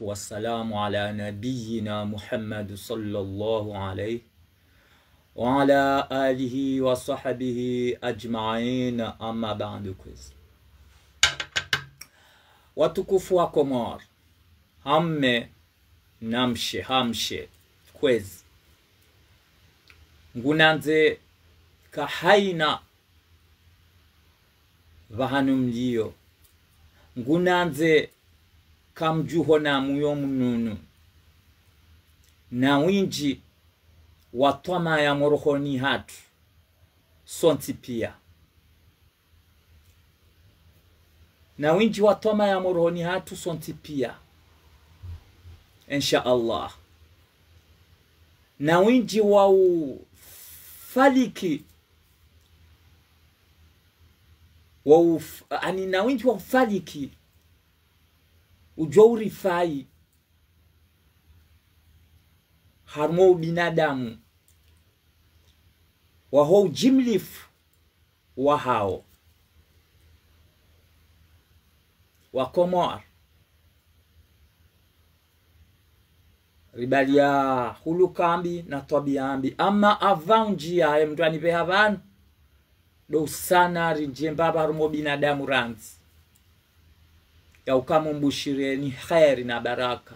والسلام على نبينا محمد صلى الله عليه وعلى آله وصحبه أجمعين أما بعد. Watukufu wa Komor, hamme hamshe kwezi ngunanze kahaina vahanu mlio ngunanze kamjuho na muyo mununu na winji watoma ya morohoni hatu sonti pia na winji watoma ya morohoni hatu sonti pia insha Allah na winji wa ufaliki na winji wa ufaliki ujouri fai harmo binadamu waho ujimlifu wa hao wa Komor ribalia hulukambi na tobiambi ama avanjia ya mtu anipe havanu do sana rinjembaba harmo binadamu ranzi ya ukamu mbushire ni khairi na baraka.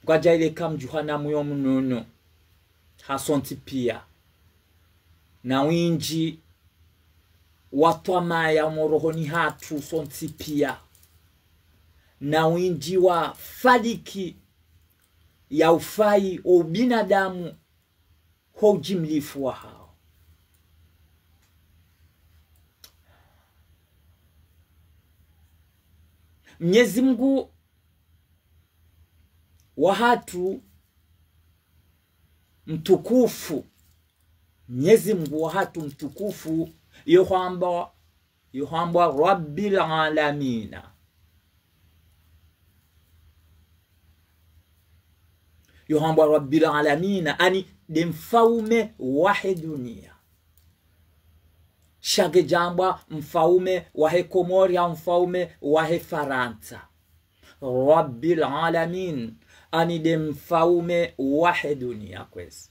Kwa jaile kam juhana muyo mnono hasonti pia na winji watwa ya morohoni hatu sonti pia na winji wa faliki ya ufai o binadamu ho jimlifu wa hao. Mwenyezi Mungu wa hatu mtukufu, Mwenyezi Mungu wa hatu mtukufu yohamba Rabbil Alamina, yohamba Rabbil Alamina ani demfaume wahe dunia shage jamba mfaume wahe Komori ya mfaume wahe Faransa. Rabbil Alamin ani de mfaume wahe dunia kwezi.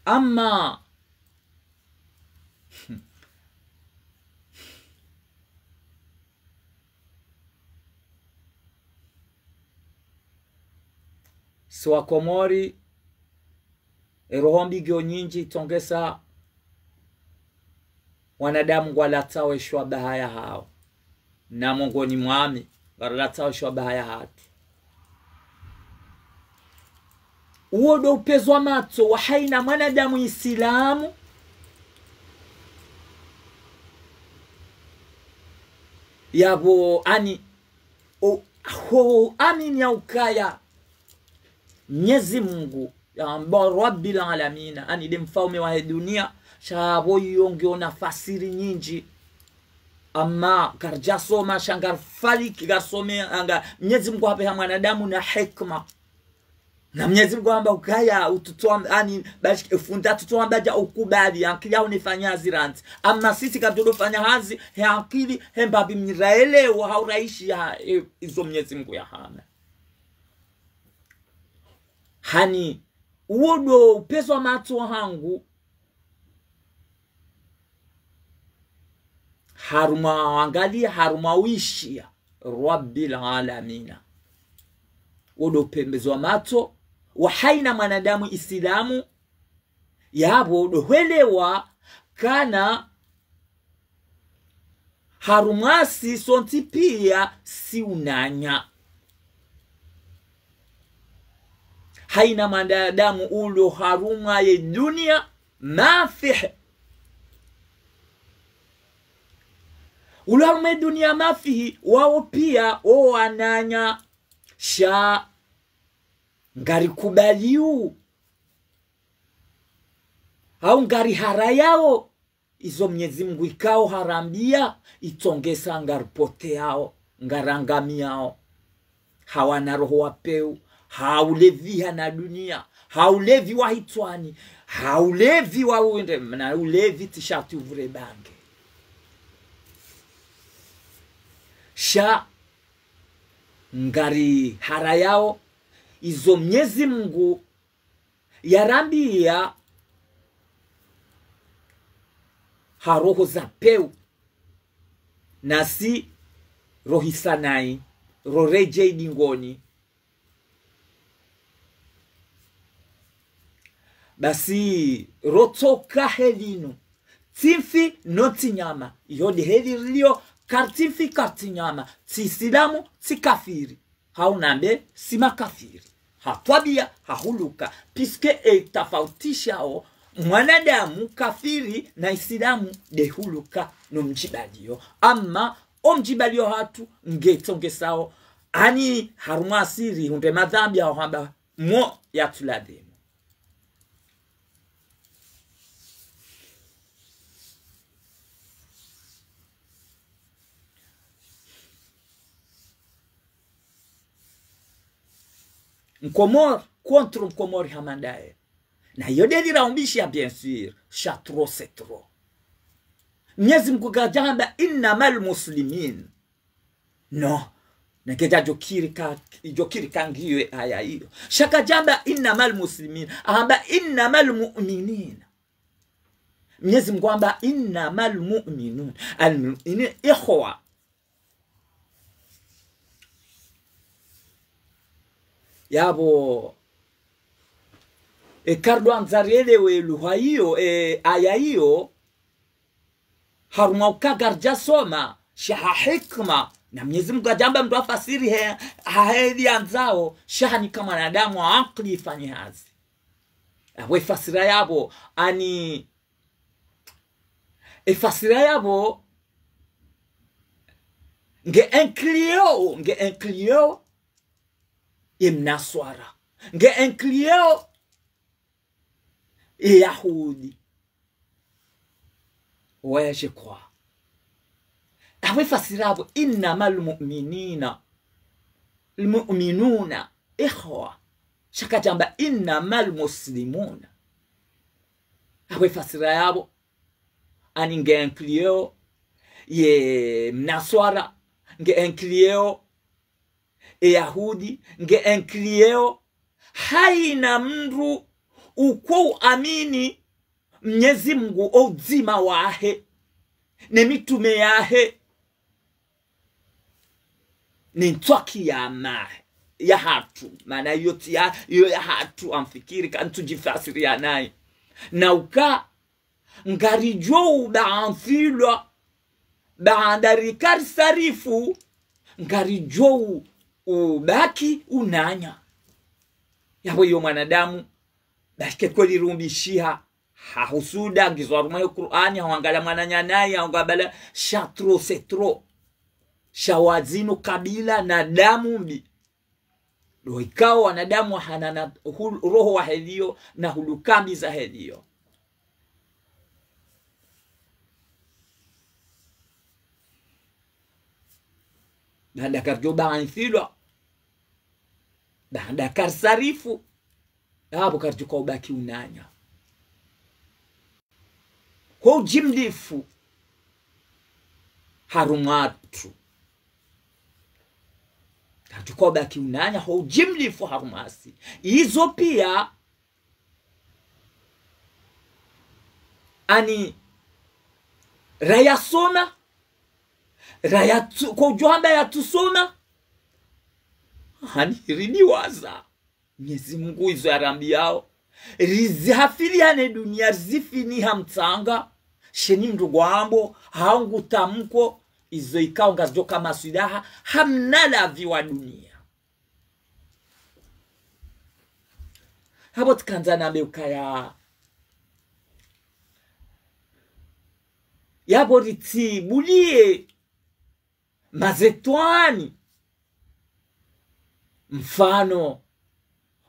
Ama swa Komori erohombi gyo nyinji tongesa wanadamu walatawe shwa bahaya hao na mongoni mwami walatawe shwa bahaya hatu uodo upezwa mato wa haina mwanadamu Islamu yabo ani amin ya ukaya Mwenyezi Mungu ya ambao Rabbil Alamina ani de mfaume wa dunia shabo yongeona fasiri nyinji ama karjasoma shangar faliki gasome anga Mwenyezi Mungu hape mwanadamu na hikma na Mwenyezi Mungu amba ukaya ututoa ani bashi funda tutoa baja ukubali akili unifanya haziranti ama sisi kabdodo fanya hazi he akili he mbabi miraelewa hauraishi ya izo Mwenyezi Mungu ya hana hani uodo upezwa mato hangu haruma angalia haruma wishia Rabbil Alamina uodo pembezwa mato wa haina mwanadamu Islamu yabo uodo hwelewa kana harumasi sonti pia si unanya haina mwanadamu ulo haruma ye dunia mafih ulo haruma ye dunia mafihi wao pia o wananya sha ngari kubaliu au ngari harayao izo Mwenyezi Mungu ikao harambia itongesa ngaripote yao ngarangami yao hawana roho wapeu hauleviha na dunia haulevi wa hitwani, haulevi wa uende, na ulevi tishati uvure bange. Sha ngari hara yao izo Mwenyezi Mungu yarambia haroho za peu nasi rohisanai roreje dingoni. Basi rotoka helinu timfi noti nyama yodi helilio kartimfi karti nyama tisilamu tikafiri haunambe sima kafiri hatwabia hahuluka piske tafautishao mwanadamu kafiri na isilamu dehuluka no mjibalio ama omjibalio hatu ngetonge sao ani harumwasiri hunde madhambi ya hamba mo ya tulademu. Mkomor contre mkomor hamandae na yodeli raumbishia bien sûr chatro c'est trop. Mwenyezi Mungu kajamba innamal muslimin no nakeja jokiri kangiwe aya hiyo shaka jamba innamal muslimin amba innamal mu'minin. Mwenyezi Mungu amba innamal mu'minun al-mu'minin ikhwa. Yabo kardo anzariele welu hayo aya hiyo haruma ukagarja soma shaha hikma na Mwenyezi Mungu ajamba mtu afasiri haedi anzao shaha ni kama wanadamu akli ifanye hazi awe fasira yabo ani fasira yabo nge enklio imnaswara nge enklio Yahudi waje kwa awe fasirabo innamal mu'minina almu'minuna ikhwa shaka jamba innamal muslimuna awe fasira yabo ani nge enklio ye mnaswara nge enklio Yahudi nge enklio haina mndu uko amini Mwenyezi Mungu uzima wahe ne mitume yahe ni ntoki ya mahe ya hatu maana yote ya hatu amfikiri kantu jifasiri ya nai na uka ngarijou baanfilwa baandarikar sarifu ngarijou ubaki unanya yabo yo mwanadamu bashike kweli rumbishia hahusuda ngizwaruma yo Qur'ani hawangalia mwananya naye haungabala shatro setro shawazinu kabila na damu mbi do ikao wanadamu hanana roho wa helio na hulukambi za helio. Baada karjoba anfilwa baada karsarifu hapo karjuka ubaki unanya kwa ujimlifu harumatu karjuka ubaki unanya kwa ujimlifu harumasi hizo pia ani raya soma raya kwa ujuhamba ya tusoma hani riniwaza Mwenyezi Mungu izo yarambi yao rizihafiliane dunia zifini hamtanga sheni mndugu wambo haungu tamko izo ikao ngazoka masudaha hamnala viwa dunia habo tukanzana meukaya yabo riti bulie mazetwani mfano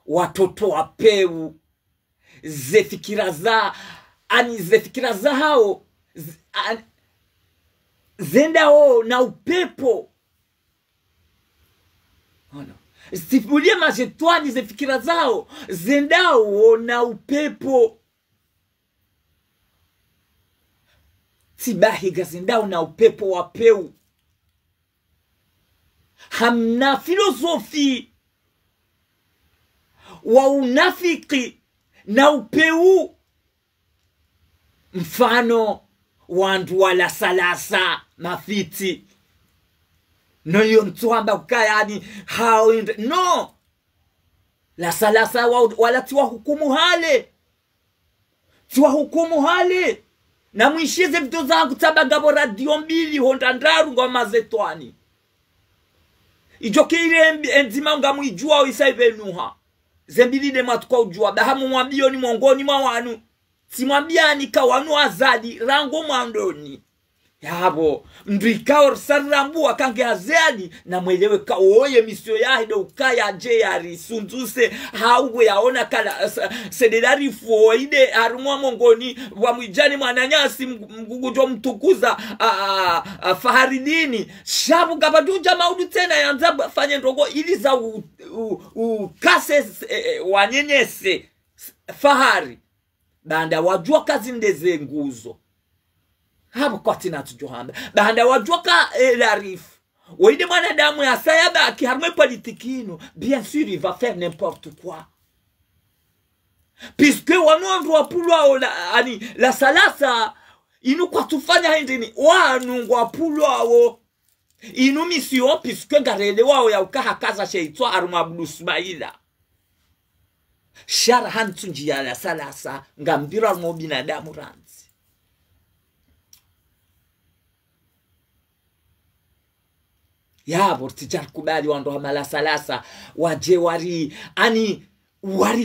watoto wapeu zefikira za hao zendao na upepo zifulie majetwani ze fikira zao zendao na upepo. Tibahiga zendao na upepo wa peu. Hamna filosofi wa unafiki na upeu. Mfano wandu wala salasa mafiti. No yontuamba kukayani hao no. La salasa wala tiwa hukumu hale. Tiwa hukumu hale. Na mwishize vitu zangu tabagabo radio mbili hondandaru ngwa mazetwani. Ijokire enzima nga mwijua uisaivenuha. Zembilide matuka ujua. Bahamu mwambio ni mwongoni mwa wanu. Simwambiani kawanu azadi rango mwandoni. Yabo, mduikao sarambu wakange azali na mwelewe kaoye misyo yahe ukaya jeyari sunduse hauwe yaona kala sededari fuoide harumwa mongoni wa mwijani mwananyasi mgugujo mtukuza faharidini shabu kabaduja maudu tena yanza fanye ndogo ili za ukase wanyenyese fahari banda wajua kazi ndeze nguzo. Hapo kwa tina tujuhamba. Bahanda wajuaka l'arif. Ouide mwanadamu ya sayaba ki harme politikino. Bien sûr, il va faire n'importe quoi. Puisque wanu andwa pulwa la salasa. Inu kwa tufanya hendini. Wanu ngwa pulwa wo. Inu mission puisque garele wao ya ukaha kaza sheitwa aruma abdusmaila. Shara hantunji ya la salasa. Ngambira mo binadamu ranzi. Yabo tijar kubali wando hamala salasa waje wari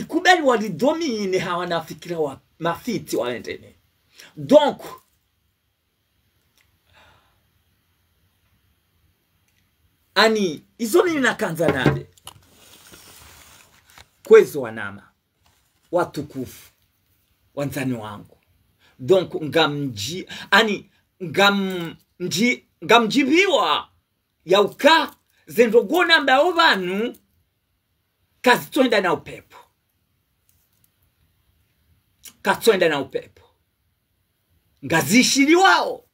kubali wali domine hawana fikira wa mafiti waendene. Donc izo mimi nakanza nade kwezo wanama watukufu wanzani wangu. Donc ngamjibiwa yauka zendogona mbao vanu kazitoenda na upepo. Kazitoenda na upepo. Ngazishiri wao.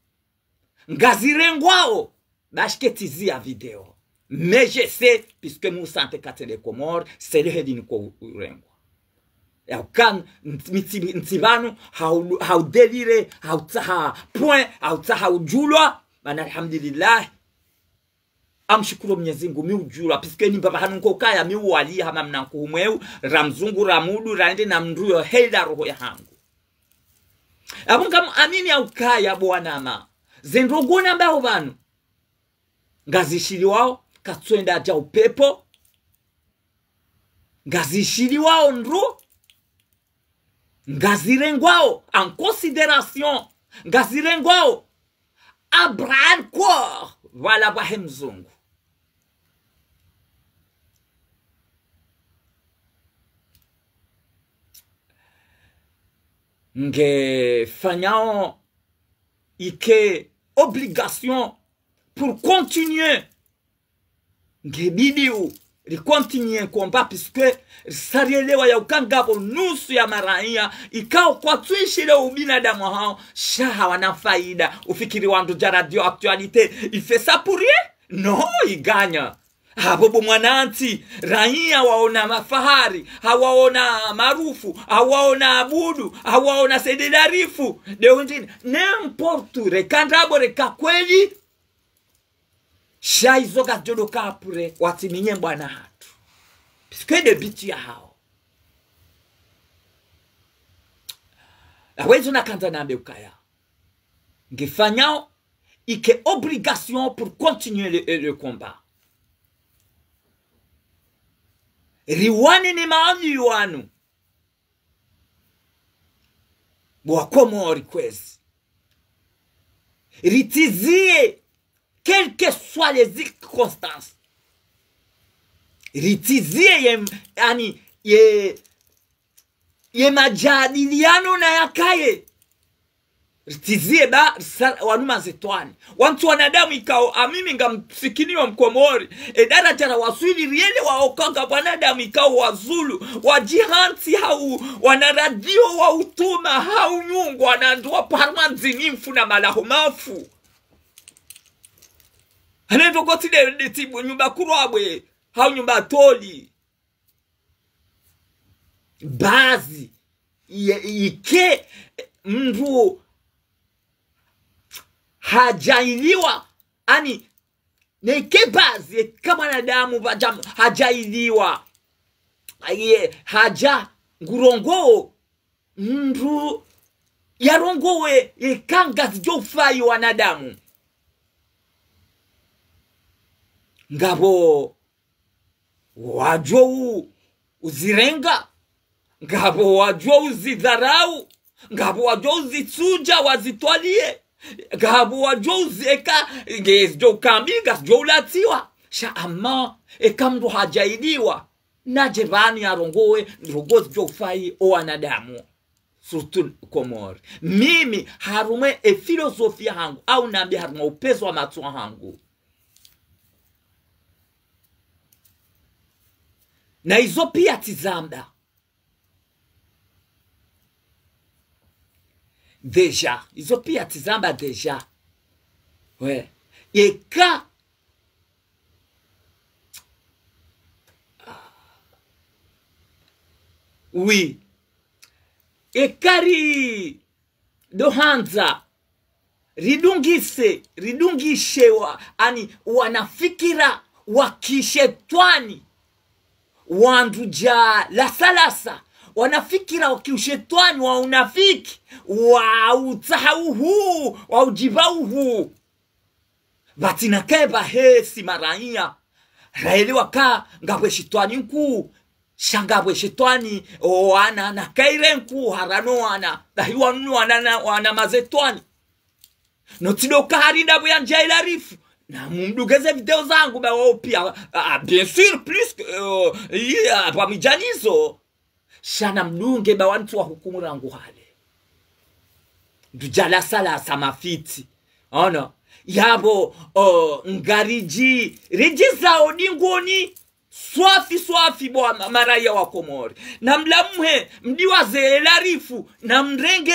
Ngazirengwao. Bashketizia video. Mais je sais, puisque nous sante katende komor, c'est le hedini kwa urengwa. Yauka ntibanu hau delire, hau taha point, hau taha ujulwa. Bana alhamdulillah. Amshukuru Mwenyezi Mungu mi ujura piske ni baba hanunko kaya mi wali hama mnanku humweu ramzungu ramudu raende na mnduyo heida roho ya hangu. Abunga amini ya ukaya bwanama zendrogona mbao vanu ngazishiri wao katsuenda aja upepo ngazishiri wao ndru ngazirengwao en considération ngazirengwao abran kwa wala bahemzungu. Nge fanyao ike obligation pour continuer nge bidiu li continuer combat puisque sarielewa ya ukangabo nusu ya maraia ikao kwa tuishi le ubinadamu hao shaha wana faida. Ufikiri wandu ja radio actualité il fait ça pour rien? Non, il gagne. Habobo mwananti raia waona mafahari, hawaona marufu, hawaona abudu, hawaona sededarifu de undini n'importe rekandabo reka kweli shaizo gajodo kapure watiminye bwana hatu puisque de biti ya hao awezo nakanta nambe ukaya ngefanyao ike obligation pour continuer le combat. Riwani ni maani yuanu Bwakomori kwezi ritizie quelles que soient les circonstances. Ritizie ye majadiliano na yakaye tizie ba wanuma zetwani wantu wanadamu ikao amimi ngamfikini wa mkomori edara tara waswili riele waokanga wanadamu ikao wazulu wajihanti hau wanaradio wa utuma hau nyungu wanandua parmanzi nimfu na malahumafu hanendo kotide detibu nyumba kurwabwe hau nyumba toli bazi ike mndu hajailiwa ani neke bazi kama wanadamu hajailiwa haja ngurongo mndu yarongowe ikanga zijofai wanadamu ngabo wajou uzirenga ngabo wajou uzidharau ngabo wajou uzitsuja wazitwalie ngabo wajou uzeka ngezjo kambiga sjo ulatiwa sha ama ekamdu hajaidiwa najerani arongowe rogozi jofai o wanadamu surtout Komori mimi harume filosofia hangu au nambi harume upezo wa matua hangu na hizo pia tizamba deja hizo pia tizamba deja we eka oui ekari dohanza ridungishewa ani wanafikira wakishetwani wanduja la salasa wanafikira wakiushetwani wa unafiki wa utahauhu wa ujibauhu batina keba hesi maraia raelewa ka ngabwe shitwani nkuu shangabwe shetwani wana na kairenku harano wana dahiwa nunu wana mazetwani notido kaharinda bwe anjaila rifu na mumdugeze video zangu ba pia bien sûr plus pa mijanizo shana mdunge ba wantu wa hukumu rangu hale dujala sala samafiti ona yabo ngariji rejiza odingoni swafi bwa maraya wa Komori na mlamhe mdiwaze larifu na mrenge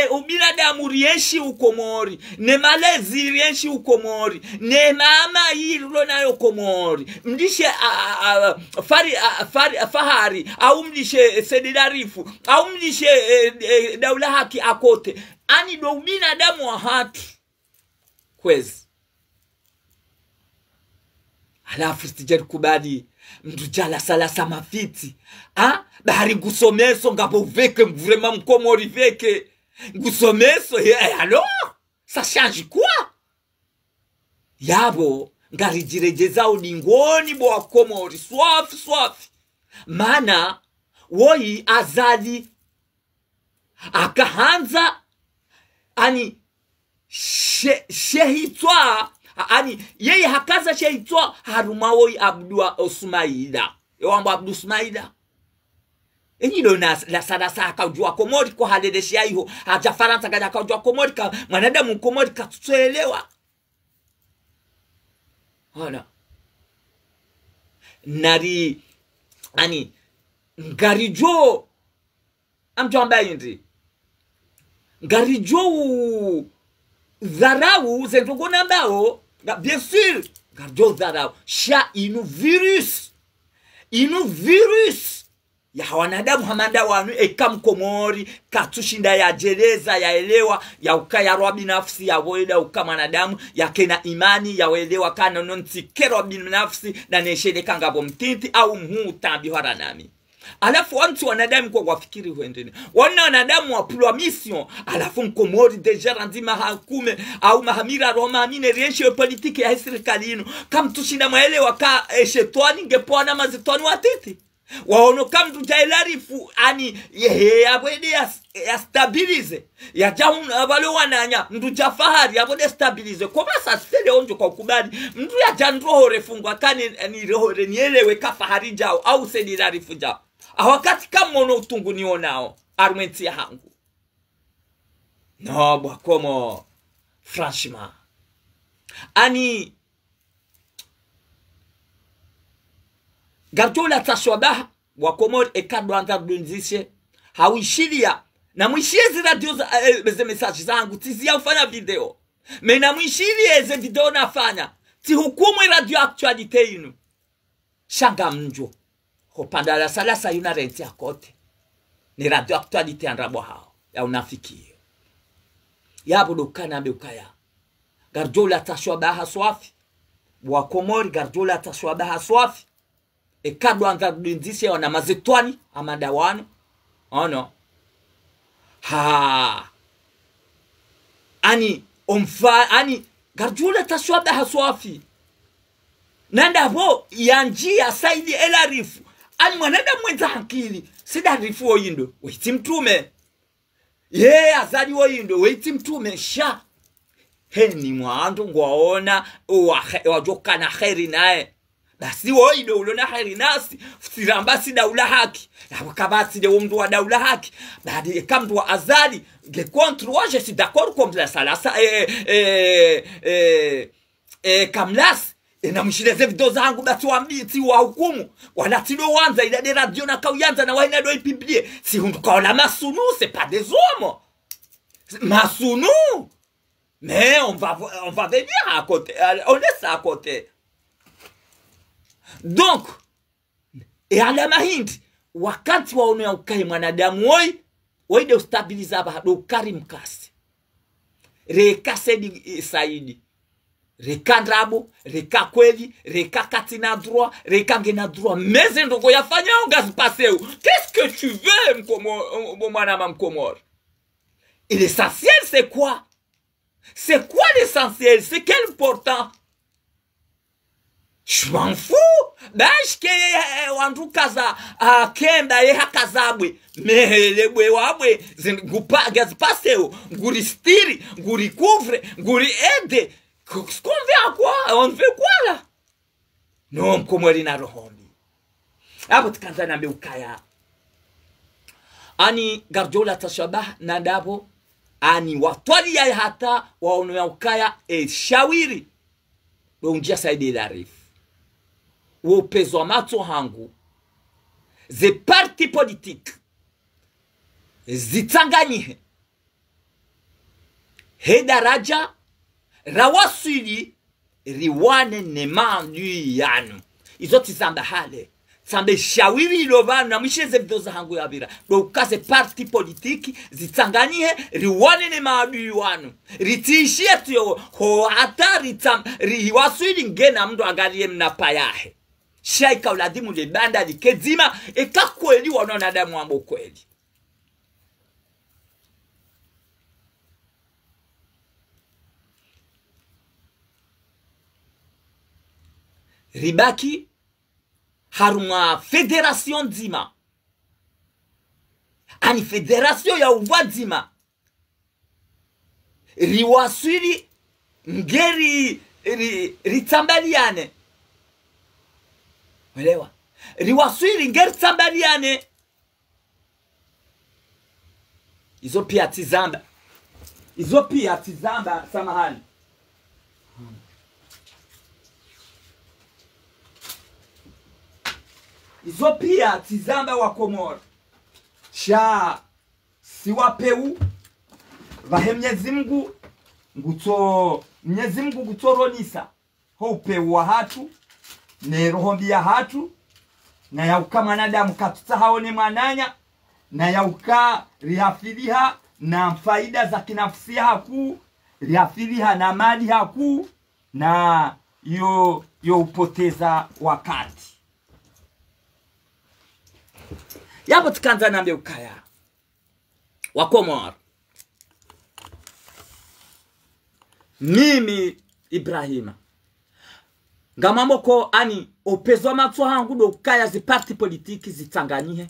ubinadamu rienshi ukomori ne malezi rienshi ukomori ne mama hilo nayo Komori mdishe fahari au mdishe sedilarifu au mdishe daula haki akote ani do ubinadamu wa hatu kwezi alafu stijari kubadi mdujala salasa mafiti bahari ngusomeso ngabo uveke vraiment mkomori veke ngusomeso alors ça change quoi yabo ngarijirejeza udingoni bo Komori swafi mana woi azali akahanza ani shehitwa ani yeye hakaza sheitwa harumawoi Abdua Osmaida ewambo Abdu Osmaida enyido na la sadasa akajua Komori kwa haledeshia hiyo haja Faransa kaja akajua Komori ka mwanadamu Komori katuelewa hala nari ani ngarijo amjamba yindi ngarijo dharau zentogona mbao bien sûr gardio dharau sha inu virus ya wanadamu hamanda wanu ekam Komori katushinda ya jeleza ya elewa ya ukaya roa binafsi ya weda ukama wanadamu ya kena imani ya welewa kana nonti kero binafsi na neshede kangabo mtinti au mhutambi haranami alafu wantu wanadamu kwa wafikiri huendene wanadamu wapulwa mission alafu Komori deja ranzima hakume au mahamira roma amine rienshe politiki ya serikali ino kam tushinda maelewa ka shetwani ngepona mazitwani watiti waono kam tujailarifu ani yehe abwede ya stabilize ya jaun abalo wananya mdu jafahari abode stabilize kwa basa sele onjo kwa kubali mdu ya jandroho refungwa kani ni roho nielewe kafahari jao au sedilarifu jao awakati kama utungu nionao armenti ya hangu No Bwakomo, franchement. Ani Garjola taswabaha Bwakomo ekadwa antardunzishe hawishilia na mwishiezi radio za message zangu tizia ufanya video mena mwishilie ze video nafanya ti hukumu radio actualite inu shanga mnjo hopanda la salasa yuna renti akote ni radio actualite andrabo hao ya unafikie yabo dokana beukaya Garjola taswabaha swafi Bwakomori Garjola taswabaha swafi ekadwa antardunzishe wana mazetwani amadawano ono ha ani omfa ani Garjola taswaba haswafi nanda bo yanjia saidi elarifu ani mwanada mwenza hankili sida rifu oyindo weiti mtume ye azadi oyindo weiti mtume sha heni mwandu ngwaona wajoka na khairi nae basi oyindo ulona khairi nasi siramba sida ula haki kabasi de mtu wa daula haki baada kama mtu wa azali le contre je suis d'accord comme la salasa kamlas na mshileze video zangu basi waambie wa hukumu wala tilo wanza ila de radio na kauyanza na waina do ipiblie si hunduka la masunu c'est pas des hommes masunu mais on va venir à côté on laisse à côté donc et à la mahindi wakati waone ukai mwanadamu woi de stabiliza ba do karim kasi reka sedi saidi reka ndrabo reka kweli reka katina droit reka ngena droit mais ndoko yafanya ungazi passer qu'est-ce que tu veux mwana mkomor et l'essentiel c'est quoi l'essentiel c'est quel important je m'en fous bashke wandu kaza kenda ye hakazabwe melebwe wabwe ngupaga zipaseo nguri stiri nguri couvre nguri aide ce qu'on fait à quoi on fait quoi là non mkomori na rohombi hapo tukanza na ukaya ani Garjola tashabah na dabo ani watwali ya hata waono ukaya shawiri donjia saidi larifu upezo mato hangu ze parti politique zitanganye he daraja rawasili riwane nemandu yanu izoti zamba hale sambe shawiri lovanu na misheze vidoza hangu ya vira dokaze parti politique zitanganye riwane nemandu yanu ritishie tuyo ho hatari riwasili ngena mdu angalie mnapayahe shaika uladimu le banda likezima eka kweli wanaona damu ambo kweli ribaki haruma federation nzima ani federation ya uvadzima riwasili ngeri ritambaliane Mwelewa riwasili ngeri tambaliane izo pia tizamba samahani izo pia tizamba wa Komoro sha siwapeu vahe Mwenyezi Mungu ngutoronisa ho upeu wa hatu ne rohombia hatu na yauka mwanadamu katuta haone mwananya na yauka riafiliha na faida za kinafsia haku riafiliha na mali haku na yo upoteza wakati yapo tukanza nambe ukaya wa Komoro mimi Ibrahima ngamamoko ani opezwa matso hangu do kaya zi parti politiki zitanganihe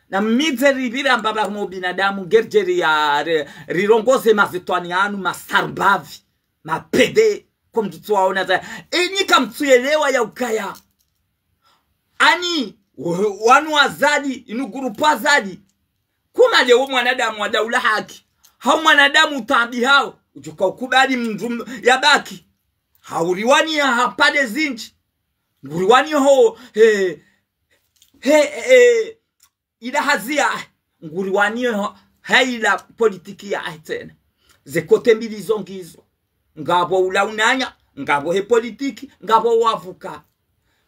na mizeri vile mbaba mu binadamu gerjeri ya rirongoze mazitwani anu masarbavi mapede kumtutu waona za enyika mtuelewa ya ukaya ani wanu wazadi inu gurupu wazadi kuma leo mwanadamu wa daula haki hao mwanadamu utabi hao ujuka ukubali mndu ya baki hauriwani ya hapade zinji nguriwani ho ila hazia nguriwani ho haila politiki ya tena zekote mbili zongizo ngabo ulaunanya ngabo he politiki ngabo wavuka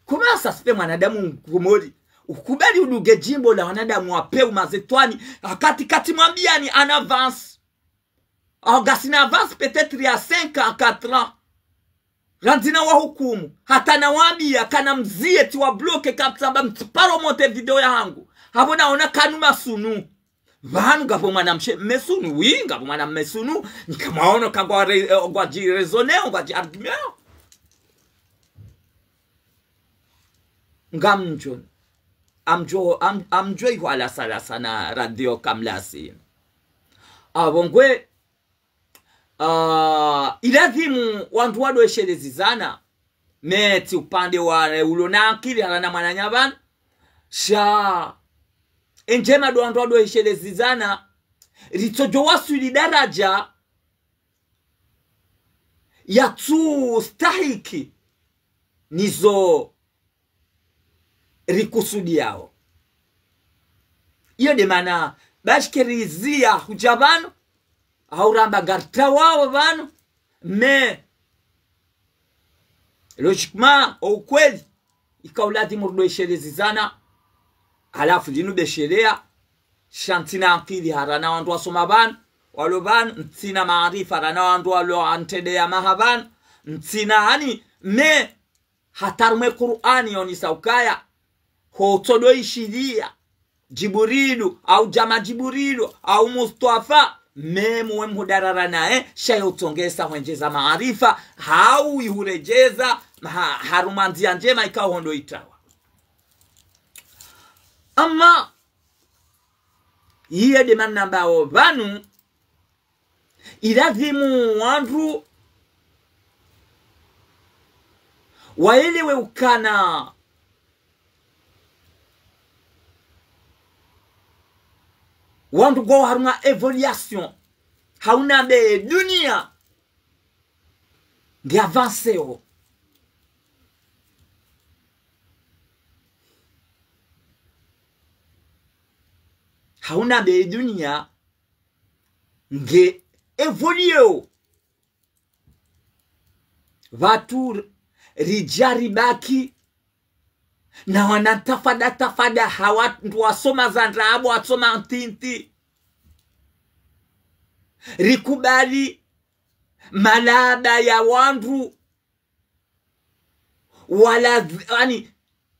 kuma sasa mwanadamu kumori ukubali uduge jimbo la wanadamu wapeu mazetwani kati mwambiani en avance Agasina avance peut-être ya 5 à 4 ans Randina wa hukumu hata na wambia kana mzie ti wa bloke kapsamba mparo monte video ya hangu hapo naona kanuma sunu vanu gapo mwana mesunu winga mwana mesunu nikamaona kagwa ji raisonner gwa ji argument ngamjo amjo iwala sala sana radio kamlasi abongwe ilazimu wantu wadoeshelezizana meti upande wa ulona akili alana mwananyabana sha enjema do wantu wadoeshelezizana ritojo wasuli daraja ya tu stahiki nizo rikusudi yao iyo de mana bashkerizia hujabano auramba garta wao bano me logiquement au kweli ikaulati murdoeshelezizana alafu linu beshelea shantina akili harana wantu wasoma bana waloban ntina maarifa harana wantu walo antedea mahaban ntina hani me hatarme Qur'ani yoni saukaya hotodo ishidia Jibrilu au jama Jibrilu au Mustafa memu mhudarara nae shayo utongesa wenjeza maarifa hau ihurejeza harumanzia njema ikawa hondo itawa ama hiye demana ambao vanu ilazimu wandu waelewe ukana wandu go harunga evolution hauna be dunia ngi avanceo hauna be dunia ngi evolio vatu rijaribaki na wanatafada hawa wasoma zandrabo wasoma antinti rikubali malada ya wandu wala yani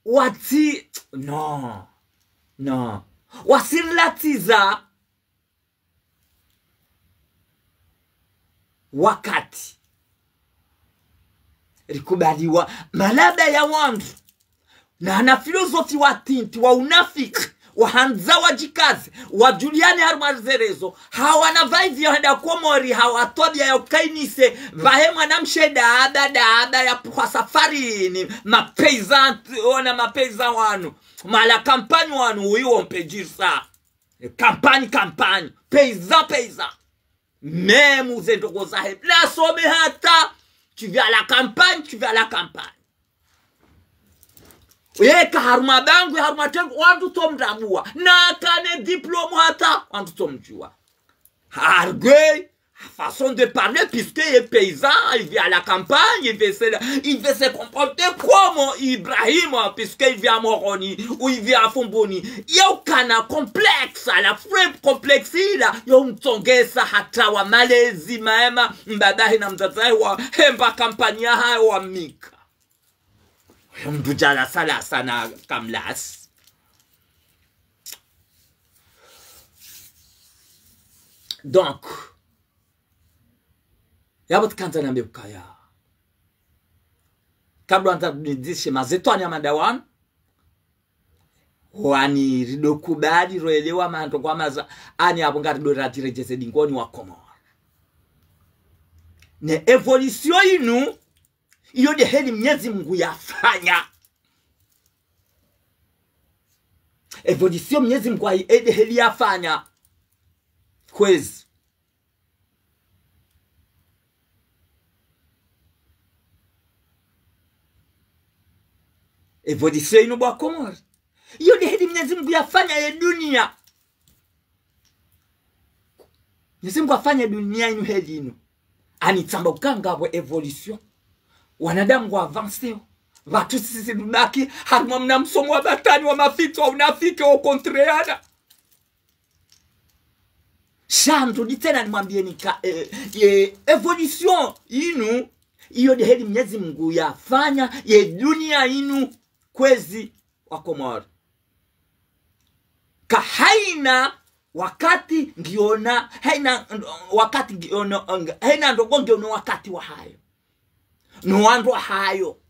wati no wasirlatiza wakati rikubali wa malada ya wandu na ana filosofi wa tinti wa unafiki wa hanza wajikazi wa Juliani Harmazerezo hawana vaivi handa komori hawatobia ya ukainise vahemwa na msheda ada ya kwa safarini mapeiza ona mapeiza wanu mala kampani wanu uiwo mpejisa kampani peiza memu zendogo zahe la some hata tu viens à la campagne Eka haruma bangu haruma tengu wantu tomdabua na kane diplôme hata wantu tomjua hargue façon de parler puisque il est paysan il vit à la campagne il veut se comporter comme Ibrahim puisqu'il vit à Moroni ou il vit à Fomboni yo kana complexe la frame complexe ila yo mtongesa hata wa malezi maema mbadahi na mtazai wa hemba kampanya hayo wa mika Mdujala sala sana kamlas. Donc, yabot kanta na mbukaya. Kabla anta nidishe mazetwani ya madawan. Wani ridokubali roelewa manto kwa maza ani abongari do ratirejese dingoni wa Komoro. Ne evolution inu iyo de heli Mwenyezi Mungu yafanya. Evolution Mwenyezi Mungu de heli yafanya. Kwezi. evolution ino bwa Komori iyo ni hedi Mwenyezi Mungu yafanya ya dunia. Mwenyezi Mungu afanya dunia ino hedi ino ani tsamba ukanga wa evolution wanadamu wa avanceo watu sisi dunaki haruma mna msomo wa batani wa mafito wa unafiki wa kontreana shandu di tena nimwambie nika evolution inu iyo di hedi Mwenyezi Mungu yafanya ye dunia inu kwezi wa Komori ka haina wakati ngiona haina wakati ngiona haina ndogo ngiona wakati wa hayo no wandu hayo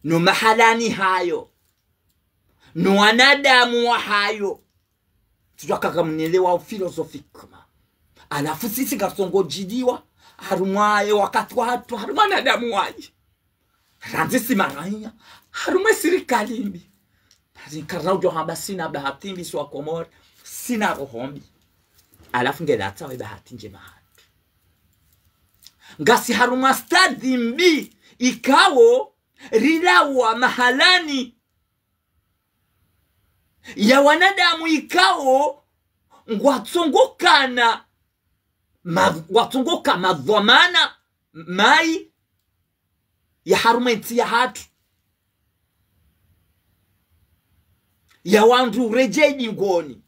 no mahalani hayo no wanadamu wa hayo tutaka mnielewa filosofika alafu sisi gasongo jidiwa harumwaye wakati wa hatu harumana damu waje ranzisi maranya harume sirikalimbi zikaraujo hamba sina bahatimbi swa Komori sina rohombi alafu ngelata we bahati njema hatu ngasi haruma stadi mbi ikawo rilawa mahalani ya wanadamu ikawo ngwatsongokana watsongoka madhamana mai ya harumenti ya hatu ya wandu rejeji ngoni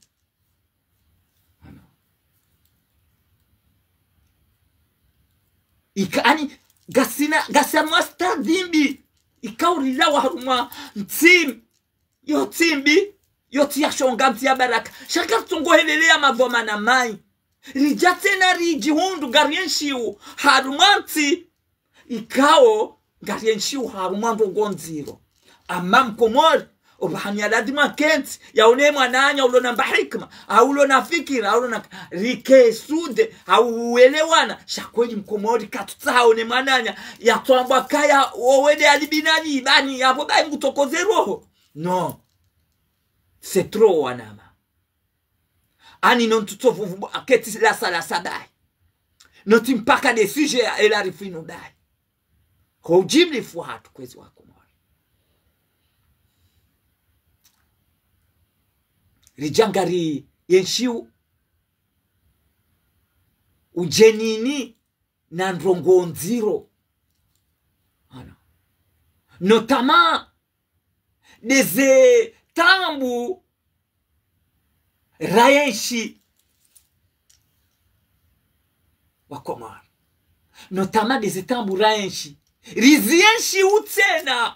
ikani gasina master dimbi ikaurila wa haruma ntim yo timbi yo tiyashonga mtia baraka shaka tungo helelea madhamana mai rijatena rijihundu garienshiu harumanti ikao garienshiu harumandu gonziro ama Mkomori obahanya ladima kenti ya une mwananya ulona mbahikma ulona fikira ulona rikesude uelewana shakweli Mkomori katutsa une mwananya ya twamba kaya owede alibinani ibani yapo bai ngutokoze roho no c'est trop wanama ani non tutovu aketi la sala sabai noti mpaka de sujet ela rifino dai ko jimli fu hatu kwezi wa Komori rijangari yenshiu ujenini na ndrongo nziro notamment des tambu rayenshi wa Komori notamment des tambu rayenshi rizienshi utena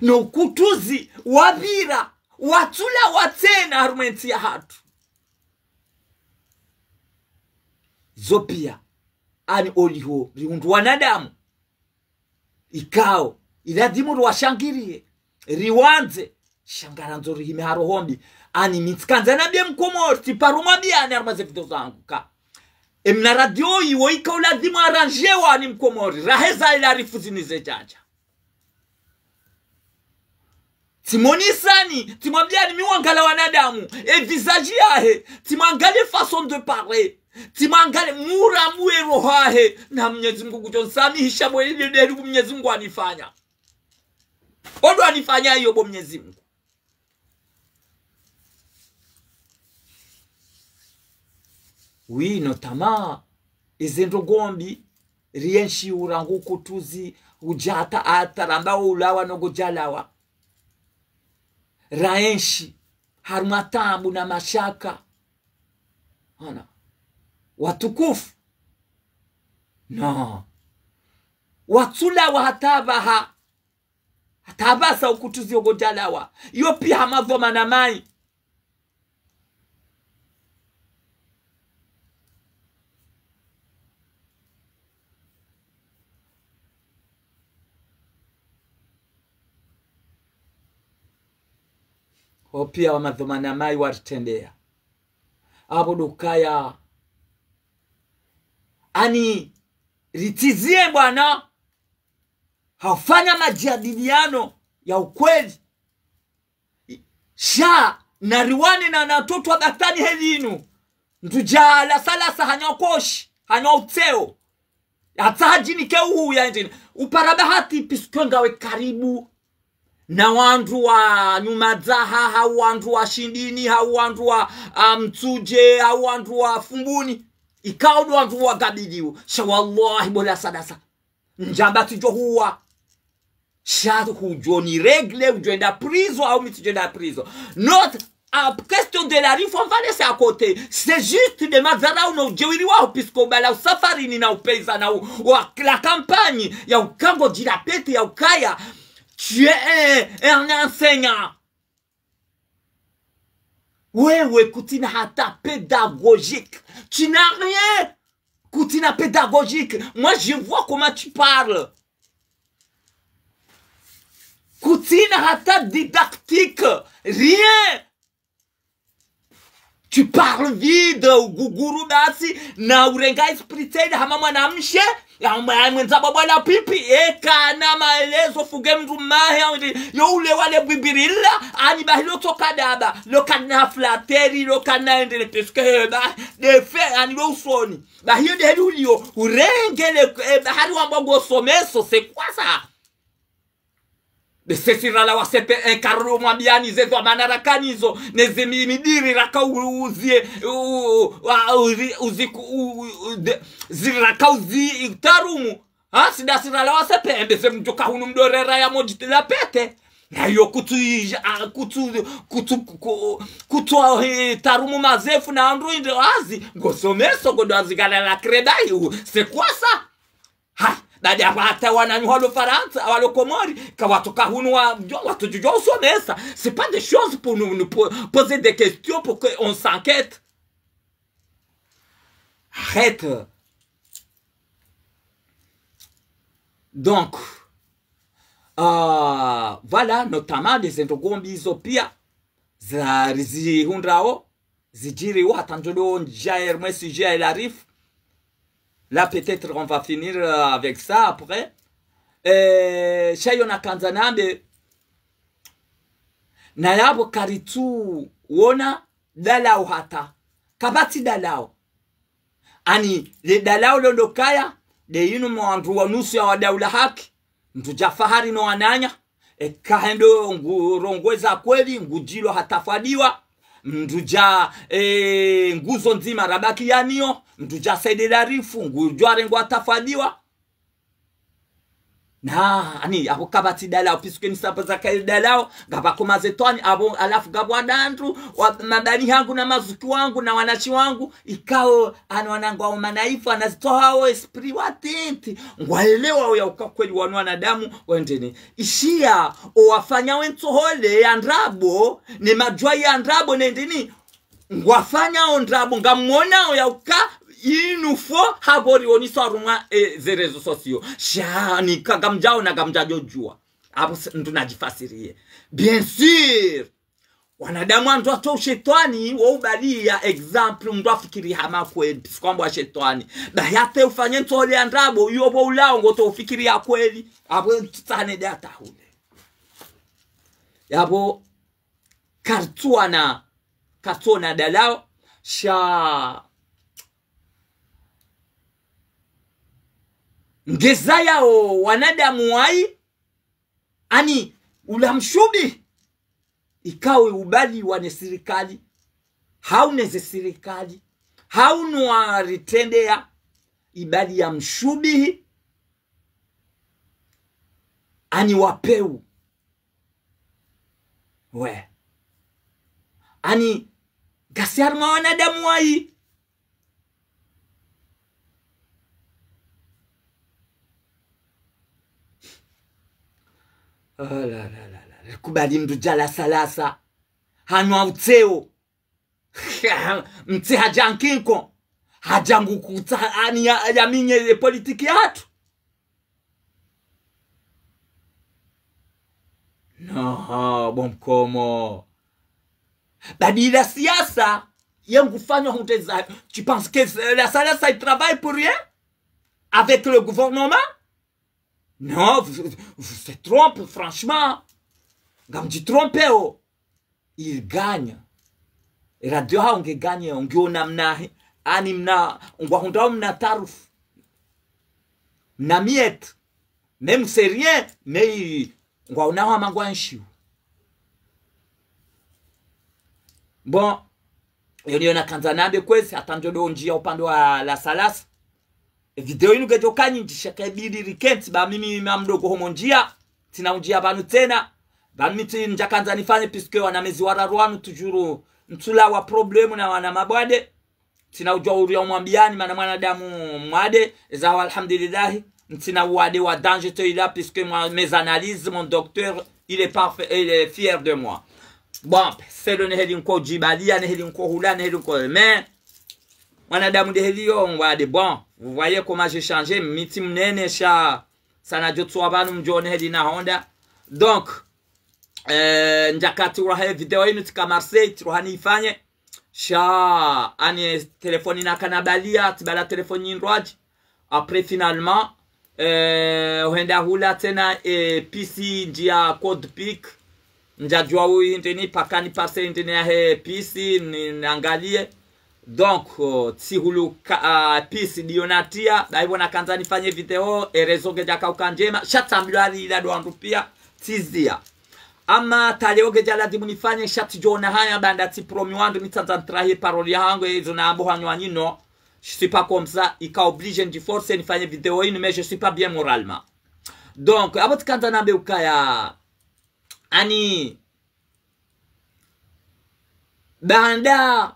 no kutuzi wabira watula watena harumenti ya hatu zopia ani oliho riundu wanadamu ikao iladimu washangirie riwanze shangaranzo rihime harohombi ani mitskanza nabie Mkomori tiparuma biani armaze video zangu ka emna radio iwo ikao ladimu aranjewa ani Mkomori raheza ila rifuzinize jaja timonisani timwambiani miwangala wanadamu visage yahe timangale façon de parler timangale mura muero hahe na Mwenyezi Mungu kutonsami hishamwe ile deru Mwenyezi Mungu anifanya odo anifanya hiyo bo Mwenyezi Mungu oui notamment izendo gombi rienshi urangu kutuzi ujata ataramba ulawa nogojalawa raenshi harumatambu na mashaka watukufu no watula wa hatabasa ukutuzi ogojalawa iyo pia hamadhoma na mai opia wa madhomana mai waritendea abo dukaya ani ritizie bwana hafanya majadiliano ya ukweli sha na riwani na natoto wa daktari helinu ntuja la salasa hanyokoshi hanyoteo atahajini ke uya ndini uparabahati piskonga we karibu na wandu wa nyumadzaha hau wandu wa shindini hau wandu wa mtuje hau wandu wa fumbuni ikaudu wandu wa gabidiu shawallahi bola sadasa njamba tujo huwa shadu hujoni regle ujoenda prison au mitujenda prison not a question de la rive on va laisser à côté c'est juste de mazara no jewiri wao pisco bala safari ni na upeza na la campagne ya ukango jirapete ya ukaya tu es un enseignant wewe kutina hata pédagogique tu n'as rien kutina pédagogique moi je vois comment tu parles kutina hata didactique rien. Tu parles vide guguru basi na urenga espriteli hama mwanamshe ya mwenzaba bwana pipi kana maelezo fuge mtu mahe yo ule wale bibirilla ani bahilo tokadaba lo kana flateri lo kana endele peske ba de fe ani lo usoni ba hiyo de hulio urengele bahari wambo someso c'est quoi ça? De sesira la wasepe enkarro mwambiani zezo manarakanizo nezemi midiri raka uzie ziraka uzi tarumu ha sida sira la wasepe mbese mjoka hunu mdorera ya mojiti la pete nayo kutu tarumu mazefu na android wazi ngosomeso godoazi gala la kredai c'est quoi ça? Ha dadi hata wananywa Faransa walo Komori kawatoka hunu watu jujua usomesa. C'est pas des choses pour nous poser des questions pour qu'on s'enquête. Arrête. Donc voilà, notamment des endogombizo pia za zihundrao zijiri hatanjolo njaer mwesi jia elarif. Là, peut-être, on va finir avec ça après. Shayona Kanzanambe. Nayabo karitu wona dalao hata. Kabati dalao. Ani, le dalao londokaya. De yinu mwandu wa nusu ya wadaula haki. Mtu jafahari no ananya. Kahendo ngurongweza kweli. Ngujilo hatafadiwa. Mtuja nguzo nzima rabaki yanio. Mtuja saide la rifu ngujware ngwa tafadiwa na ani abo kabati dalao piske ni sabaza kai dalao gaba koma zetwani abo alafu gabwa dandu madani yangu na mazuki wangu na wanachi wangu ikao anwanangwa manaifu anazitoa hao esprit watenti ngwaelewa ya ukakweli wanadamu wendeni ishia owafanya wentohole ya ndrabo ne majwa ya ndrabo nendeni ngwafanya ondrabo ngamona ya uka inufo habori onisarunga ze rezo sosio shani kagamjao na gamjajo jua hapo ndo najifasirie bien sûr wanadamu ndo ato shetani wa ubalia example ndo afikiri hama kweli kwamba shetani bayate ufanye ntole andrabo yobo ulao ngoto ufikiria kweli hapo tsane data hule yabo kartona dalao sha ngeza yao wanadamu wai ani ulamshubi ikawe ubali wane serikali hauneze serikali haunwa ritendea ibali ya mshubi ani wapeu we ani gasiarma wanadamu wai la kubali mdujala salasa hanwa uteo mte hajankinko hajangu kuta ani ya minye politiki hatu no bomkomo badila siasa yengu fanyo hunteza. Tu penses que la salasa il travaille pour rien avec le gouvernement? Non, vous se trompez, franchement. Comme tu trompes, il gagne. radio ha ungeganye ungiona mna ani mna ngwahunda mna tarufu na miet même c'est rien mais ngwaona ha mangwanshiu. Bon, yoniona kanzanabe kwezi atanjodo njia upande wa la salasa. Video inu gejo kanyi njishaka bidi rikenti ba mimi mamdogo homo njia. Tina njia banu tena. Ba mimi njakanza nifanye piske wana mezi wararuanu tujuru ntula wa problemu na wana mabwade. Tina ujua uri ya umwambiani mana mwanadamu mwade. Ezawa alhamdulillahi. Tina wade wa danger te ila piske mes analyses, mon docteur, il est parfait, il est fier de moi. Bon, c'est le neheli nko jibalia, neheli nko hula, neheli nko... Mais, wanadamu neheli yo, on va de bon. Vous voyez comment j'ai changé. Miti mnene sha sanajotsu wabanu mjo neheli na Honda. Donc, njakati urahe video inu tika Marseille, tiruhani ifanye. Sha, ane telefoni na kanabalia, tibala telefoni nroaji. Après, finalement, huenda hula tena PC njia code pick. Njajua hui inteni pakani pase inteni ya he PC nangalie. Donc, si hulu PC dionatia. Daibo na kanza nifanye video. Erezo gejaka ukanjema. Shatambilari ila doandu pia. Tizia. Ama taleo gejala dimu nifanye. Shati jona haya banda ti promi wandu. Mitanza ntrahi paroli hangu. Ezo na ambo hanyo anino. Je suis pas comme ça. Ika oblige ndi force nifanye video inu. Mais je suis pas bien moralement. Donc, abot kanza nambe ukaya... Ani banda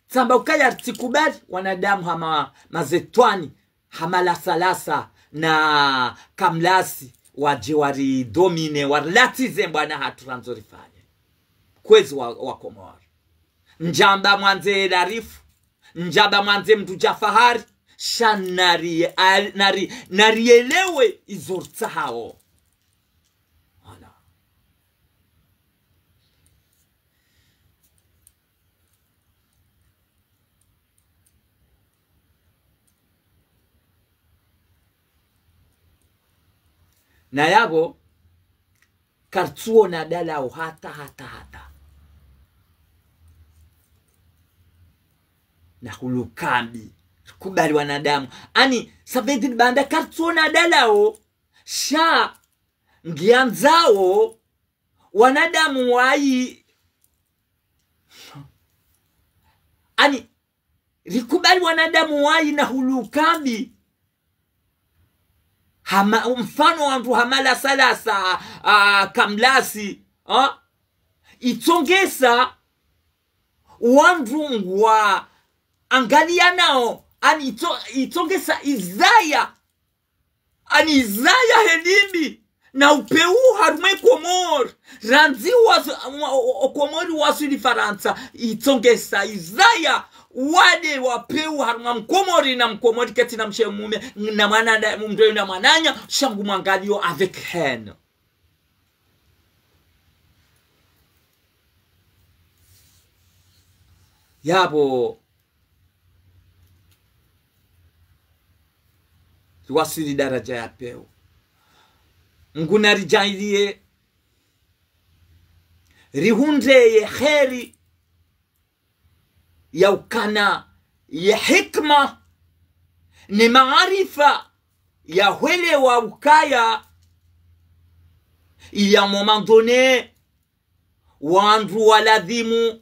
samba ukaya tikubali wanadamu hama mazetwani hama lasalasa na kamlasi wajiwari domine warlatize mbwana haturanzorifanye kwezi wa Komori. Njamba mwanze larifu, njamba mwanze mtu jafahari, shanari narielewe izorta hao. Na yabo kartuo na dalao hata na hulukambi kubali wanadamu ani savedi banda kartuo na dalao sha ngianzao wanadamu wai ani rikubali wanadamu wai na hulukambi mfano wandu hamala salasa kamlasi itongesa wandu wa angalia nao ani itongesa izaya ani izaya helimi na upeu harume Komori ranzi Komori wasuli Faransa itongesa izaya wade wapeu haruma Mkomori na Mkomori keti na mshe mume na mwana mdoyo na mwananya shangu mangalio avec haine. Yabo wasili daraja ya peu nguna rijailie rihundeye kheri ya ukana ya hikma ni maarifa ya wele wa ukaya ya moment donné wandu waladhimu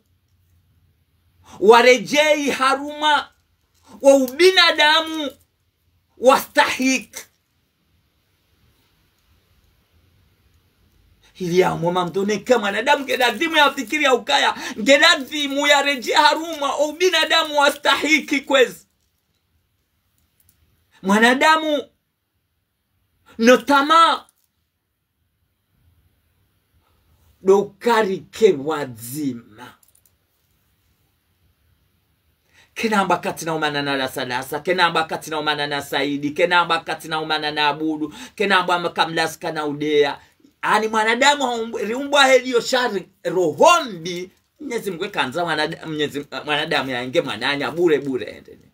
warejei haruma wa ubinadamu wastahik ili ya moment donné kama wanadamu geladhimu ya fikiri ya ukaya geladhimu ya rejei haruma wa ubinadamu wastahiki kwezi mwanadamu notama dokarike wazima kenamba katina umana na la salasa kenamba katina umana na Saidi kenamba katina umana na Abudu kenamba makamlaska na udea ani mwanadamu riumbwa helio shari rohombi Mwenyezi Mungu kanza mwanadamu yainge mwananya bure endene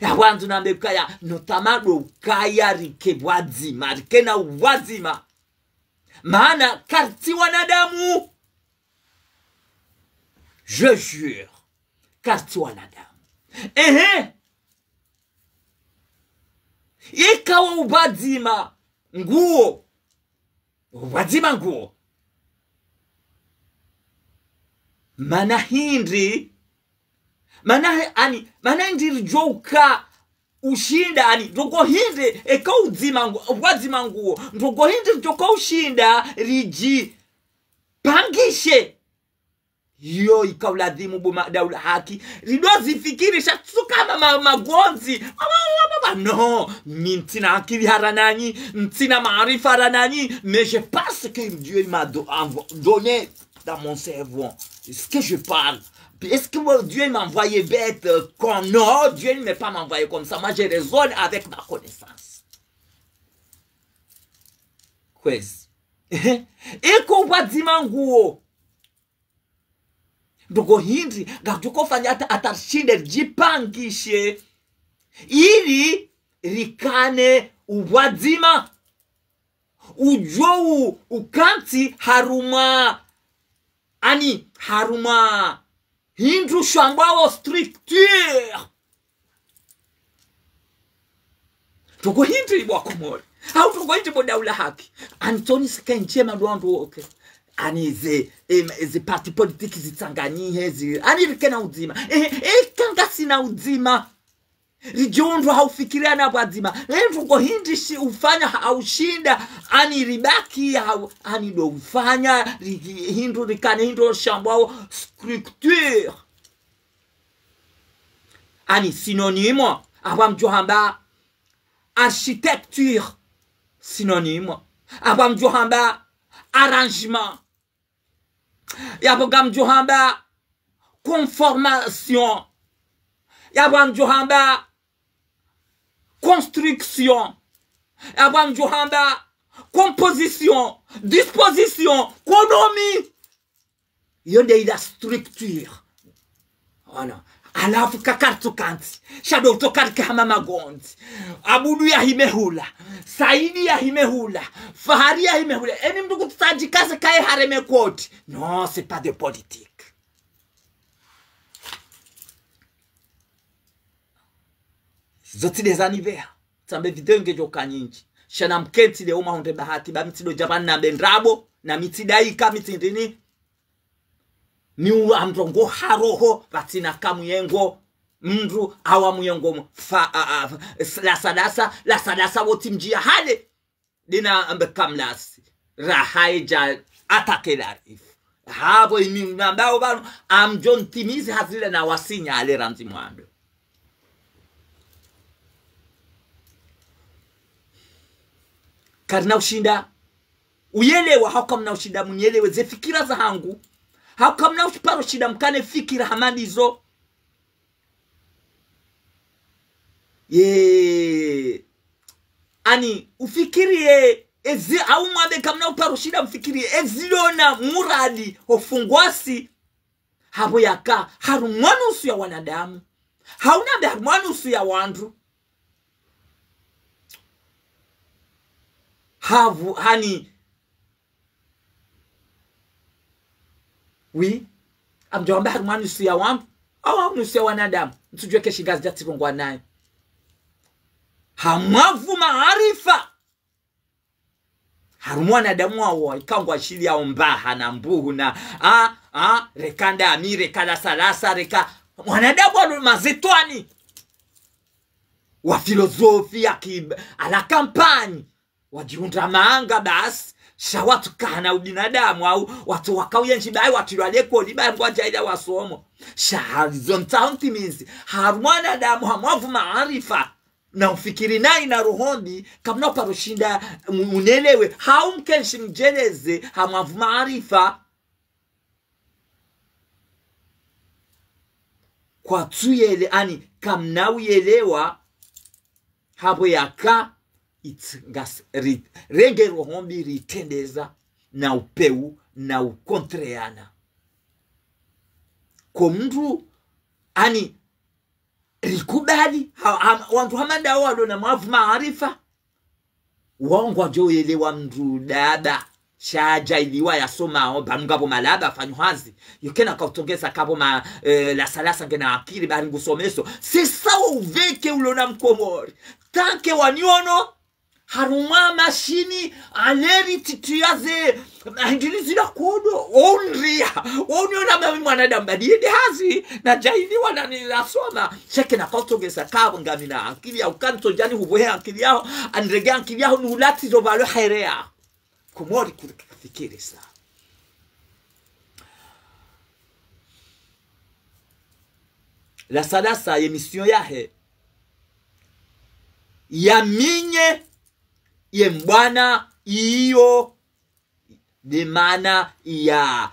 ya wanzu nambe kaya notamado kaya rike wazima rikena wazima maana karti wanadamu Je jure. Car tu wanadamu. Ikawa ubadzima nguo. Ubadzima nguo. Mana hindi rijoka ushinda ndogo hindi eka ubadzima nguo. Ndogo hindi rijoka ushinda riji pangishe. Yo ikauladhimu buma daula haki. Ridozi fikirisha kama magonzi. No, mintina akili haranani, mintina maarifa haranani, mais je pense que Dieu m'a donné dans mon cerveau. Est-ce que je parle? Est-ce que Dieu m'a envoyé bête comme non, Dieu ne m'a pas envoyé comme ça. Moi, je raisonne avec ma connaissance. Kwezi. Eko ubadzima nguo. Ndogo hindi, gajuko fanya atashinde jipangishe. Ili rikane ubadzima. Ujou ukanti haruma. Haruma. Hindu shambao structure. Ndogo hindi ibo akumori. How to go into daula haki. Anthony Sekenchema duandu okay. Ani ze parti politiki zitanganyie zi. Ani rikena uzima. Kanga sina uzima. Rijondo haufikiria na badzima. Ndogo hindi ufanya haushinda. Ani ribaki ani do ufanya hindu rikane hindu shambao structure. Ani synonyme. Abam johamba architecture. Synonyme. Abam johamba arrangement. Yabam johamba conformation. Yabam johamba construction. Yabam johamba composition, disposition, économie. Yonde ida structure. Voilà. Alafu kakartu kanti. Shadow tokarka hama magonzi. Abudu ya himehula. Saidi ya himehula. Fahari ya himehula. Eni mdugu tutaji kase kae hareme koti. Non, c'est pas de politique. Zoti des anivers. Tambe video ngejoka nyingi. Shana mkenti le uma honde bahati. Ba mitido Japan na bendrabo. Na mitidaika mitindini. Miu amrongo haroho batina kamuyengo mndu awa muyengo la sadasa woti mjia hale dina ambe kamlasi rahaija atakelari habo imi nambao bano amjon timizi hazile na wasinya ale ranzi mwando. Karna ushinda uyelewa haukamna ushinda munyelewe ze fikira za hangu. How come now paro shida mkane fikira hamanizo? Ani ufikirie ezi au mwabe kamna paro shida mfikirie ezilona muradi ofungwasi habo yaka harumwanusu ya wanadamu. Hauna be harumwanusu ya wandu. Havu hani oui, amjomba harumani siya wangu au nusia wanadamu mtujue keshi gazi jatirongwa naye hamwavu maarifa harumwana damu wao ikangwa shili ya ombaha na mbuhu na rekanda amire kala salasa reka wanadamu walo mazetwani wa filosofia ala kampani wajiunda maanga basi shawatu kana ubinadamu au watu wakauye nchibai watu waleko liba ngwaja ila wasomo shahalizon tauntimizi harumwana damu hamwavu maarifa na ufikiri nai na rohondi kamna parushinda unelewe haumkenshi mjeleze hamwavu maarifa kwa tuyele ani kamna uyelewa habo yaka itngas renge rohombi ritendeza na upeu na ukontreana kwa mtu ani rikubali wantu hamanda walo na mwavu maarifa wangu wajoelewa mtu dada shaja iliwa ya soma banungabo malaba fanyuhazi yokena kautongeza kabo la salasa ngena akili bari ngusomeso c'est ça uveke ulona mkomori tanke wanyono haruma mashini aleri tituyaze angilizi la kodo onria oniona mami mwanadamu badide hazi na jaili wanani la soma sheke na kautongeza kabo ngamina akili ya ukanto jani hubohe akili yao anrege akili yao nulati zobalo hairea kumori kufikiri sa la salasa emission yahe ya minye ye mbwana iyo de mana ya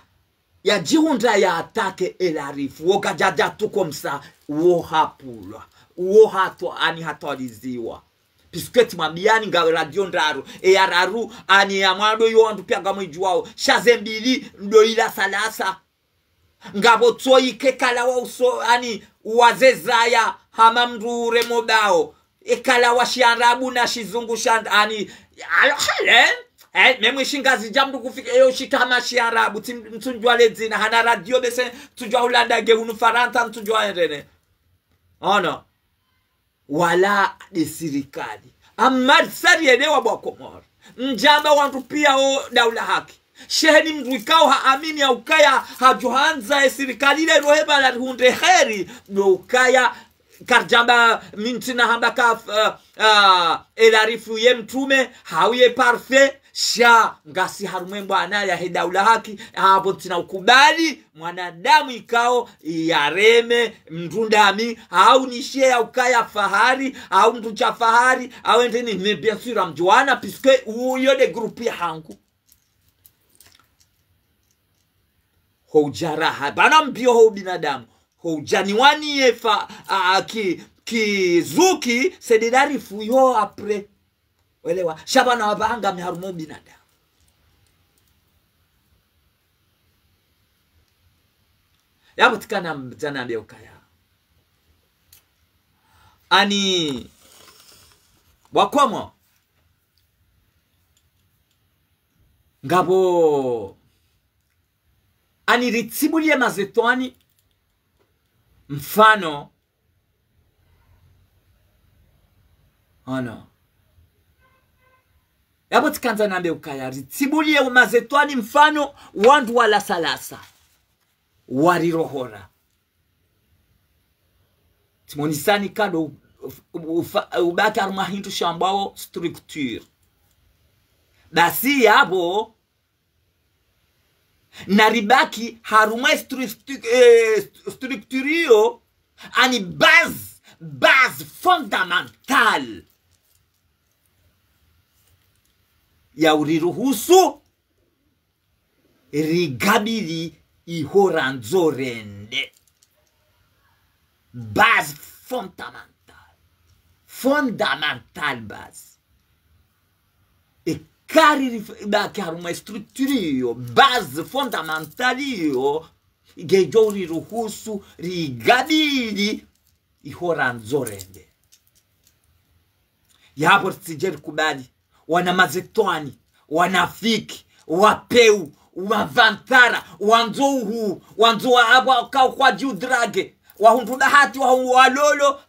jihunda ya atake elarifu woka jaja tuko msa wohapulwa wohato ani hatoliziwa pisketi mwambiani nga radio ndaru ya raru ani ya mwado yondu pia gamo ijuwao shazembili ndo ila salasa ngabo tsoi kekala wa uso ani wazezaya hama mdure mobao ekala wa shiarabu na shizungu shand ani memwe shingazi jamdu kufika yo shikama shiarabu mtunjwa ledzina hana radio bese tujwa ulanda ge unu faranta mtunjwa endene ono wala de sirikali amad sari enewa Komoro njamba wantu pia o daula haki sheheni mduikao haamini ya ukaya hajuhanza sirikali ile roheba la hunde heri no ukaya karjamba mintina hambaka elarifu ye mtume hauye parfait sha ngasi harumembo anaya he daula haki hapo tina ukubali mwanadamu ikao yareme mtundami au nishie ya ukaya fahari au mtu cha fahari au endeni mais bien sûr amjuana puisque uyo de groupe hangu hojaraha bana mbio ho binadamu hojaniwani yefa kizuki sedidarifu yo apre welewa shabana wabanga miharumo binadamu yabo tikana mjana mbia ukaya ani wakomo ngabo ani ritibulie mazetwani mfano ono yabo tikanza nambe ukaya ritibulie mazetwani mfano wandu wala salasa warirohora timonisani kado ubaki arumahintu shambao structure basi yabo naribaki haruma structurio ani base fondamentale ya uriruhusu rigabili ihoranzorende base fondamentale base kari baki haruma structurio base fondamentale gejo riruhusu rigabili ihoranzorende yapo tijeri kubali wana mazetwani wanafiki wapeu wavantara wanzohu wanzoa aba kwa judrage wahunduda hati walolo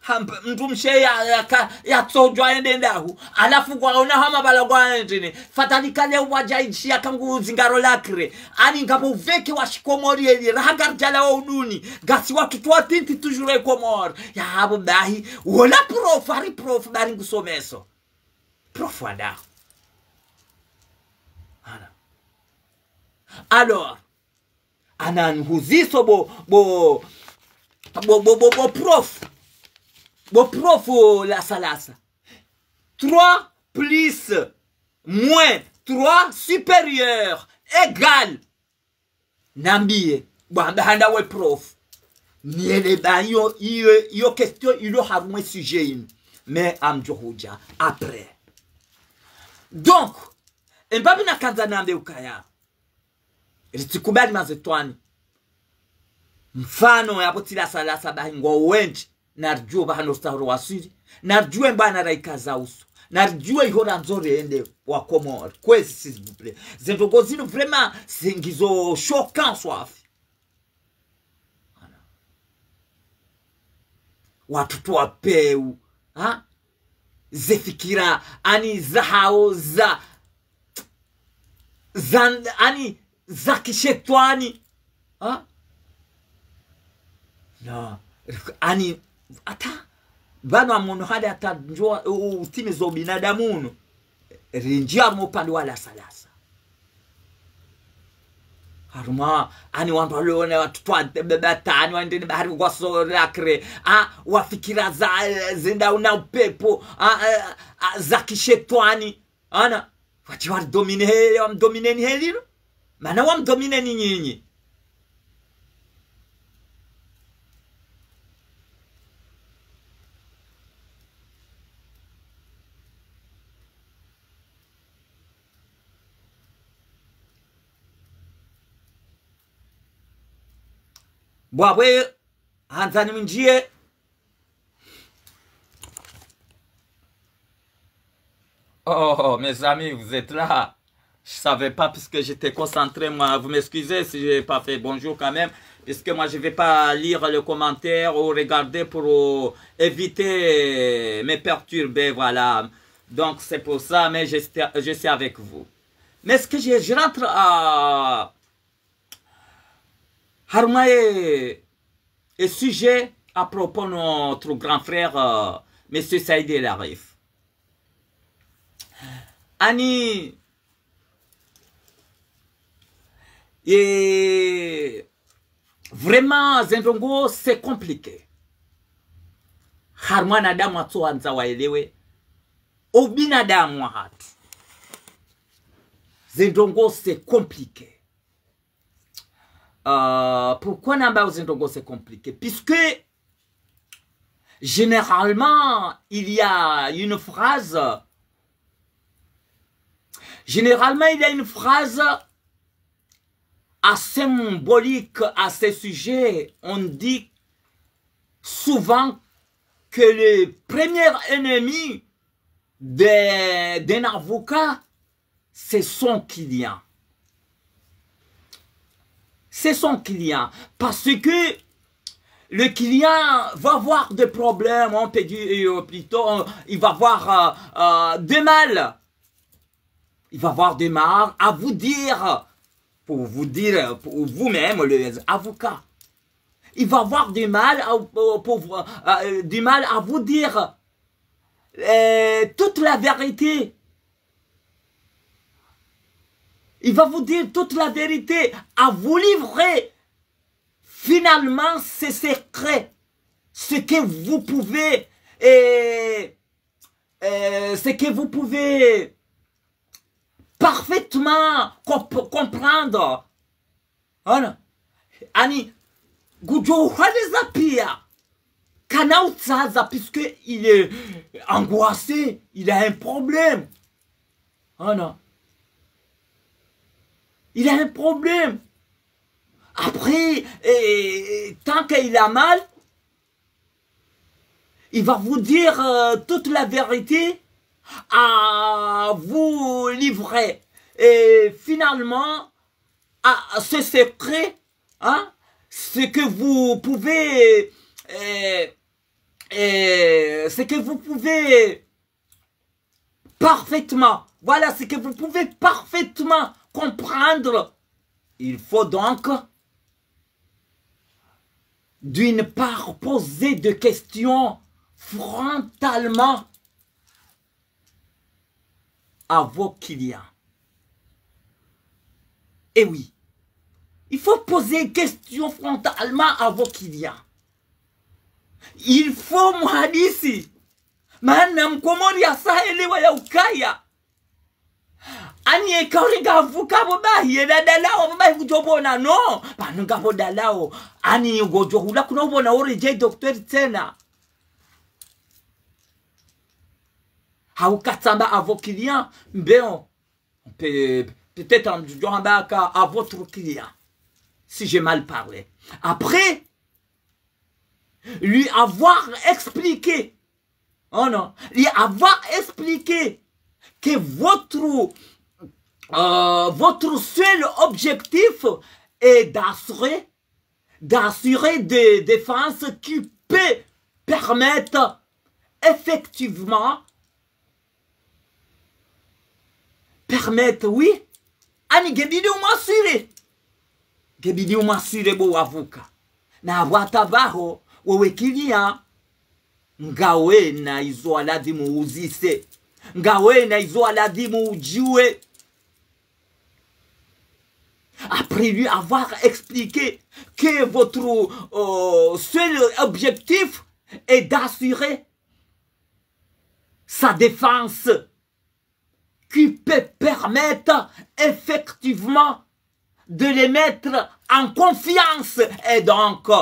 mtu msheya ya tsojwa ende ndahu alafu kwaona hama balagwa ndine fatalikale wajaiji yakangu zingaro lakre ani ngapo veke washikomori eli rahagarjala wa uduni gasi wakitwa tinti tujure komor ya habo bahi wala prof bari ngusomeso prof wanda alors anan huziso bo prof la salasa 3 plus moins 3 supérieur égal nambie banda we prof niele banyo iyo question ilo harumwe sujet mais amjohuja après donc mbabi na kanza nambe ukaya ritikubali mazetwani mfano yapo tila salasa bahingo wenji narjuo bahano stahuru wasiri narjuo mbana raikaza usu narijua ihora nzorende wa Komoro kwezi s'il vous plaît zendogo zino vraiment zingizo choquant swafi watoto wa peu ha zefikira ani zahao za ani za kishetwani ha na ani ata bana muntu hali atajua utimizo binadamu rinjia mupande wala salasa haruma ani wantu walione watoto bebatani waende bahari kwa sorakre wafikira za zinda una upepo za kishetwani ana wati wa domine hele wamdomine ni helino maana wamdomine ni nyinyi Bwabwe hanzani mnjie oh mes amis vous êtes là je savais pas puisque j'étais concentré moi vous m'excusez si j'ai pas fait bonjour quand même puisque moi je vais pas lire le commentaire ou regarder pour éviter me perturber voilà donc c'est pour ça mais je suis avec vous mais ce que je rentre à Harmae et sujet à propos de notre grand frère, M. Saïd El Arif. Ani, et vraiment, Zendongo, c'est compliqué. Harman Adam Watso Anzawa Elewe, Obin Adam Wahat. Zendongo, c'est compliqué. Pourquoi Namba Zendongo c'est compliqué? Puisque généralement il y a une phrase assez symbolique à ce sujet. On dit souvent que le premier ennemi d'un avocat c'est son client. C'est son client. Parce que le client va avoir des problèmes, on peut dire plutôt, il va avoir des mal. Il va avoir des mal à vous dire, pour vous-même, les avocats. Il va avoir du mal à vous dire toute la vérité. Il va vous dire toute la vérité, à vous livrer finalement ces secrets, ce que vous pouvez parfaitement comprendre. Voilà. Ani Gujo Pia Kanautsaza, puisque il est angoissé, il a un problème. Voilà. Il a un problème. Après, tant qu'il a mal, il va vous dire toute la vérité à vous livrer. Et finalement, à ce secret, hein, ce que vous pouvez, parfaitement, voilà ce que vous pouvez parfaitement comprendre. Il faut donc d'une part poser des questions frontalement à vos clients. Et oui, il faut poser des questions frontalement à vos clients. Il faut moi d'ici. Manam komori ya sahelewa ya ukaya. Ani kauriga vuka bobahi edadalao bobahi kujobona no panuga bodalao ani ugojo hula kunobona orije docteur tena haukatsamba à vos clients ben peut-être en djouambaka à votre client si j'ai mal parlé après lui avoir expliqué Oh non. Il avoir expliqué que votre seul objectif est d'assurer des défenses qui peut permettre effectivement, oui, ani gebidi umasire. Gebidi umasire bo wavuka. Na watabaho wewekilia ngawe na izo aladimu uzise. Ngawe na izo aladimu ujiwe. Après lui avoir expliqué que votre seul objectif est d'assurer sa défense qui peut permettre effectivement de les mettre en confiance et donc de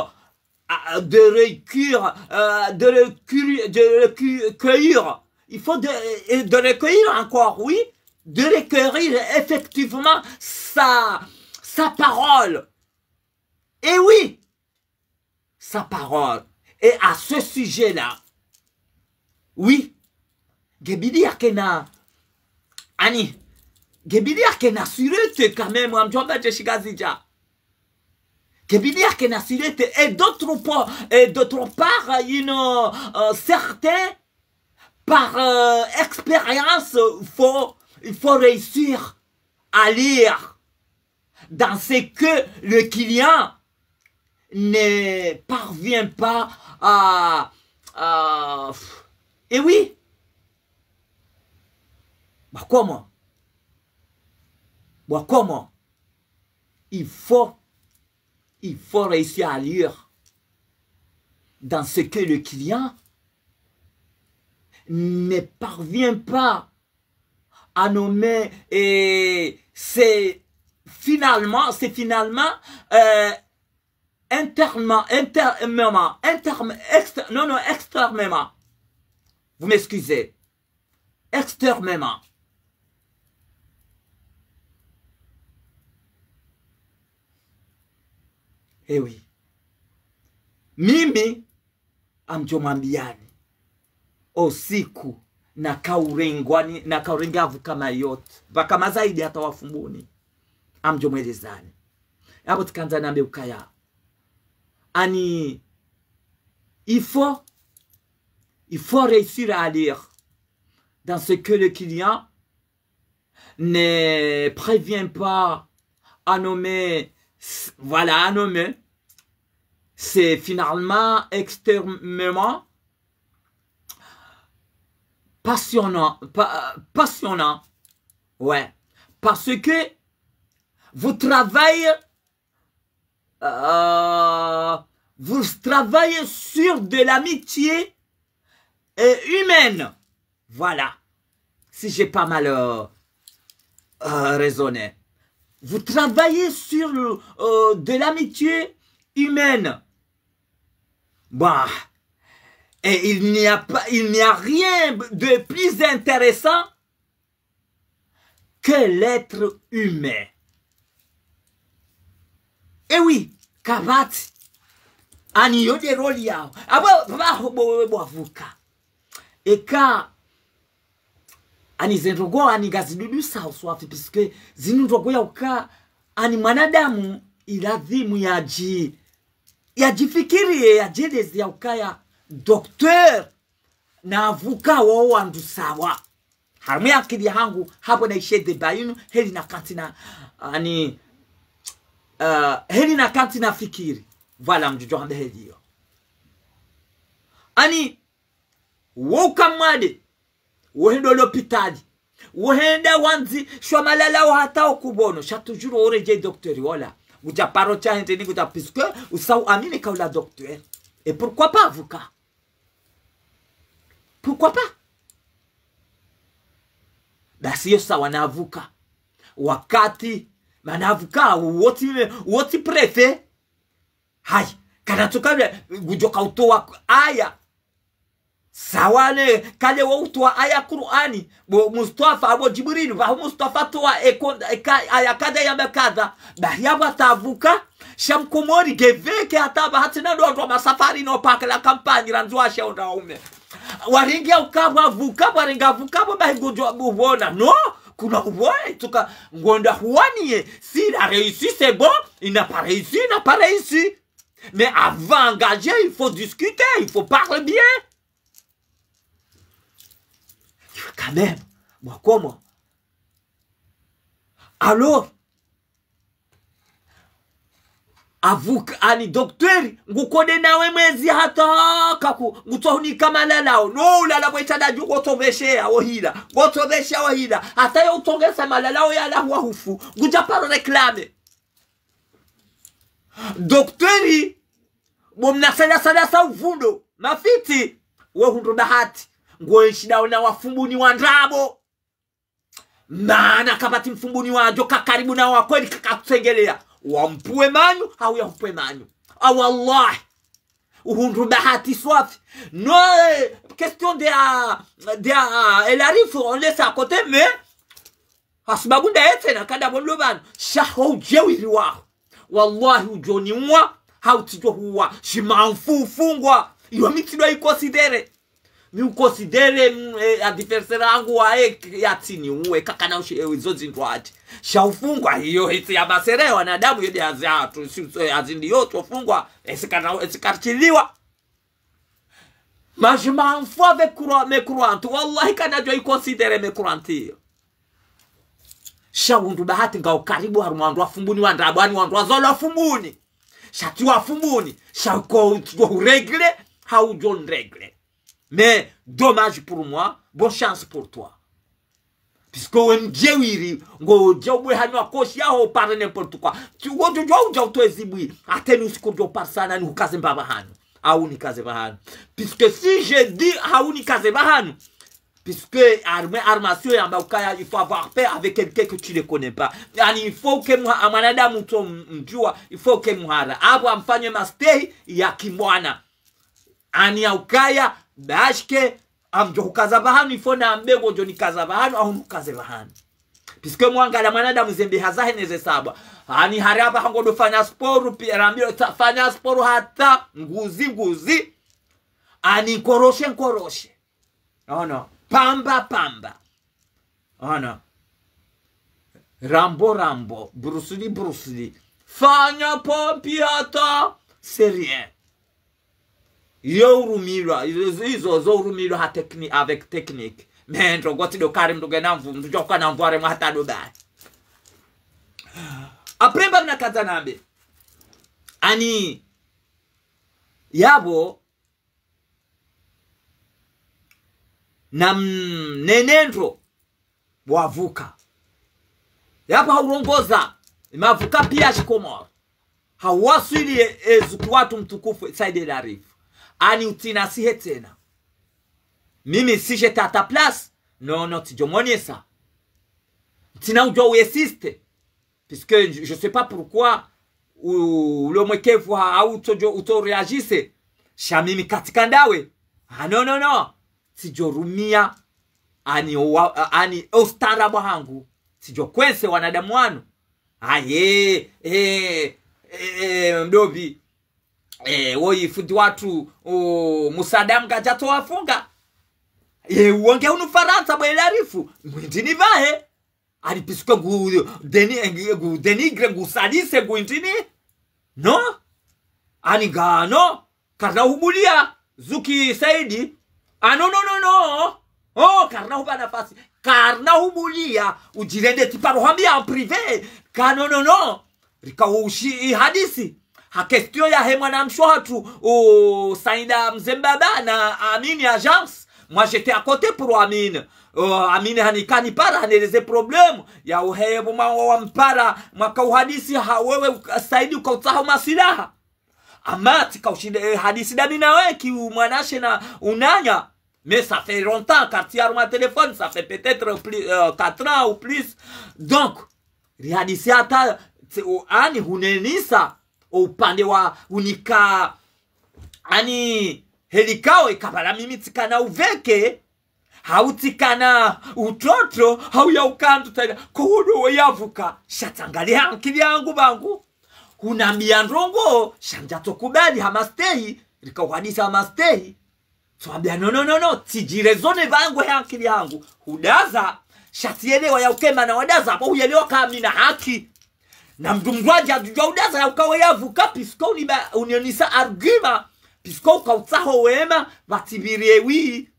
recueillir. Il faut de recueillir encore, oui, de recueillir effectivement sa parole. Et oui, sa parole. Et à ce sujet-là, oui, Gebidi akena, ani, Gebidi akena surete quand même, amjomba jeshigazija. Gebidi akena surete, et d'autre part, certains, par expérience, il faut réussir à lire dans ce que le client ne parvient pas à et oui, bah comment il faut réussir à lire dans ce que le client ne parvient pas à nommer, et c'est finalement extrêmement, vous m'excusez, extrêmement. Eh oui, mimi amjomambiani osiku na kaurengavu kama yote bakama zaidi hata wafumbuni amjomwelezani hapo tukanza nambe ukaya ani il faut réussir à lire dans ce que le client ne prévient pas à nommer. Voilà, à nommer. C'est finalement extrêmement passionnant. Ouais. Parce que vous travaillez sur de l'amitié humaine. Voilà. Si j'ai pas mal raisonné. Vous travaillez sur de l'amitié humaine. Bah, et il n'y a rien de plus intéressant que l'être humain. Et oui, Kabati, aniyo de roli yao. Et quand ani zenrogo ani gazidudu sa uswafi puisque zinrogo ya uka ani mwanadamu iladhimu yajifikirie yajelezi ya ukaya doktor na avuka wao wandu sawa harmu ya akili yangu hapo na ishede bayinu heli na kantina ani heli na kantina fikiri vala mjujo hande heli yo ani woka mwade wohendo l'hôpital wohenda wanzi shwamalala wa hata okubono shatujuru oreje docteur wala uja parocha henteni kuta puisque usau amine kaula docteur. Et pourquoi pas avocat? Pourquoi pas? Basi yo sawa na avocat wakati mana avocat woti prefe hai kana tukale gujoka utoa aya sawane kale wa utoa aya Qur'ani Mustafa abo Jibril wa Mustafa toa aya kada ya makadha bahya watavuka shamkomori geveke ataba hatina ndo masafari no paka la kampani ranzwa shaunda ume waringia ukabwa vuka waringa vuka ba ngojo bubona no kuna uboe tuka ngonda huanie si la réussi c'est bon il n'a pas réussi mais avant d'engager il faut discuter il faut parler bien quand même moi comment alors avuka ani daktari ngukode nawe mwezi hata kaku ngutoni kama lalao no lala bwetana jugo tobeshea ohila gotobesha ohila hata yo utongesa malalao ya la hufu nguja paro reclame daktari bomnasanya sana sa uvundo mafiti we hundo bahati ngoeshida na wafumbuni wa ndabo maana kabati mfumbuni wajo kakaribu na wakweli kakakusengelea wampue manyu au yampue manyu wallahi uhundu bahati swafi no question elle arrive on laisse à côté mais asbabu ndaete na kada bolobano shaho jewiri wa wallahi ujoni mwa hautijo huwa shimamfufungwa iyo mitido ikonsidere mi ukonsidere adversaire wangu wa yatini uwe kakana uzozi ndwaje shaufungwa hiyo hiti ya basere wanadamu yodi azatu azindi yote ufungwa esikachiliwa majima mfua avec mekruantu wallahi kana jo ikonsidere mekruanti shaundu bahati ngao karibu harumwandu wafumbuni wandabani wandu wazola wafumbuni shati wafumbuni shako regle how John regle. Mais dommage pour moi, bonne chance pour toi. Puisque on diewiri, ngo diobwe hanwa koshi ya ho parle n'importe quoi. Tu go jo jo to ezibui, atenu sikojo parsana ni ukaze mbabahanu. Au ni kaze bahanu. Puisque si je dis au ni kaze bahanu, puisque armation ya mbakaya, il faut avoir peur avec quelqu'un que tu ne connais pas. Yani il faut que mwanadamu to mjua, il faut que muhara abo amfanye mastei ya kimwana. Ani aukaya bashke amjo kazabahanu ifona ambego jo ni kazabahanu au mukazabahanu puisque mwangala mwanadamu zembe hazahe neze saba ani haraba hangodo fanya sport pia rambio fanya sport hata nguzi ani koroshe ono pamba ono rambo brusuli fanya pompi hata c'est rien yo urumilwa izo zo urumilwa ha technique avec technique mais ndo goti do karim do ganamvu ndoka na mvare mata do ba après bana kazanambe ani yabo nam nenendro wavuka yabo haurongoza mavuka pia shikomor hawasili ezukwatu mtukufu Said Arif ani utina sihe tena mimi si j'étais à ta place non tijomoni ça tina ujo uesiste puisque je sais pas pourquoi le mwekevu auto réagisse shamimi katika ndawe non tijorumia ani ostarabu hangu tijokwense wanadamu wanu mdobi woi fundi watu musadam gajato wafunga uonge unu Faransa bwelarifu mwindini vahe ali pisiko gu denigre gu sadise gu intini no ani gano karna hubulia Zuki Saidi no karna huba nafasi karna hubulia ujirende tiparohambia en privé no rikaushi hadisi ha question ya he mwanamsho hatu Saida Mzembaba na Amine agence moi j'étais à côté pour Amine Amine hanikani para haneleze problème ya uhebo mwa mpara mwaka uhadisi wewe Saidi ukautaha masilaha amati kaushide hadisi dani na wewe ki mwanashe na unanya mais ça fait longtemps quartier mon téléphone ça fait peut-être 4 ans ou plus donc hadisi hata ani hunenisa upande wa unika ani helikao ikabala mimi tikana uveke hautikana utoto hauya ukandu tena kuhudu yavuka shatangalia ankili yangu bangu unambia ndongo shanja tokubali hamastei likawhadisa hamastei Tuambia no, tijire zone vangu hankili yangu. Hudaza, shatielewa ya ukema na wadaza, hapo huyelewa kama mina haki. Na mdumgwaja ajujua udaza ya ukawe ya vuka, pisko unionisa arguma, pisko ukautaho wema, vatibirie wii.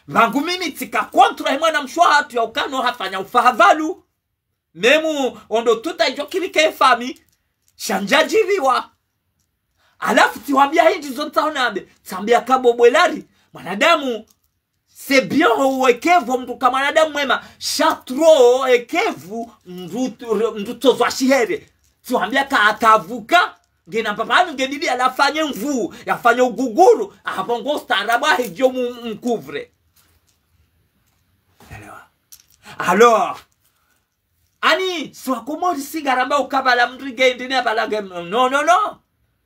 Vangu mimi tika kontra hima na mshua hatu ya ukano hafanya ufahavalu. Memu ondo tuta ijokiri kefami, shanjajiriwa. Alafu tiwambia hindi zonta honambe, tambia kabo bwelari, manadamu, sebyon uwekevu mtu kama manadamu mwema, shatro ekevu mtu tozwa shihere. Tiwambia ka atavuka, gena mpapanu genidi alafanye mvu, yafanye uguguru, ahabongo staraba hijyo mkuvre. Alors, ani swakomori sigaramba ukabala mrige indine balage no.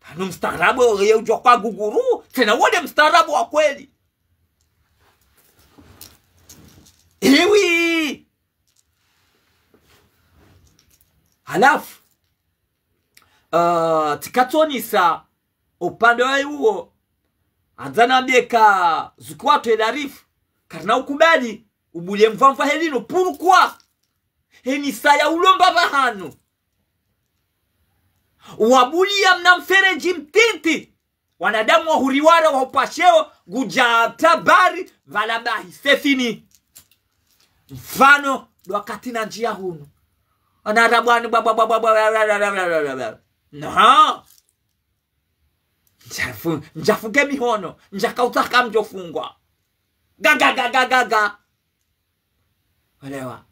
Tanu mstarabu ye ujokwa guguru, tena wode mstarabu wa kweli. Ewi. Halafu tikatoni sa upande wa huo anzana ambeka zukwato elarifu karna ukubali ubulie mvamva helino pourquoi heni saya ulomba bahanu wabulia mnamfereji mtinti wanadamu wa huriwara wa upasheo gujata bari valabahi sefini mfano wakati na njia hunu anarabwani no njafuge mihono njakautaka mjofungwa gaga walewa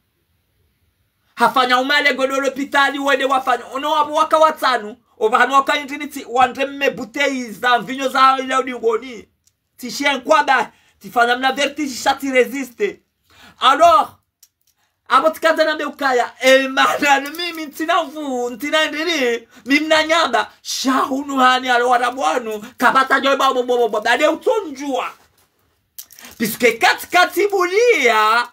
hafanya umale godolo pitali wende wafanya ono wabu waka watanu ovahanu waka intiniti wandreme butei za mvinyo za ila unigoni tishien kwa ba tifanya mna vertige shati resiste alors abotikata na meukaya elmana mimi ntina mvu ntina ndiri mimi na nyamba shahunu hani alo warabwanu kabata joy babo bade utonjua piske katikati bulia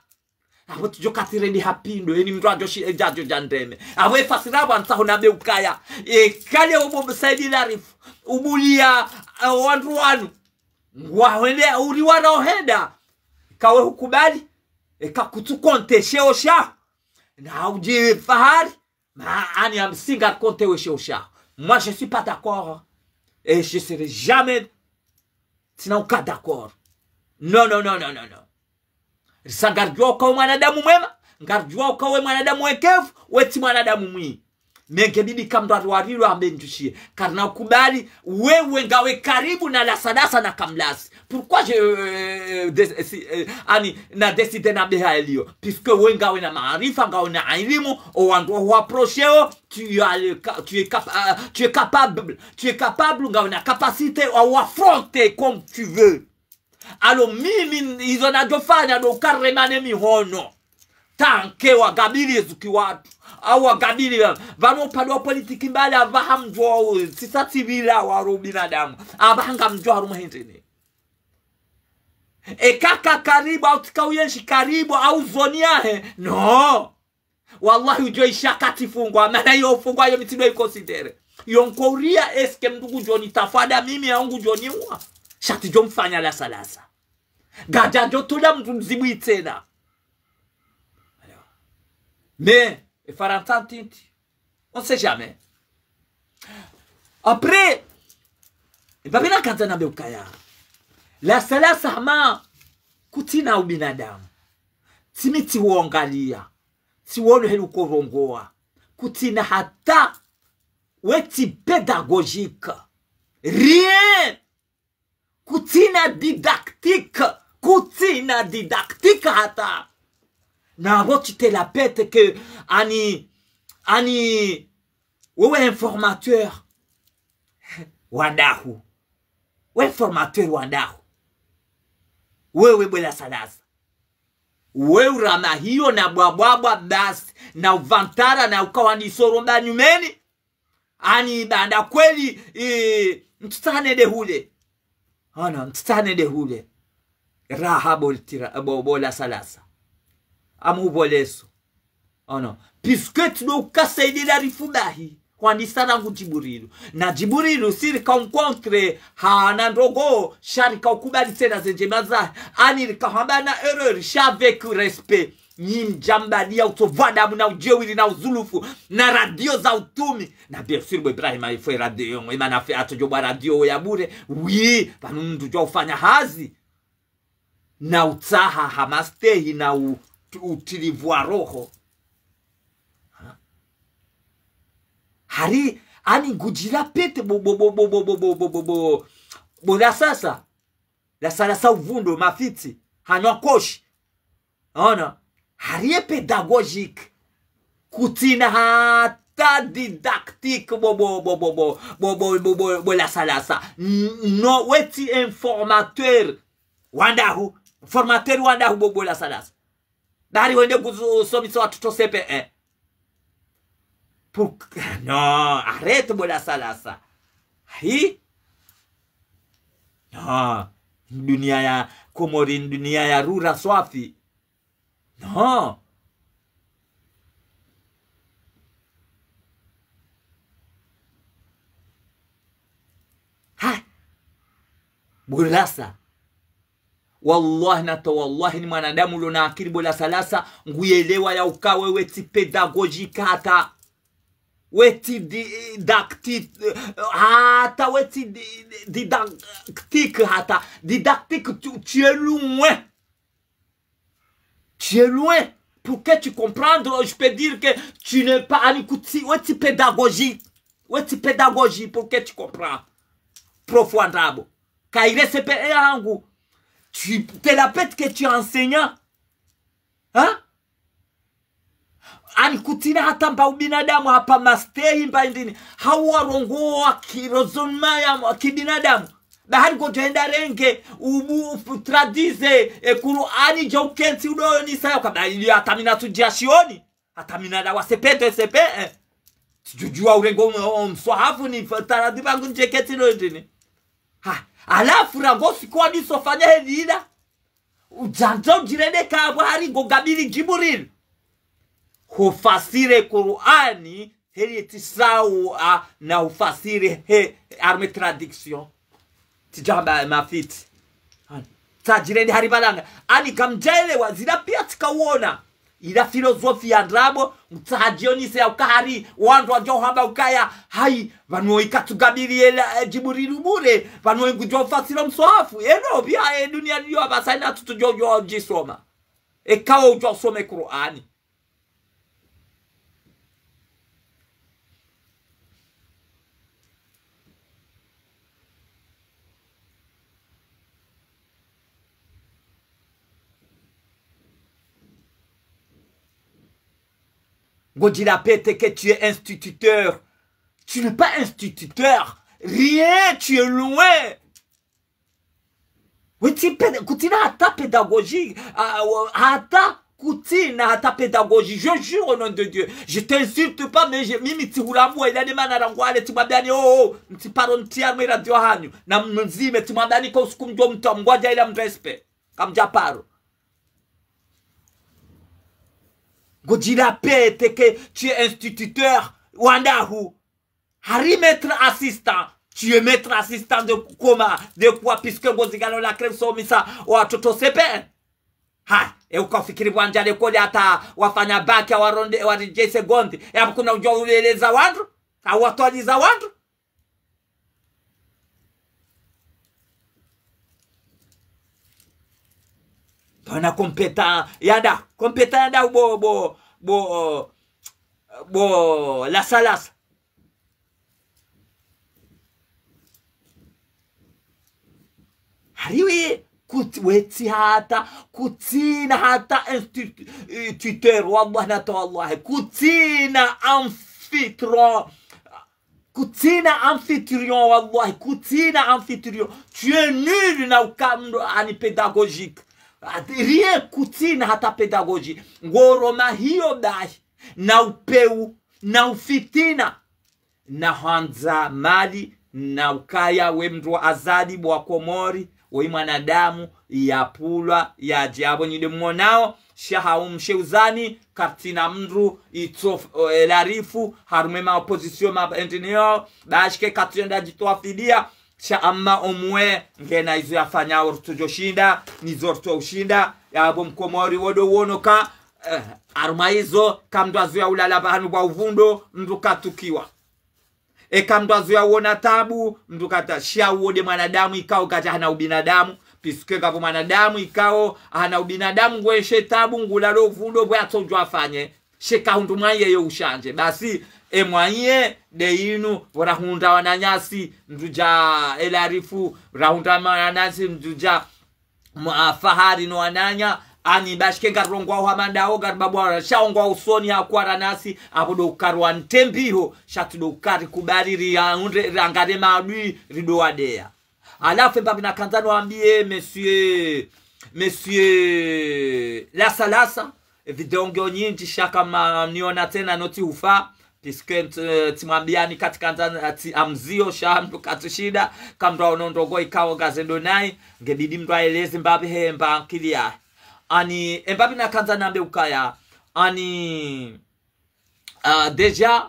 abo tujokatire ni hapindo eni mtu ajoshi jajo jandeme abo efasiraba ntaho na meukaya kale ubo saidi larifu ubulia wanruanu wahende uriwara ohenda kawe hukubali eka kutukonte sheosha na uji fahari ma ani amsinga konte we sheosha. Moi je suis pas d'accord et je serai jamais sinon pas d'accord. Non. Sangarjua kwa mwanadamu mwema, ngarjua kwa mwanadamu wekevu, weti mwanadamu mwi. Mengebidi kamdwari wariru ambenjushie. Karna ukubali, wewe ngawe karibu na la sadasa na kamlasi. Pourquoi na décidé na beha elio? Puisque wewe ngawe na maarifa, ngawe na elimu, owango huaprocheo, tu es capable, ngawe na capacité, ou affronter comme tu veux. Alors mimi hizo najofanya ndo karemane mihono. Tanke wagabili zuki watu. Au wagabili vano upande wa politiki mbali avahamjwa sisa tibila waru binadamu. Abahanga mjwa harumu hentene. Kaka karibu au tikauyenshi karibu au zoni yahe. No. Wallahi ujoi shakati fungwa. Mana yo fungwa yo mitido ikonsidere. Yonkouria eske mdugu joni tafada mimi ya ungu joni uwa. Shati jo mfanya la salasa. Gaja jo tula mtu mzibu itena. Mais, il faut entendre, on ne sait jamais. Après, il va venir quand on a beukaya. La salasa hama kutina ubinadamu. Timiti uangalia. Tiwono helu korongoa. Kutina hata weti pédagogique. Rien. Kutina didactique. Kutina didactique hata. Na woti te la pete que wewe informateur wandahu. Wewe informateur wandahu. Wewe bwela salasa. Wewe rama hiyo na bwabwabwa basi na uvantara na ukawa ni soromba nyumeni. Banda kweli mtutane de hule. Mtutane de hule. Rahabo bola salasa. Amu boleso. Puisque tu dois casser de la rifubahi. kwani sana Jiburilu na Jiburilu siri kaunkontre hana ndogo sharika ukubali tena zenjemaza ani rikahamba na erreur avec respect njambali ya utovada na ujewili na uzulufu na radio za utumi na bien sûr Ibrahim ifo radio imana fe atojoba radio ya bure oui panundu jo ufanya hazi na utaha hamastehi na utilivu wa roho hari ani gujira pete bo la sasa uvundo mafiti hanwa koshi ona hari pédagogique kutina hata didactique bo la salasa no weti informateur wandahu formateur wandahu bo la salasa dari wende kusomisa watoto CP1 non arrête bo la salasa hi no dunia ya Komorin dunia ya rura swafi no ha bulasa wallahi na wallahi ni mwanadamu lona akili bola salasa nguyelewa ya ukawe weti pedagogique hata weti didactique hata weti didactique hata didactique tu es loin. Tu es loin. Pour que tu comprennes, je peux dire que tu n'es pas à l'écoute. Weti pédagogie. Weti pédagogie pour que tu comprends. Profondable. Kaire CP1 yangu. Tu te la pète que tu es enseignant. Hein? Anikutina hata mba ubinadamu hapa mastehi mba indini. Hawa rongo wa kirozonma ya kibinadamu. Bahari kutenda renge ubu tradize Qur'ani jaukensi udo ni sayo kabla ili atamina tujiashioni atamina da wasepete sepe tujua urengo mswahafu ni taratibu njeketi no ndini ha alafu rango sikuwa nisofanya hedida ujanja ujirede kabwa hari gogabili Jibril hufasire Qur'ani heri tisau na hufasire arme traduction tijamba mafiti tajireni haribalanga ani kamjelewa zila pia tikauona ila filosofia ndrabo mtahajioni se ukahari wandu wajo hamba ukaya hai vanoi katugabiri Jibrilu bure vanoi kujo fasilo mswafu eno pia dunia liyo abasaina tutujojo jisoma kawa ujo some Qur'ani Godila pète que tu es instituteur. Tu n'es pas instituteur. Rien, tu es loin. Oui, kutina hata pédagogie. Hata kutina hata pédagogie. Je jure au nom de Dieu. Je t'insulte pas, mais mimi tihulamu ila ni manarangwale timabani mtiparon tiarme radio hanyu. Na mzime timabani kwa usikumjo mtamgwaja ila mrespe. Kamjaparo. Godila pète que tu es instituteur. Wandahu. Harry maître assistant. Tu es maître assistant de comment? De quoi? Puisque Gozigalo la crème somisa. Wa toto sepe. Ha. E ukafikiri wanja le kodi hata wafanya baki waronde warije sekondi. E hapo kuna ujua uleleza wandu? Hawatwaliza wandu? Tona compétent yada la salas hariwe weti hata kutina hata instituteur wallahi na wallahi kutina amphitryon wallahi kutina amphitryon tu es nul na ukamdo ani pédagogique rien kutina hata pédagogie ngoroma hiyo dahi na upeu na ufitina na hanza mali na ukaya we mtu azadi wa Komori we mwanadamu ya pulwa ya jabo nyide mmonao shahaum sheuzani kartina mru ito elarifu harumema opposition ma engineer bashke katenda jitoa fidia sha amma omwe ngena izo yafanya ortujoshinda nizorto ushinda yabo mkomori wodo wonoka armaizo kamdwazo ya ulala bahanu kwa uvundo mdukatukiwa kamdwazo ya uona tabu mdukata shia uode mwanadamu ikao kata hana ubinadamu piske kapo mwanadamu ikao hana ubinadamu ngweshe tabu ngulalo uvundo bwa tojwa afanye sheka hundu mwaye yo ushanje basi emwaye de inu warahunda wananyasi mduja elarifu rahunda wananyasi mduja fahari no wananya ani bashke garongwa hamandao garbabwa shaongwa usoni akwara nasi abodo karwa ntembiho shatudo kari kubariri ya unre rangare madui rido wadea alafu mbabi na kanzano ambie monsieur la salasa video ngeo nyingi shaka niona tena noti ufa piske timwambiani katika ati amzio shamtu katushida kamdwa onondogo ikawo gazendo nai ngebidi mdwa elezi mbabi hemba kilia ani mbabi na kanza nambe ukaya ani deja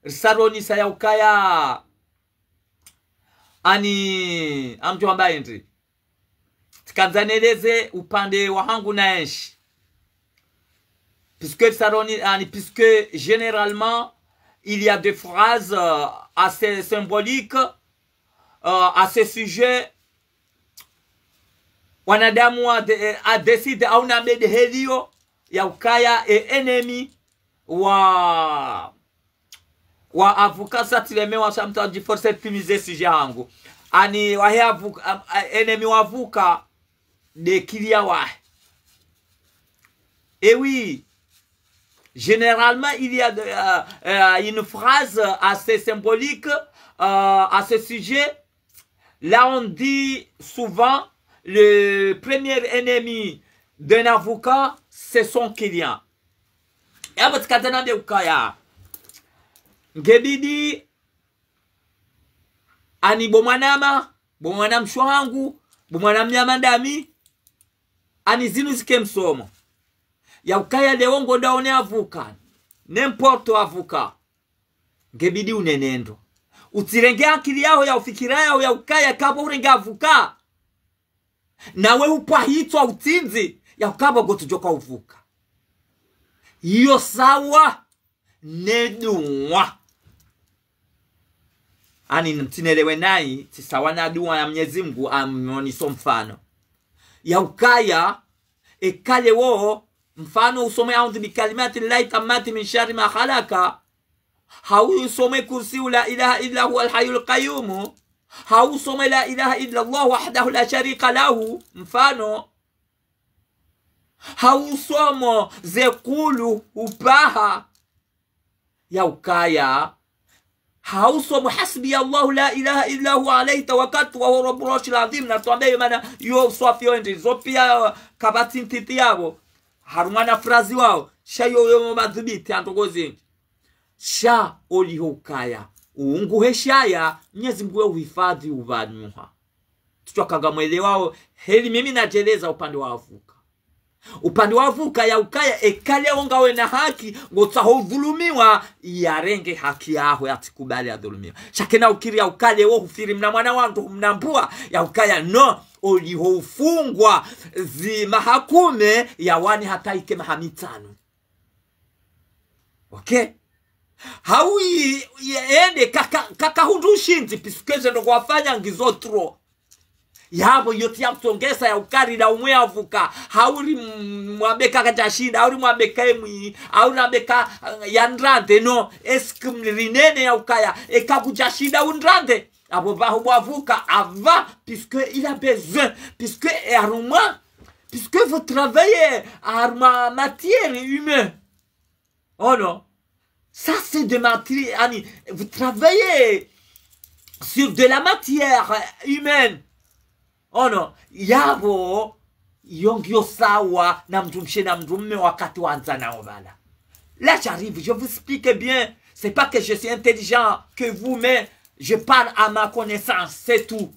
risaroni saya ukaya ani amtu ambaye ndi tikanzaneleze upande wa hangu na enshi puisque puisque généralement il y a des phrases assez symboliques à ce sujet wanadamu a décide au namede helio ya ukaya ennemi wa avocat satilemewa shamta jiforce optimiser sujet yangu ani wa ennemi wa avocat de kilia wa et oui. Généralement, il y a une phrase assez symbolique à ce sujet. Là, on dit souvent, le premier ennemi d'un avocat, c'est son client. Et à votre cas, Ngebidi, ani bomwanama, bomwanam shwangu, bomwanam nyamandami, ani zinu zike msomo. Ya ukaya leongo daone avuka n'importe avuka ngebidi unenendo utirenge akili yao ya ufikira yao ya ukaya kabo urenga avuka nawe upwa hitwa utinzi ya ukaba gotujoka uvuka iyo sawa nedunwa ani ntinelewe nai tisawa na duwa ya Mwenyezi Mungu amoniso mfano ya ukaya ekale wo mfano usome audhu bikalimati llahi tammati min sharri ma khalaqa hau usome kursi la ilaha illa huwa alhayyul qayyum hau usome la ilaha illa Allah wahdahu la sharika lahu mfano hau usomo zekulu upaha ya ukaya hau usomo hasbi Allah la ilaha illa huwa alayhi tawakkaltu wa huwa rabbul arshil azim na tuambie maana yo swafio ndi zopia kabati ntiti yabo harumana frazi wao shayo yo madhibiti antogozi sha olihokaya uungu heshaya Mwenyezi Mungu uhifadhi uvanyuha tuchakaga mwele wao heli mimi najeleza upande wa avuka ya ukaya ekale ongawe na haki ngotsaho dhulumiwa yarenge haki yaho yatikubali ya dhulumiwa shakena ukiri ya ukale wo hufiri mna mwana wangu mnambua ya ukaya no oliho ufungwa zi mahakume ya wani hata ike mahamitano okay hawi ende kaka hundushinzi piskeze ndo kwafanya ngizotro yabo yote ya mtongesa ya ukari na umwe avuka hauri mwabeka kachashida hauri mwabeka emwi hauri mwabeka yandrade no eskum rinene ya ukaya ekakujashida undrade abo baho mwavuka ava puisque il a besoin puisque aruma puisque vous travaillez à matière humaine oh non ça c'est de matière vous travaillez sur de la matière humaine oh non, yabo yongyo sawa na mtumshe na mtumme wakati wanza na obala. Là j'arrive, je vous explique bien. C'est pas que je suis intelligent que vous, mais je parle à ma connaissance, c'est tout.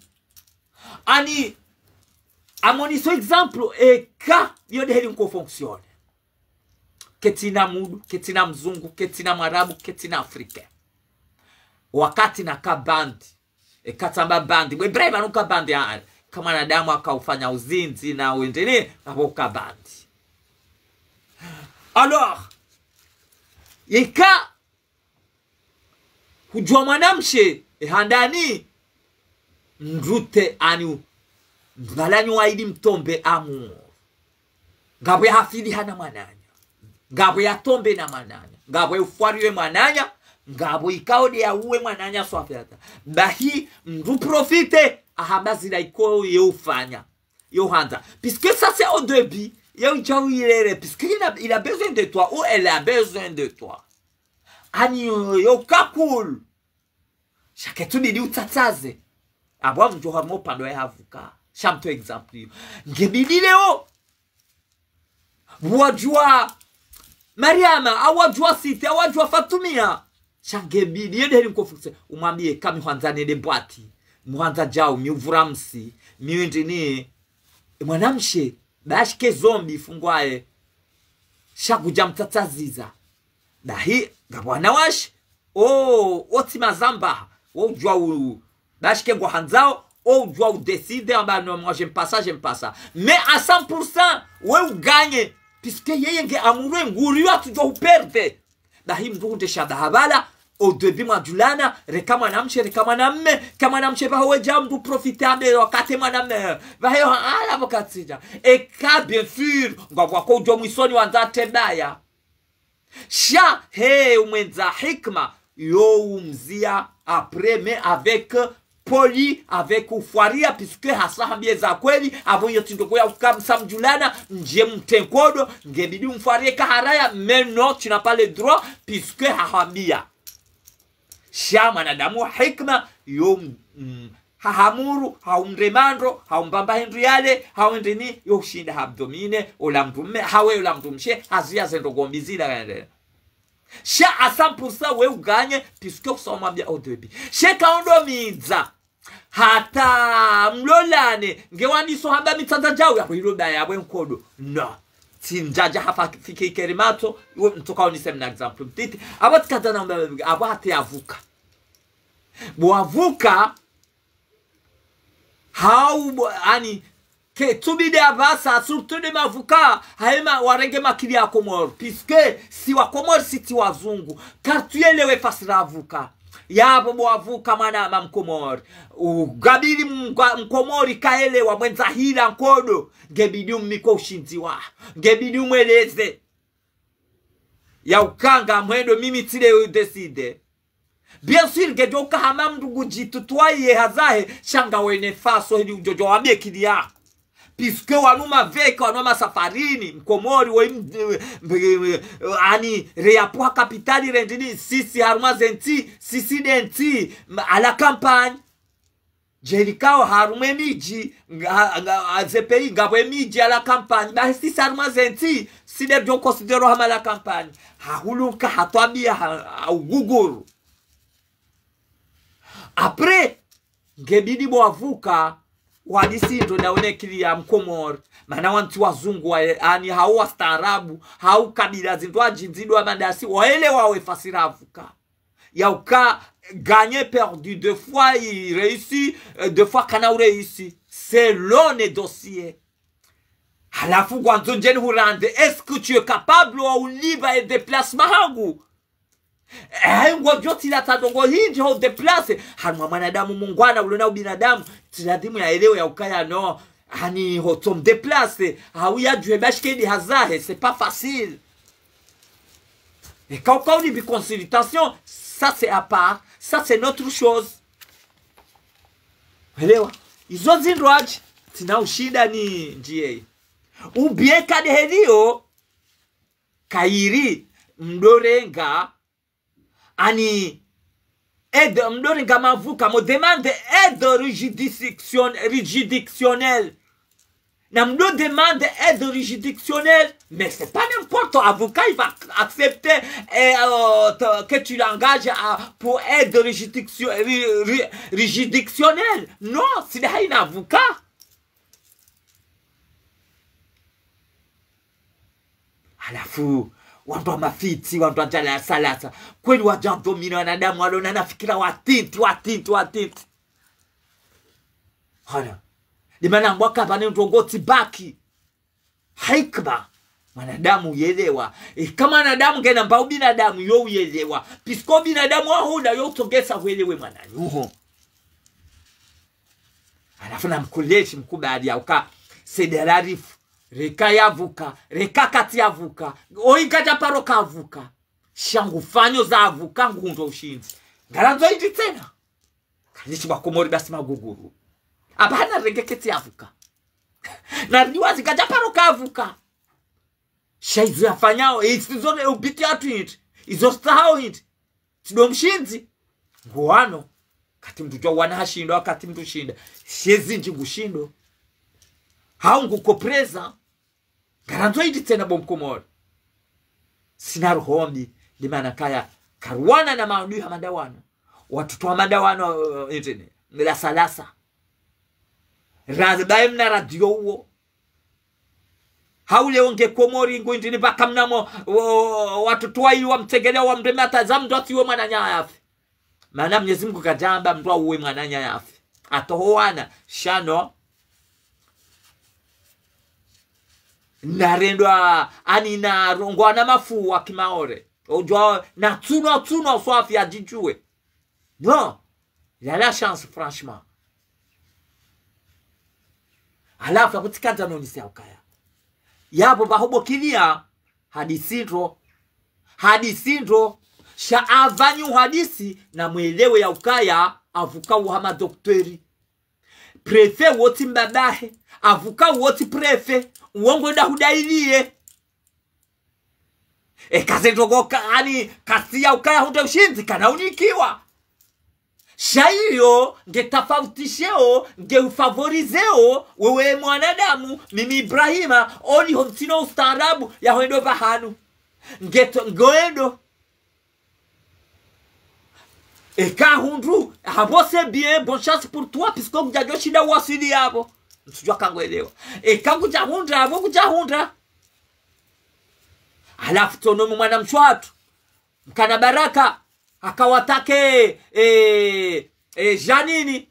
Ani, amoniso exemple e ka yo de nko fonctionne ketina mudu ketina mzungu ketina mwarabu ketina afrika wakati na kabandi katamba bandi bwe brema no kabandi kama wanadamu akaufanya uzinzi na uendelee hapo kabandi. Alors yeka hujua mwanamshe handani ndrute anu ngalanyo waidi mtombe amu ngabwe hafidi hana mananya ngabwe yatombe na mananya ngabwe ufwariwe mananya ngabwe ikaode ya uwe mananya swafyata bahi mdu profite ahambazi la iko yeufanya yohanda puisque ça c'est au début puisque il a besoin de toi ou elle a besoin de toi ani yo kakul chaque tout dit utataze abwa mjoha mo pando ya havuka shamto exemple ngebidi leo wajua Mariama awajua Siti awajua Fatumia changebidi yede nkofuze umwambie kama hwanzane de bwati mwanza jao miuvuramsi miwendini mwanamshe bashike zombi fungwae shakuja mtataziza dahi gabwana wash oti mazamba ujua bashike ngwa hanzao ujua udeside amba no moi j'aime pas ça mais à 100% we gagne puisque yeye nge amurwe nguri watu jo uperde dahi mdunde shadahabala au début madulana rekama namche rekama namme kama namche bawe jamdu profitable wakati maname bayo ala bokatija et ka bien sûr ngwa ko jo mwisoni wanzate baya sha he umwenza hikma yo umzia après mais avec poli avec ufuaria puisque hasa hambie za kweli abo yotindo ya ukamsa mjulana nje mtenkodo ngebidi umfuarie kaharaya mais non tu n'as pas le droit puisque hahambia shama na damu hikma yo hahamuru haumremandro haumbamba hendriale hauendeni yo shinda abdomine olamdume hawe olamdumshe azia zendogombizila ngende sha à 100% we uganye puisque usoma bya au début she kaondo miza hata mlolane ngewaniso hamba mitanda jawu ya hiroba yabwe nkodo no tinjaja hafa fike kerimato iwe mtoka uniseme na example mtiti abatikata na abati yavuka boavuka hau ani que tubide avasa surtout de mavuka haema warenge makili ya Komoro puisque si wa Komoro siti wazungu kartuelewe fasira avuka yabo boavuka mana mamkomori ugabiri mkomori kaelewa mwenza hila nkodo ngebidi umiko ushinzi wa ngebidi umweleze ya ukanga mwendo mimi tile decide bien sûr que joka hamam ndugu jitutwaye hazahe shanga wene faso hili ujojo wambie kili ya puisque wanuma veka wanuma safarini mkomori ani reapua kapitali rendini sisi haruma zenti sisi denti ala campagne jelikao harume miji azepei ngabwe miji ala campagne ba sisi haruma zenti side dio considero hama la campagne hahuluka hatwabia uguguru après ngebidi boavuka wadisindo naone kili ya mkomori mana wantu wazungu ani hau wastaarabu hau kabila zindwa jinzido amandasi waele wawe fasiravuka yauka gagné perdu deux fois il réussit deux fois kana réussi c'est long dossier halafu kwanzo njeni hurande est-ce que tu es capable ou libre et déplacement hangu ngojoti la tadongo hinji ho deplace hanwa manadamu mungwana ulona ubinadamu tiladimu ya elewe ya ukaya no hani ho tom deplace hauya due bashkedi hazahe c'est pas facile et quand on dit consultation ça c'est à part ça c'est notre chose elewa izo zindwaji tina ushida ni njie ubie kadehelio kairi mdorenga ani aide mdorenga mavuka mo demande aide juridictionnelle na mdo demande aide juridictionnelle mais c'est pas n'importe avocat il va accepter que tu l'engages pour aide juridictionnelle non c'est un avocat Halafu watu wa mafiti, watu wa jala salasa kweli wajamdomina wanadamu walona nafikira watinti hana limana mwaka bane ndongoti baki haikba wanadamu yelewa kama wanadamu ngena mbao binadamu yo uyelewa pisko binadamu ahuda yo utogesa uelewe mwananyuho. Halafu na mkuleshi mkubali yauka sedelarifu reka yavuka, reka kati yavuka, oingaja paroka avuka, shangu fanyo za avuka ngundo ushinzi. Ngaranzo iti tena. Kanishi wakomori basi maguguru. Abana rege kati yavuka. Na riwazi gaja paroka avuka. Shaizu yafanyao, isizone ubiti atu hiti. Izostahao hiti. Tido mshinzi. Nguano. Kati mtu jua wana hashindo, kati mtu shinda. Shezi njingu shindo. Haungu kopreza. Garanzo iti tena bomkomori. Sinaru hombi. Dimana kaya karuana na maudui ya madawano. Watutu wa madawano intene. Nilasa lasa. Razibaye mna radio uo. Haule onge komori ingu intene baka mnamo watutu wa iwa mtegelea wa mremata za mdoti uwe mananya yafi. Mana Mwenyezi Mungu kajamba mdwa uwe mananya yafi. Atohoana shano. Narendwa ani na rongwa na mafu wa kimaore. Ojwa na tuno swafi ya jijue. Non. Il a la chance franchement. Alafu kutikata nonisi ya ukaya. Yapo bahobo kilia hadisindro sha avanyu hadisi na mwelewe ya ukaya avuka uhama dokteri. Prefe woti mbabahe avuka woti prefe uongo da hudailie kaze ndogoka ani kasi ya ukaya huda ushinzi kana unikiwa shaiyo nge tafautisheo nge ufavorizeo wewe mwanadamu mimi Ibrahima oni homtino ustaarabu ya hoendo bahanu ngoendo kahundru habose bien bonne chance pour toi puisque kujajo shida wasili yabo msijua kangoelewa kakuja hundra abo kuja hundra. Halafu tono mwana mchwatu mkana baraka akawatake Janini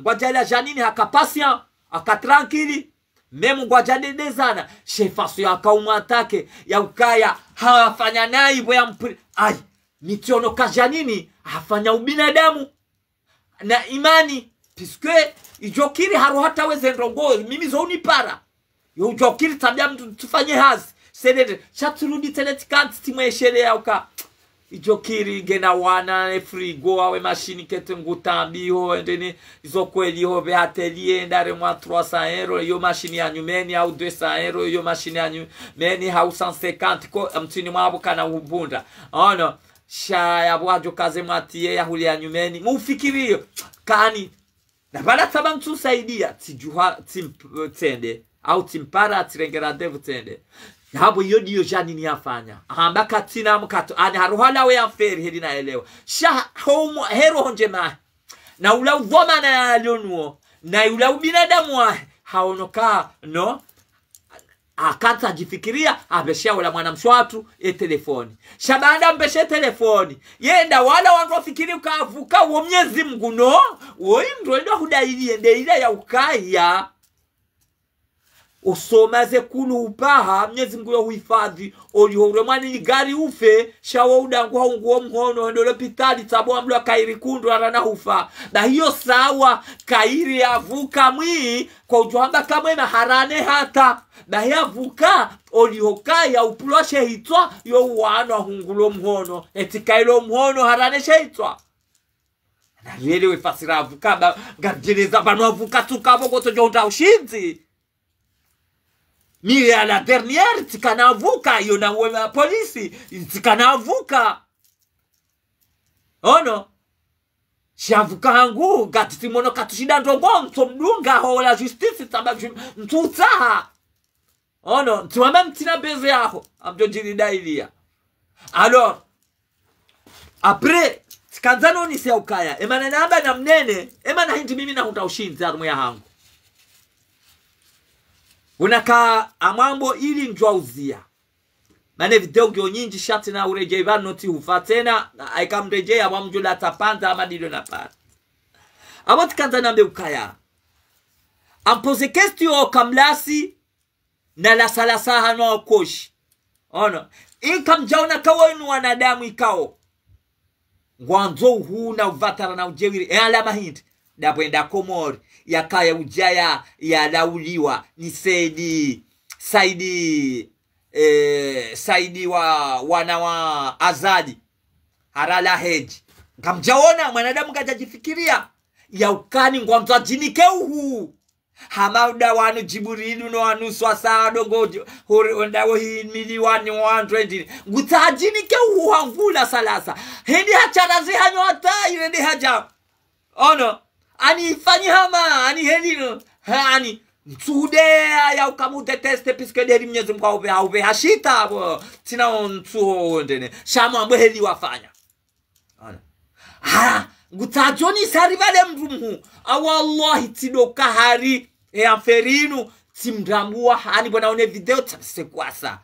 ngwajala Janini hakapasya akatranquili memu ngwajade dezana shefasu akaumwatake ya ukaya hawafanya naibo ya mpri ai mitiono ka Janini hafanya ubinadamu na imani piskwe ijokiri haru hata weze ndongo mimi zoni para yo ujokiri tabia mtu tufanye hazi sedede chaturudi teletikanti timweshere ya uka ijokiri gena wana frigo awe machine kete ngutambiho endeni izo kweli ho be atelier ndare mwa 300 euro yo machine ya nyumeni au 200 euro yo machine ya nyumeni au 150 ko mtini mwabo kana ubunda ono shaya bwajo kaze mwatie ya huli ya nyumeni mufikirio kani na bala taba mtu saidia tijuha tende au timpara atirengera devu tende habo iyo diyo Janini yafanya ahamba katina mkato ani haruhala we aferi hedi naelewa sha homo hero honjema na ula uvoma na alionuo na ula ubinadamu wa haonoka no akata jifikiria abeshia ula mwana mshwatu telefoni shabanda mbeshe telefoni yenda wala wantu wafikiri ukavuka uo Mwenyezi Mungu no uo indro ndo hudailie ndeila ya ukaya usomaze kulu upaha Mwenyezi Mungu yo huifadhi oliho mwani ni gari ufe shawa udangu haunguo mhono ndolo pitali tabo amlo kairi kundu arana hufa na hiyo sawa kairi yavuka mwi kwa ujuhamba kamwe maharane hata na yavuka oliho kaya upuloshe hitwa yo uwano hungulo mhono etikailo mhono harane sheitwa na lele wefasira avuka gajereza banu avuka tukabo koto jonda ushinzi mire à la dernière tikanavuka yona wema polisi tikanavuka ono shavuka hangu gatimono katushida ndongo mtomdunga ho la justice taba mtutaha ono tuama mtina beze yaho amjo jiridailia alors après tikanzano ni sia ukaya emana namba na mnene emana hindi mimi na hutaushinzi arumu ya hangu unaka amambo ili njwauzia mane video ngio nyingi shati na urejei vano ti ufatena aikamrejea wa mjula tapanda ama dilo na pa abo tikanza nambe ukaya ampose question kamlasi na la salasa hano koshi ono inkamjaona kawainu wanadamu ikao ngwanzo huu na uvatara na ujewiri alama hindi dabwenda komori yakaya ujaya ya lauliwa ni saidi wa wana wa azadi harala heji kamjaona mwanadamu kajajifikiria ya ukani ngwanzo jinike huu hamauda wanu Jibrilu no wanu swasa dongojo ndawo hi milioni 120 ngutajini ke uhangula salasa hindi hacharazi hanyota irende haja ono ani fanyi hama ani hedino ani mtude ya ukamute teste piske deri mnyezi mkwa ube hashita tina ntuho ndene shama ambo heli wafanya ono ngutajoni sarivale mrumu awallahi tidoka hari aferinu timdambua hani bwana one video tasekwasa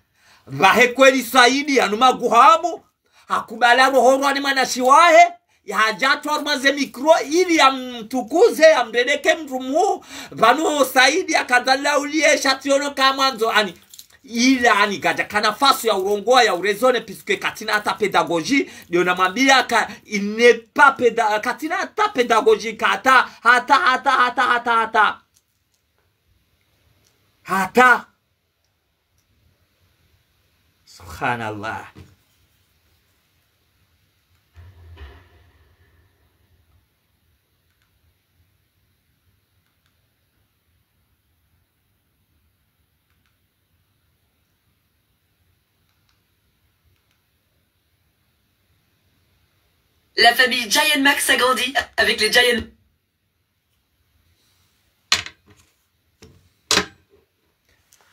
bahe kweli saidi anuma guhamu hakubala rohoro ni manashiwahe ya hajatu armaze mikro ili amtukuze amdedeke mrumu banu saidi akadala ulie shationo kamanzo ani ila ani gaja kana faso ya urongoa ya urezone piske katina hata pedagogi ndio namwambia inepa katina hata pedagogi hata subhanallah La famille Giant Max a grandi avec les Giant.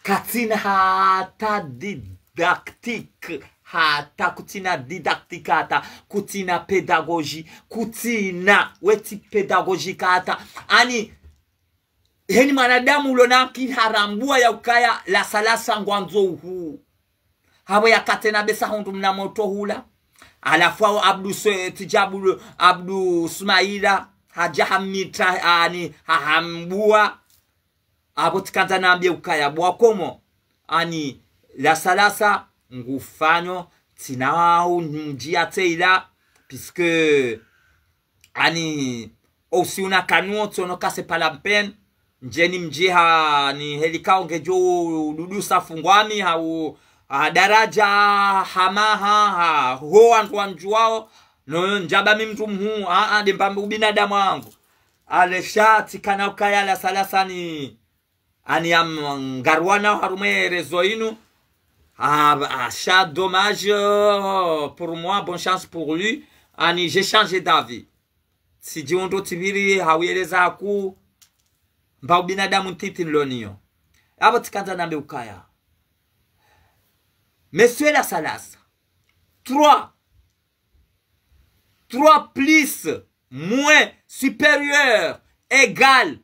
Katina hata didactique, hata kutina didactique, hata kutina pédagogie, kutina weti pédagogique hata ani heni manadamu ulonaki harambua ya ukaya la salasa ngwanzo huu hawa ya katena besa hondu mna moto hula alafu Abdu Sumaila hajahamita ani hahambua abo tikanza naambia ukaya bwakomo ani la salasa ngufanyo tinao njia teila puisque ani aussi una kanuo tono kase pala pen njeni mjiha ni helikao ngejo dudu safungwami hau daraja hamaha ho antu anjuao no njaba mimtu mhu dembambu binadamu wangu aleshati kana ukaya la salasa ni ani amgarwana harume rezo inu chat dommage pour moi, bonne chance pour lui ani j'ai changé d'avis si diondo tibiri haweleza haku mba binadamu titin lonio abo tikanza nambe ukaya Monsieur la salasa 3 plus moins supérieur égal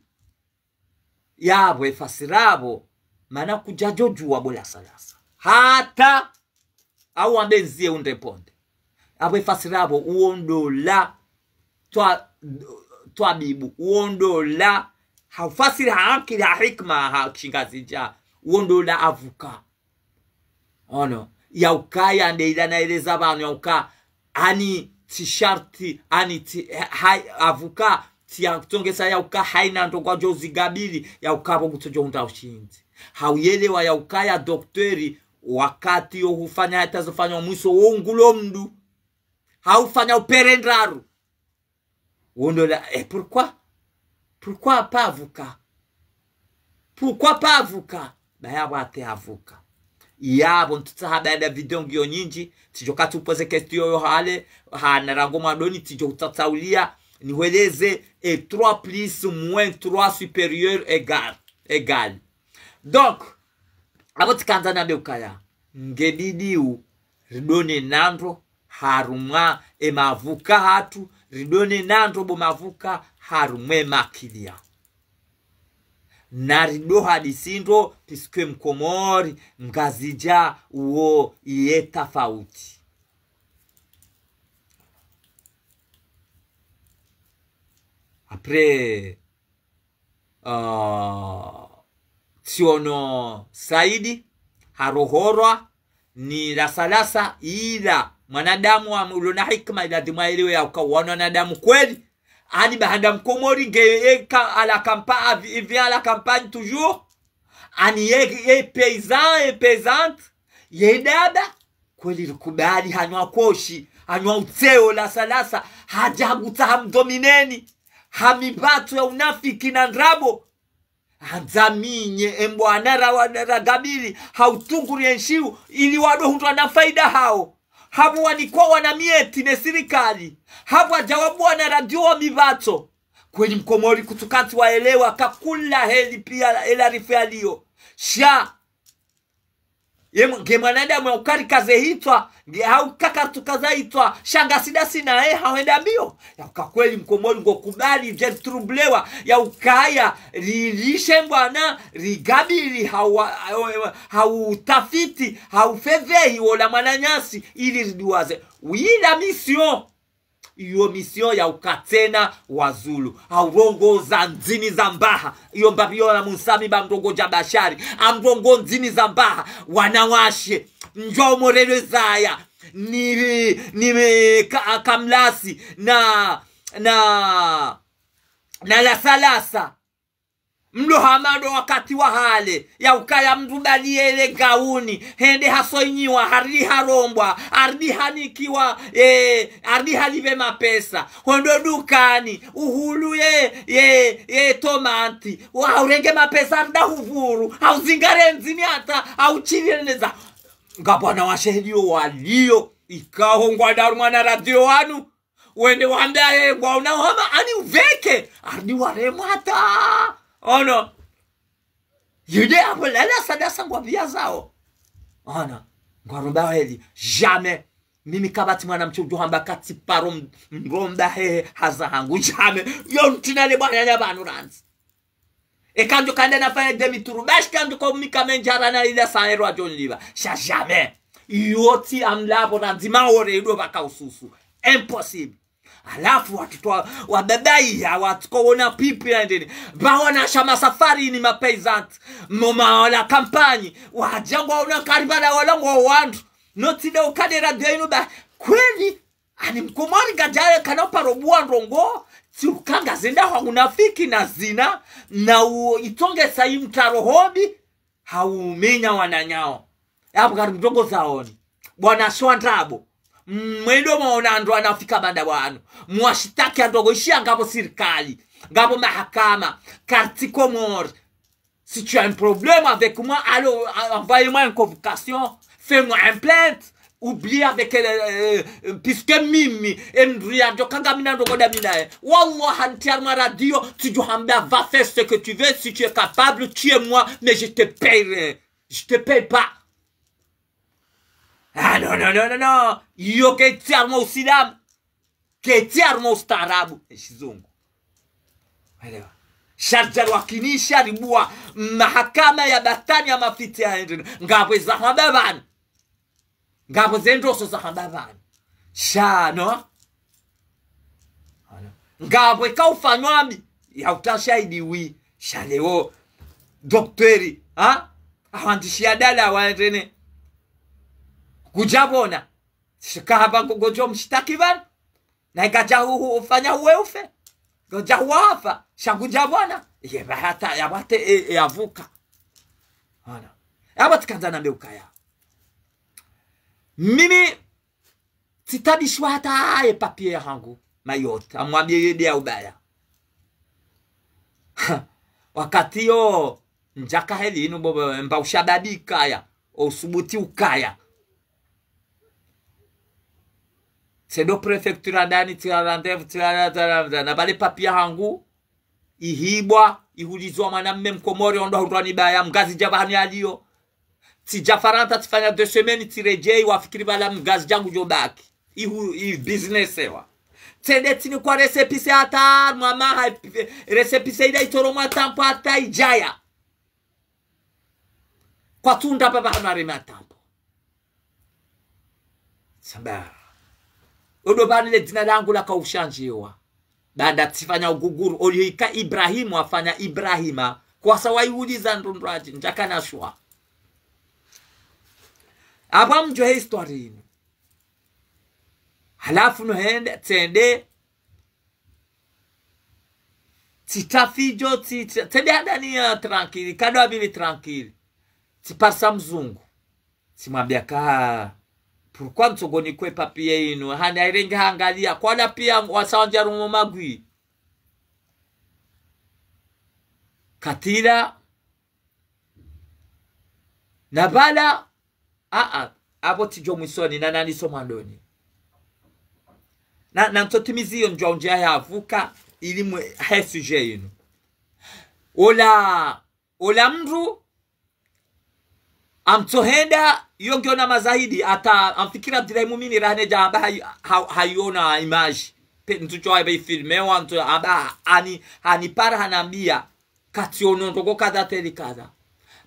yabo efasirabo mana kujajojua bola salasa hata au ambenzie undeponde abo efasirabo uondola twa bibu uondola hafasiri haakili hikma hakingazija uondola avuka ono ya ukaya ndeila naeleza banu ya uka ani t-shirti ani avuka tia kutongesa ya uka haina ndogwa jozi gabili ya ukabo gutojo hunda ushinzi hauyelewa ya ukaya doktori wakati yo hufanya hatazofanya mwiso wongulo mdu haufanya uperendraru wondola pourquoi pas avuka baya wate avuka yabo ntutahaba da video ngio nyingi tijoka tupoze question yo hale hanarango madoni tijo utataulia niweleze 3 plus moins 3 supérieur égal donc abo tikanza na beukaya ngedidiu ridone nandro harumwa emavuka hatu ridone nandro bo mavuka harumwe makilia narido hadisindo piskwe mkomori ngazija uo iye tafauti. Apre tiono Saidi harohorwa ni lasalasa ila mwanadamu wa ulona hikma ila dimaelewe ya ukawana wanadamu kweli ani bahanda mkomori ngeka ala kampa hivi ala campagne toujours ani ye paysan et paysante ye dada kweli likubali hanywa koshi hanywa uteo la salasa hajaguta hamdomineni hamibatu ya unafiki na ndrabo hanzaminye embwana ragabili hautunguri enshiu ili wado hundu wana faida hao habu wanikuwa wana mieti ne sirikali habu wajawabu wana radio wa mivato kwenye mkomori kutukati waelewa kakula heli pia elarifu ya liyo sha mwanadamu ya ukari kaze hitwa hau kakartukaza hitwa shanga sida sina hawenda mbio ya ukakweli mkomori ngo kubali trublewa ya ukaya rilishe mbwana rigabili hau tafiti hau fevehi wala mananyasi ili riduwaze wila mission iyo mission ya ukatena wazulu aurongo za nzini za mbaha iyo mbabio na musami ba mrongo jabashari amrongo nzini za mbaha wanawashe njo morelo zaya ni kamlasi na la salasa mlo hamado wakati wa hale ya ukaya mrudali ele gauni hende hasoinyiwa hardi harombwa ardi hanikiwa ardi halive mapesa hondo dukani uhulu ye tomati wa urenge mapesa arda huvuru au zingare nzini hata au chileneza ngabwana washedio walio ikaho ngwadaru mwana radio wanu wende wanda ngwa unahama ani uveke ardi waremu hata ono yude hapo lala sadasa ngwa vya zao ono ngwarumba heli jamais mimi kabati mwana mchujo hamba kati paro mromba haza hangu jamais yo ntinale bwana ya banu ranzi kanjo kanda nafanya demi turubash kanjo kwa mikamenjara na ila saero wa John Liva jamais yoti amlabo ranzi maore yudo baka ususu impossible. Alafu watoto wabadai hawatukoona pipi ndeni baona shama safari ni mapeasant mama wala kampani wajangwa una karibana wala ngo wandu notida ukadera denu ba kweli ani mkomari gajale kana parobua ndongo si ukanga zenda wa unafiki na zina na itonge sayi mtarohobi haumenya wananyao hapo karibu ndongo zaoni bwana Shwandrabo mwendo maona ndo anafika banda wanu mwashitaki andogo ishia ngabo sirikali ngabo mahakama carte comore si tu as un problème avec moi alors envoyez-moi une convocation fais-moi une plainte oublie avec puisque mimi emdria ndo kanga mina ndo goda mina wallah antiarma radio tu johamba va faire ce que tu veux si tu es capable tue-moi mais je te paye pas. Ah non. Iyo keti arma usilamu. Keti arma ustaarabu. Shizungu. Elewa. Sharja wakinisha ribua mahakama ya batani ya mafiti ya hendrina. Ngabo zahamba bani. Ngabo zendroso zahamba bani. No? Ngabo ikaufanywami. Ya utashahidi wi. Leo doktori. Awandishia dala wa hendrine. Kujabona shikaba gojo mshitaki van na ikaja ufanya uweufe goja wafa shakujabona yeba hata yabate yavuka ana abatikanda na mbeuka mimi sitabishwa hata papier yangu mayote amwambie yede ya ubaya wakati yo njaka heli ino bobo mba ushababi kaya osubuti ukaya c'est do prefecture ndani tiranda na bale papia hangu ihibwa ihulizwa mwanamme mkomori ondo hurani baya mgazi jabani alio si jafaranta tifanya 2 semaines tirejei wafikiri bala mgazi jangu jobaki ihu business ewa tende tini kwa resepise hata mama resepise ida itoro mwa tampo hata ijaya kwa tunda baba hanarima tambo samba odo bani le dina langu la kaushanjiwa baada tifanya uguguru oliika Ibrahimu afanya Ibrahima kwa sawa yuuliza ndundraji njakana shwa aba mjo historia halafu no hende tende titafijo tende adania tranquille kado abili tranquille tipasa mzungu simwambia ka pourquoi mtogoni kwe papier ino hana irenge hangalia kwa pia wasanja rumo magwi katira nabala abo tijo mwisoni na nani somandoni na mtotimizio njwa njia ya avuka ili mwe sujet ino ola mru amtohenda yongiona mazahidi ata amfikira Abdulahi Mumini rahane jamba hayona image ntucho aibe filme wanto aba ani para hanambia kationo ndoko kada teli kada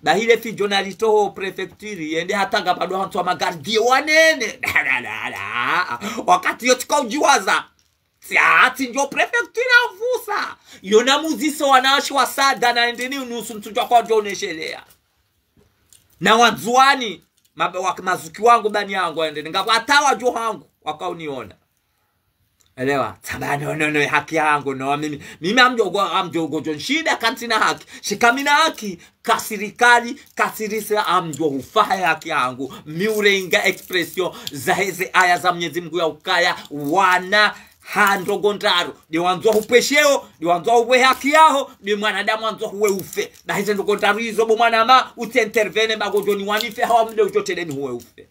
bahile fi journaliste ho prefecture yende hataga bado hantu amagardie wanene wakati yote kaujiwaza ati ndio prefecture avusa yona muziso wanashi wasada na endeni unusu ntucho kwa joneshelea na wazuani mazuki wangu bani yangu endeni ngapo atawa jo hangu wakauniona elewa tabano no haki yangu no mimi amjogo John shida kantina haki shikamina haki kasirikali kasirisa amjo hufaya haki yangu miurenga expression za hizi aya za Mwenyezi Mungu ya ukaya wana handogondaro ni wanzo hupesheo ni wanzo uwe haki yao ni mwanadamu wanzo uwe ufe na hizo ndogondaro hizo bo mwanama utentervene magojo ni wanife hawa mle ujotele ni uwe ufe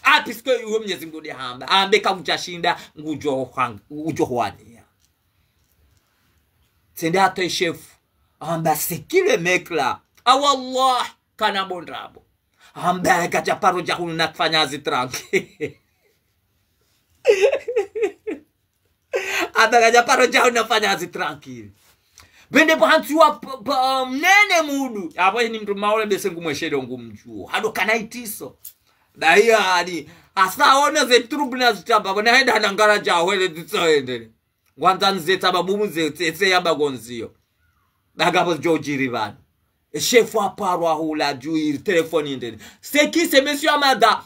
apiske uwe Mwenyezi Mungu hamba ambeka mjashinda ngujo hwania tende hata chef amba sekile mekla awallah kana bondrabo amba gaja paro jahunu nakufanya zitranki aba gaja paro jahunu nafanya zitranki bende pohantiwa mnene mudu abo ni mtu maole besengu mweshele ngumjuo hado kanaitiso dai ani asaona ze trouble zitamba bona henda nangara jahwele ditsoende ngwanza nzeta babumu zetse yamba gonzio bagabo jojiri bana chef wa parwa hula juu telefoni ndeni c'est qui c'est monsieur Amada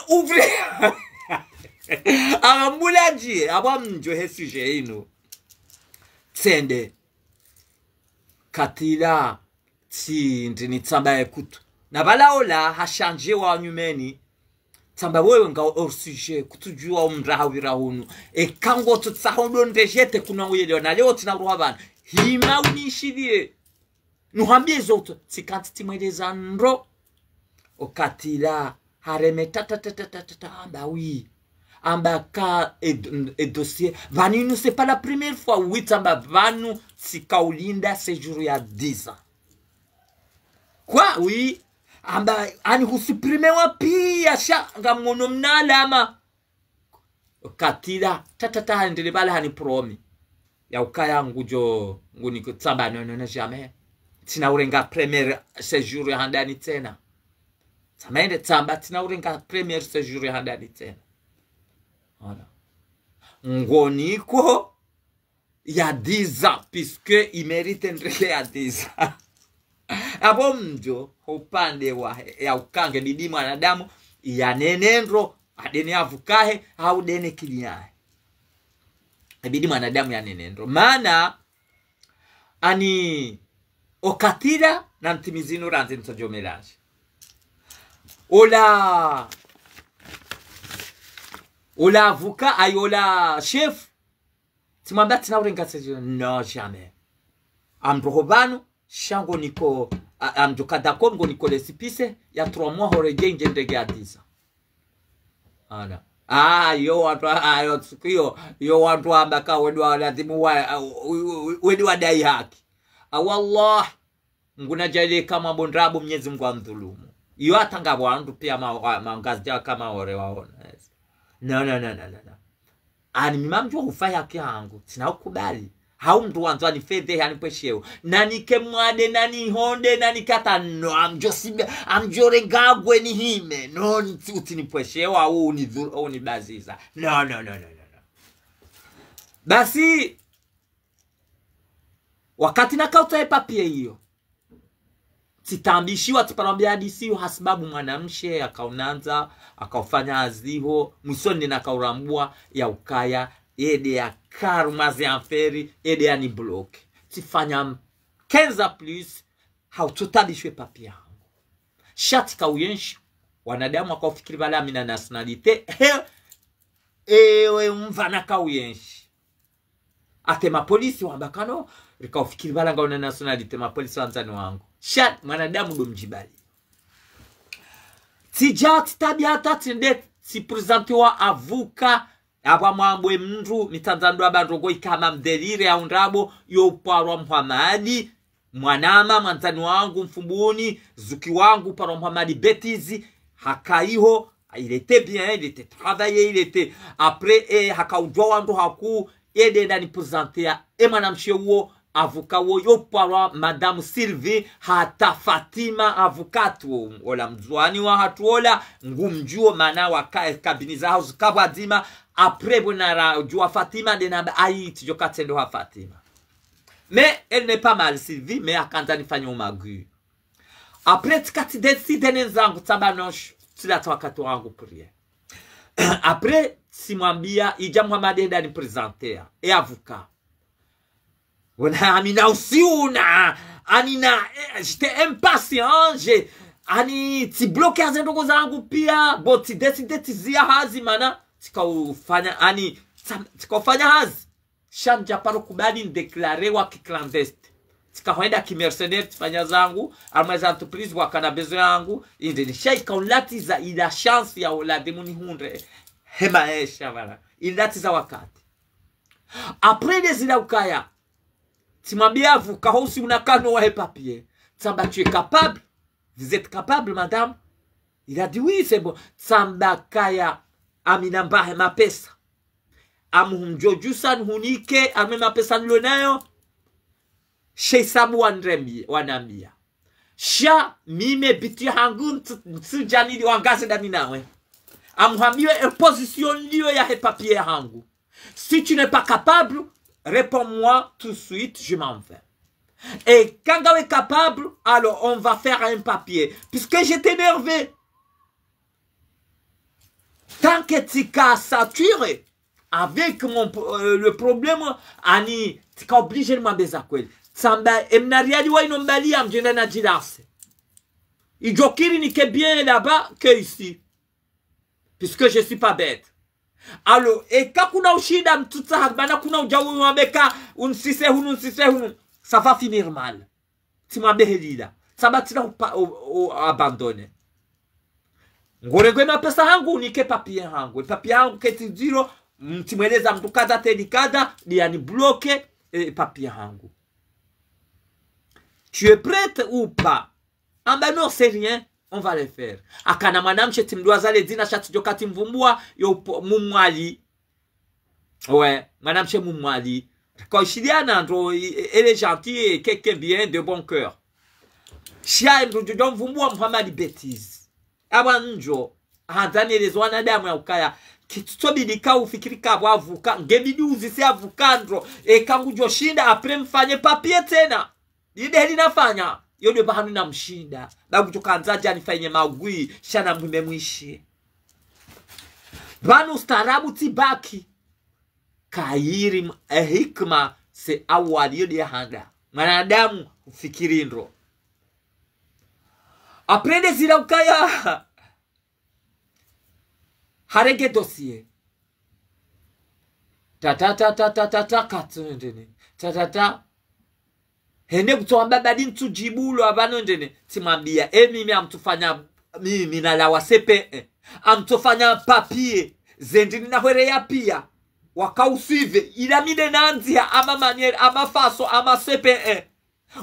ouvrez amulaji abamjo hesuje ino tsende katila ti ndini tsamba ekutu na balaola hashanje wa nyumeni tsamba wewe nga or sujet kutujua umrahawira hunu kango tutsahondo ndejete kuna uyele na leo tinaruha bana hima unishidie nuhambie zoto sikati timweleza ndo okatila hareme tata amba oui amba ka et dossier vaninu c'est pas la première fois oui tamba vanu sikaulinda séjour ya 10 ans quoi oui amba ani husupprime wapi asha ngamono mnalama katila tata ndele bala hani promi ya ukaya ngujo nguni kutsamba no jamais tina urenga premier séjour ya handani tena samaende tsamba tina urenga premier séjour ya handani tena voilà ngoniko ya 10 ans puisque il mérite ndele ya 10 ans abo mjo upande wa ya ukange bidi mwanadamu ya nenendro adene avukahe au dene kiliae bidi mwanadamu ya nenendro maana ani okatira na ntimizino ranze ntojomelaje ola avuka ayola chef timwambia tina urenga sejo no jamais amrohobano shango niko amjoka d'accord ngo niko lesipise ya 3 mois horeje ndege ya 10 ana yo watu ayo tukio yo watu ambaka wedwa lazimu wedwa dai haki wallah nguna jale kama bondrabo Mwenyezi Mungu amdhulumu yo atanga wandu pia mangazi kama wore waona no ani mimamjo ufaya yake yangu sina ukubali hau mtu wanzu anifedhe hanipwesheo nani kemwade nani honde nani kata no amjore ngagwe ni hime no utinipwesheo au unibaziza no. Basi wakati nakauta papie hiyo titambishiwa tiparambia hadisi hasibabu mwanamshe akaunanza akaufanya aziho mwisoni nakaurambua ya ukaya ede ya karumazi amferi ede ya ni bloke tifanya kenza plus haututabishwe papie hangu shati kauyenshi wanadamu wakaufikiri bala mina nationalite ewe mvana kauyenshi ate mapolisi wambakano rikaufikiri bala ngauna nationalite mapolisi wanzani wangu shat mwanadamu do mjibali tijati tabiata tinde si presentiwa avuka aba mwambwe mndu mitanzandwa bandrogo ikama mdelire ya undrabo yoparwa Muhamadi mwanama mwanzani wangu mfumbuni zuki wangu parwa Muhamadi betizi hakaiho il était bien il était travaillé il était après hakaudwa wandu haku ede ndani presentia mwanamshe uo avuka wo yoparwa Madame Sylvie hata Fatima avukatu ola mzwani wa hatuola ngumjuo mana wakae kabini za house kabadima après bonara jua Fatima de na aiti jokatendo ha Fatima mais elle n'est pas mal Sylvie mais akanta nifanya umagu après tikati décide nenzangu tabanosh tila wakati wangu prier après simwambia ija Muhammad ndani presentea avuka Voilà, amina usiuna anina j'étais impatient ani ti bloquer zendogo zangu pia but decide tizia hazi mana tikaufanya ani tikaufanya hazi shanja paro kubali ndeclarer wa clandestin tikaenda kimercenaire tifanya zangu almeza entreprise wa kanabezo yangu inde shaika ulatiza ila chance ya la demoni hunde hemaesha wala ilatiza wakati après des ila ukaya Timambia vous quand si unakano wa papier. Tsamba tu es capable? Vous êtes capable madame? Il a dit oui, c'est bon. Tsamba kaya aminamba ma pesa. Amuhumjoju san hunike amema pesa nlonayo. She sabu wanambia. Sha mime biti hangu tsujani li wangaze ndani nawe. Amuhambiwe imposition liyo ya papier hangu. Si tu n'es pas capable, réponds-moi tout de suite, je m'en vais. Et quand tu es capable, alors on va faire un papier. Puisque j'étais énervé. Tant que tu as saturé avec le problème, Ani, tu es obligé de m'abezakweli. Samba, emnariadi wa inombali amjenda na jirase. Ijokiri ni que bien là-bas que ici. Puisque je ne suis pas bête. Alors, et quand on a ushida mtuta hakbana kuna ujawu wabeka unsise hunu ça va finir mal. Timabehilila. Ça va tira abandonner. Ngorengwe na pesa hangu nike papier hangu. Papier hangu keti zero mtimweleza mtu kada tedi kada ni bloqué papier hangu. Tu es prête ou pas? Ah ben non, c'est rien. On va le faire. Akana madame cheti mdwazale dina chati jokati mvumbua yo mumwali. Ouais, madame che mumwali. Quand chiliana ndo elle est gentille et quelqu'un bien de bon cœur. Chia ndo mvumbua Muhammad bêtise. Aba njo handani les wanadamu ya ukaya kitutobidika ufikirika wavuka ngebidi uzise avukandro kangu joshinda après mfanye papier tena. Ide linafanya yode bahanu na mshinda babu tukanzaje anifanye magui shana mmemwishi banu starabu tibaki kairi hikma se awali yode hanga mwanadamu ufikiri ndo aprende zila ukaya harenge dossier katundene hende kutoamba badi ntujibulo abano ndene timambia mimi amtufanya mimi nalawa CPE amtufanya papier zendini na hwere ya pia wakausive ilamide nanzia ama maniere ama faso ama CPE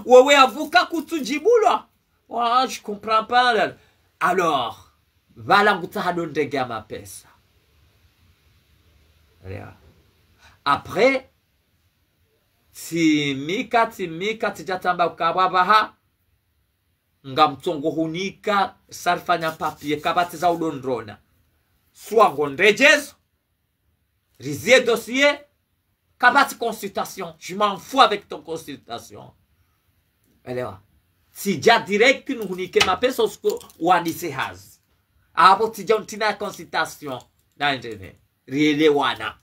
wewe avuka kutujibulo je comprends pas alors vala ngutahado ndege ma pesa après timika tijatamba ukababaha nga mtongo hunika sarfanya papie kabati za udondrona swango ndrejezo rizier dossier kabati consultation, je m'en fous avec ton consultation. Elewa tija direct nuhunike mapesa usko wandise hazi hapo tija untina consultation na ndene rielewana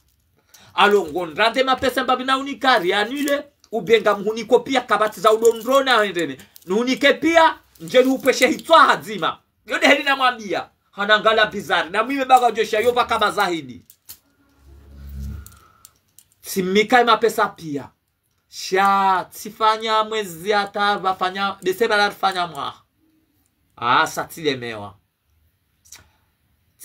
alongo ndrate mapesa mbabina unikari anule ubenga mhuniko pia kabati za udondrona ndene nuhunike pia njeli upeshe hitwa hazima yode heli namwambia hanangala bizari na mime baga josha yova kama zahidi timika mapesa pia sha tifanya mwezi hata vafanya Desemba la fanya mwa satile mewa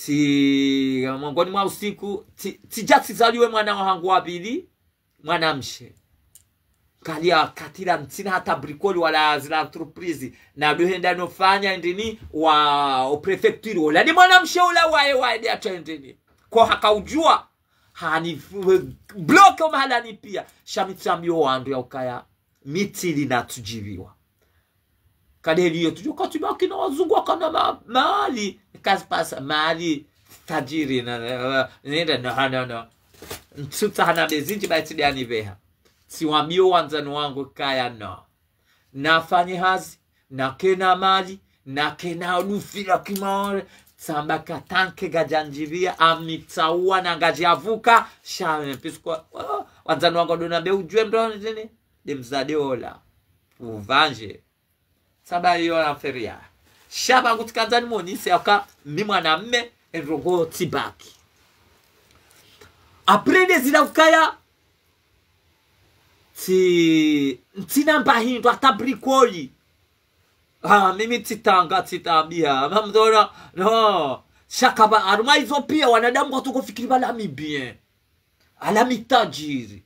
ti mwangoni mwa usiku tijati zaliwe mwana wangu wa pili mwana mshe kalia katila mtina hata bricoli wala zila entreprise na dohenda nofanya ndini wa prefecture wala ni mwana mshe ula wae dia tendini kwa hakaujua hani bloke mahala ni pia shamitambio wandu ya ukaya mitili na tujiviwa kadeli yotu joka tubaki na wazungu wakana mahali kazi pasa mahali tajiri na nenda no ntuta hana bezinji baiti ya niveha siwambio wanzanu wangu kaya no nafanye hazi na kena mali na kena ulufila kimore samba katanke gajanjivia amitaua na gajavuka shame piskwa wanzanu wangu donambe ujue mdono zini demzade ola uvanje samba hiyo na feria shaba ngutikanzani monisi yaka mi mwanamme enrogo tibaki aprende zila ukaya ntina mbahindo atabrikoli mimi titambia mamdora no shakaba aruma hizo pia wanadamu watu kufikiri balami bien alami tajiri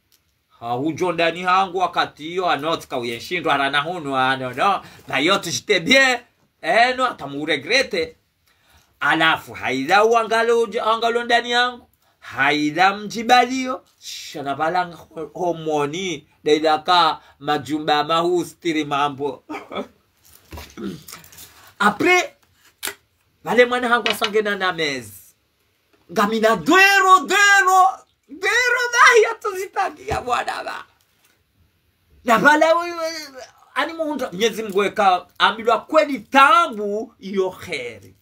hujo ndani hangu wakati hiyo anotka uyenshindo arana hunu no na yote jite bien no atamuregrete alafu haida angalo ndani yangu haida mjibalio shana balanga homoni daidaka majumba mahustiri mambo après vale mwana hangu asangena na mezi ngamina dwero dahi atuzitakia bwana ba na vale ani muhunda Mwenyezi Mungu eka ambilwa kweli tambu iyo kheri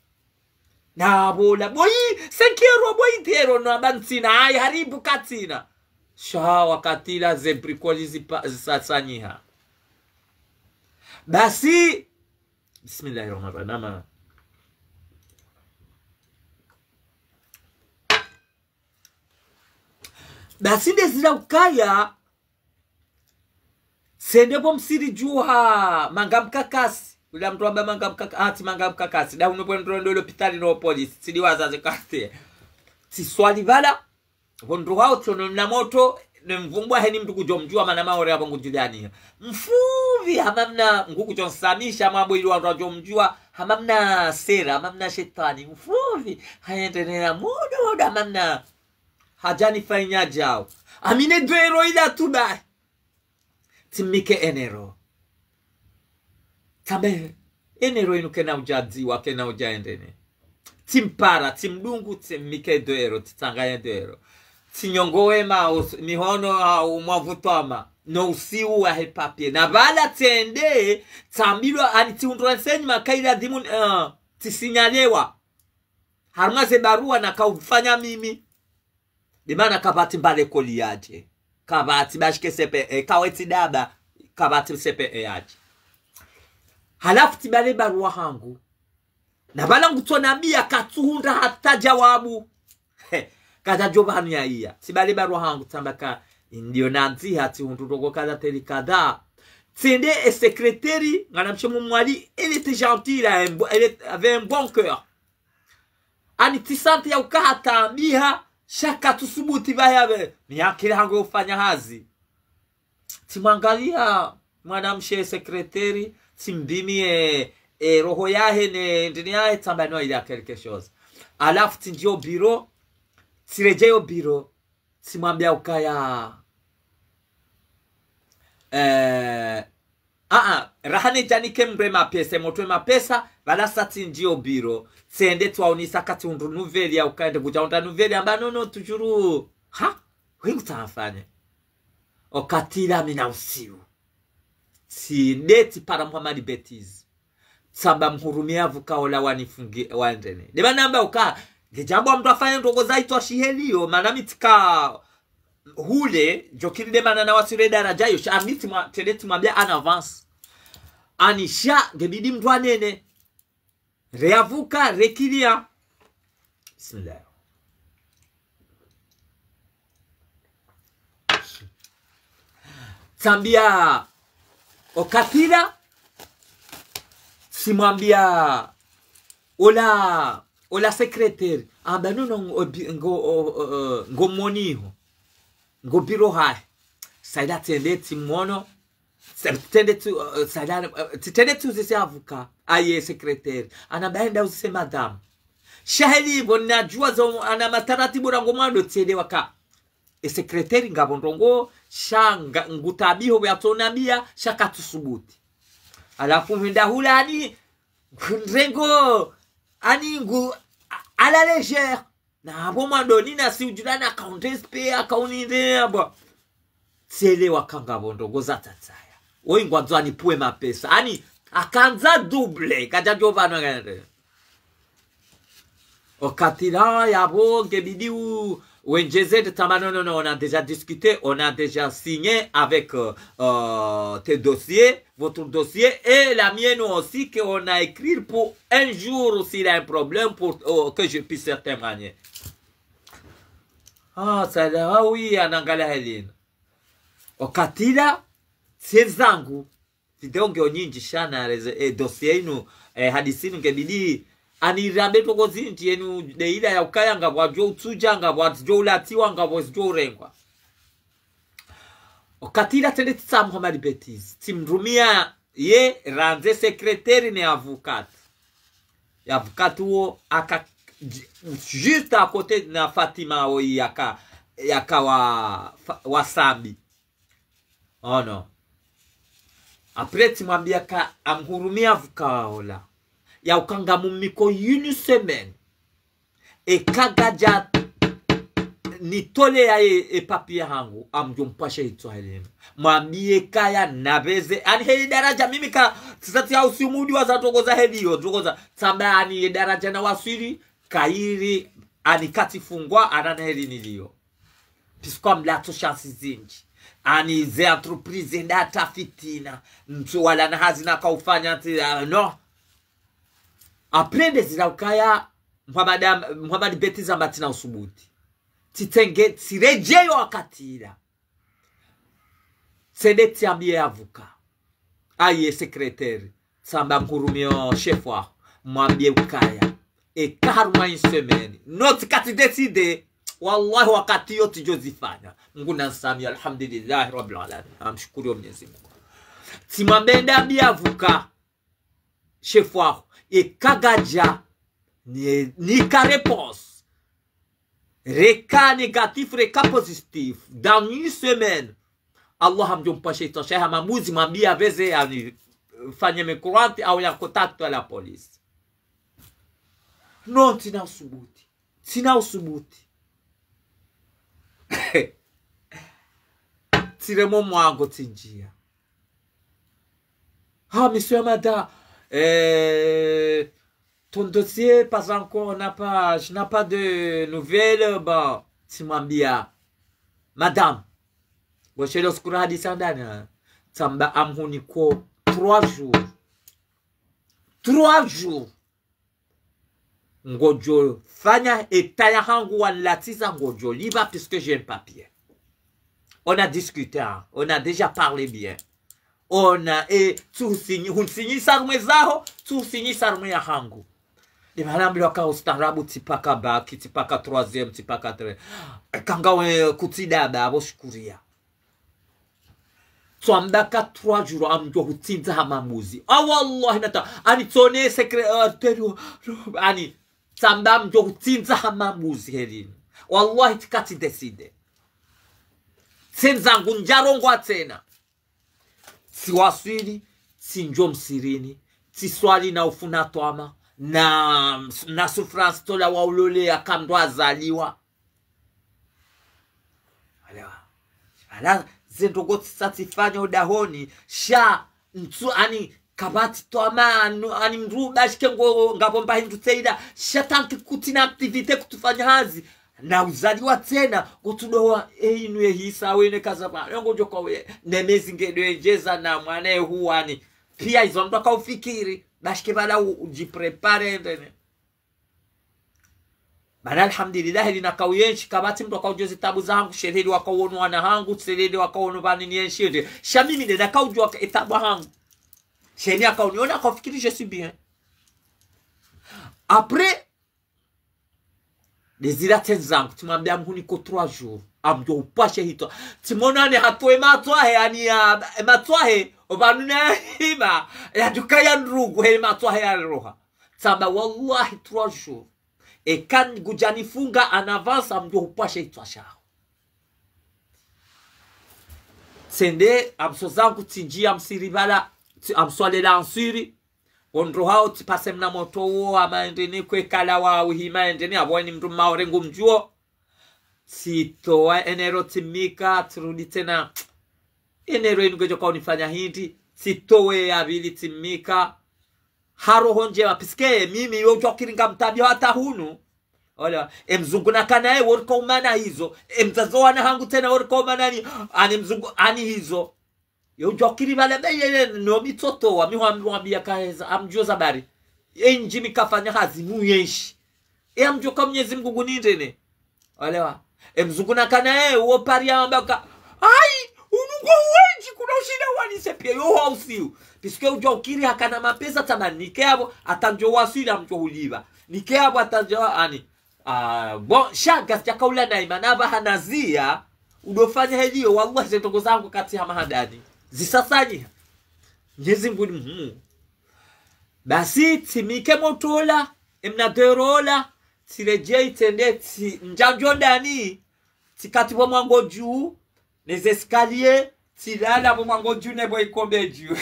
na bola boy senkero boy tero no abantsina ay haribu katina shawa katila zebrikolizi zisasanyiha basi bismillahirrahmanirrahim basi ndezila ukaya sendepo msiri juha mangamkakasi ula mtu amba mangamkakasi da unopo ndo hospitali no police sidi wazaze karte tiswali vala vondro hao tono na moto nemvumbwa heni mtu kujomjua mana maore hapo ngujidani mfuvi hamamna nguku jonsamisha mambo ili watu wajomjua hamamna sera hamamna shetani mfuvi haendelea mudo hamamna hajani fanya jao amine dwero ila tuba timike enero tabe enero inu kena ujadziwa kena ujaendene timpara timdungu timike dwero titanganya dwero tinyongowe mihono umwavutoma no usiu wa hepapie na bala tende tambilwa anitiundransenyi makaila dimun tisinyalewa harumaze barua na kaufanya mimi dimana kabati mbale koli yaje kabati bashike sepe kaweti daba kabati sepe yaje halafu tibale barua hangu na bala ngutonambia katuhunda hata jawabu kaza jobanu ya iya tibale barua hangu tambaka ndio nanti hati hundurogo kaza teli kada tende et secrétaire ngana mchemu mwali elle était gentille elle avait un bon cœur ani tisante ya ukahata miha shaka tusubuti bayabe miyakile hangu ufanya hazi timwangalia mwanamshe sekretari timbimie roho yahe ne ndini yahe tambano ili quelque chose alafu tinjio biro tirejeyo biro timwambia ukaya rahane jani kembre mapesa motwe mapesa vala sati njio biro sende twaonisa kati undu nuveli ya ukaende kujaunda nuveli amba no tujuru wengu tafanya okatila mina usiu sindeti para Muhammad Betiz samba mhurumia vukaola wanifungi waendene deba namba uka ngejambo mtu afanye ndogo zaitwa shihelio manamitika hule jokiri de manana wasire daraja yo shamiti mwa teleti mwambia an avance anisha gebidi mtu anene reavuka rekilia bismillah tambia okatila simwambia ola secrétaire amba no ngo moniho ngo biro hai saida tende timono tende tu saida tende tu zise avuka aye secrétaire anabaenda usise madam shahidi bonajua zo ana mataratibu rango mwando tende waka secrétaire ngabondongo shanga ngutabiho byatonabia shakatusubuti alafu hinda hulani rengo ani ngu ala légère na bo mandoni na si ujulana account sp account ndeba tsele wakanga bondongo zatatsaya oingwa dzani pue mapesa ani akanza double kaja jovana ngere okatira yabo ngebidi Wenjeze de Tamano, non, on a déjà discuté, on a déjà signé avec tes dossiers, votre dossier, et la mienne aussi, qu'on a écrit pour un jour s'il a un problème, pour que je puisse témoigner. Ça oui, anangala helina. Okatila, sezangu, video ngeonyinji shana, dossier inu, hadisinu ngebidi, anirambe toko zinti yenu deila ya ukaya ngabwa jo utuja ngabwa jo ulatiwa ngabwa jo urengwa okatila tende tsa Muhammad Betiz timrumia ye ranze secrétaire ne avocat ya avocat wo aka juste à côté na Fatima o yaka wa Sambi no après timwambia ka amhurumia avocat ya ukanga mumiko une semaine e kagaja ni tole ya papier hangu amjompashe ito helena mwambie kaya nabeze ani heli daraja mimi ka sisati ya usiumudi wa zatogoza helio togoza tamba ani daraja na wasiri kairi ani katifungwa anana heli nilio piskwa mlato chansi zinji ani ze entreprise ndata fitina mtu wala na hazina kaufanya no. Après des ilaukaya Muhammad Betiz ambatina usubuti titenge tirejeyo wakatira sende tiambie avuka aye secrétaire samba mkurumio chef wa mwambie ukaya e karma une semaine not kati decide wallahi wakati yote jozifanya nguna sami alhamdulillah rabbil alamin amshukuru Mwenyezi Mungu timambenda biavuka chef wa et kagaja ni ka réponse reka négatif reka positif dans une semaine Allah hamjompashe tosha maamuzi mwambia aveze ani fanye mekurante au ya contact à la police non tina usubuti tiremo mwango tinjia monsieur Amada ton dossier pas encore, je n'ai pas de nouvelles. Bah, simambia, madame, vous chez l'oscura hadisandana, tamba amhuniko 3 jours. 3 jours. Ngojo fanya etaya hangu wan latisa ngojo liba puisque j'ai un papier. On a discuté, hein? On a déjà parlé bien. On a tu signi sarmwe zaho tu signi sarmwe ya hangu de malambi waka ustarabu tipaka baki tipaka 3e tipaka 3 kanga we kutidaba abo shukuria twambaka 3 jours amjo hutinza hamamuzi wallahi nata ani tone secrétaire ani tsamba amjo hutinza hamamuzi helini wallahi tikati decide senza ngunjarongo atena siwasili sinjo msirini tiswali na ufuna twama na sufrance tola wa ulole akamdo azaliwa ala zendogo satifanya udahoni sha ntu ani kabati twama ani mruba shikengo ngapomba hindu teida sha tanki kutina activite kutufanya hazi na uzaliwa tena kutudoa inwe hisa wene kaza pa ngojo kwa we nemezi ngedwenjeza na mwanae huani pia hizo ndo kaufikiri bashike bala ujiprepare ndene bana alhamdulillah lina kauyenshi kabati mtu akaujozi tabu zangu sheredi wakaono wana hangu sheredi wakaono bani ni enshide shamimi nenda kaujwa etabu hangu sheni akaoniona akafikiri je suis bien après Desira tenzangu tumambia mhuni ko 3 jours amjo upashe hito timonane hatwe matwahe ani ya matwahe obanuna hima ya dukaya nrugu he matwahe ya roha tamba wallahi 3 jours e kan gujanifunga en avance amjo upashe hito shao sende amsozangu tinjia msiribala amswalela ansiri ondro hao tipase mna moto uo amaendeni kwe kala wa uhima endeni abwani mtu maorengu mjuo sitoa enero timika turudi tena enero inugejo kwa unifanya hindi sitowe abili timika haro honje wapiske mimi yo jokiringa mtabi hata hunu ola emzunguna kana worko umana hizo emtazoa na hangu tena worko umana ni ani mzungu ani hizo yo jokiri bale beye no mitoto wa miwambia kaeza amjoza bari enji mikafanya hazi muyeshi amjoka Mwenyezi Mungu nindene walewa emzunguna kana uo pari ambaka ai unugo wenji kuna ushida wani sepia yo hausiu piske ujokiri hakana mapesa tamanike abo atanjo wasili amjo huliba nike abo atanjo ani bon shaga chakaula na imanaba hanazia udofanya helio wallahi zetongo zangu kati ya mahadani zisasanyi Mwenyezi Mungu basi timike motola emnaderola tirejei tendeti njanjo ndani tikati bo mwango juu les escaliers tilala bo mwango juu nebo ikombe juu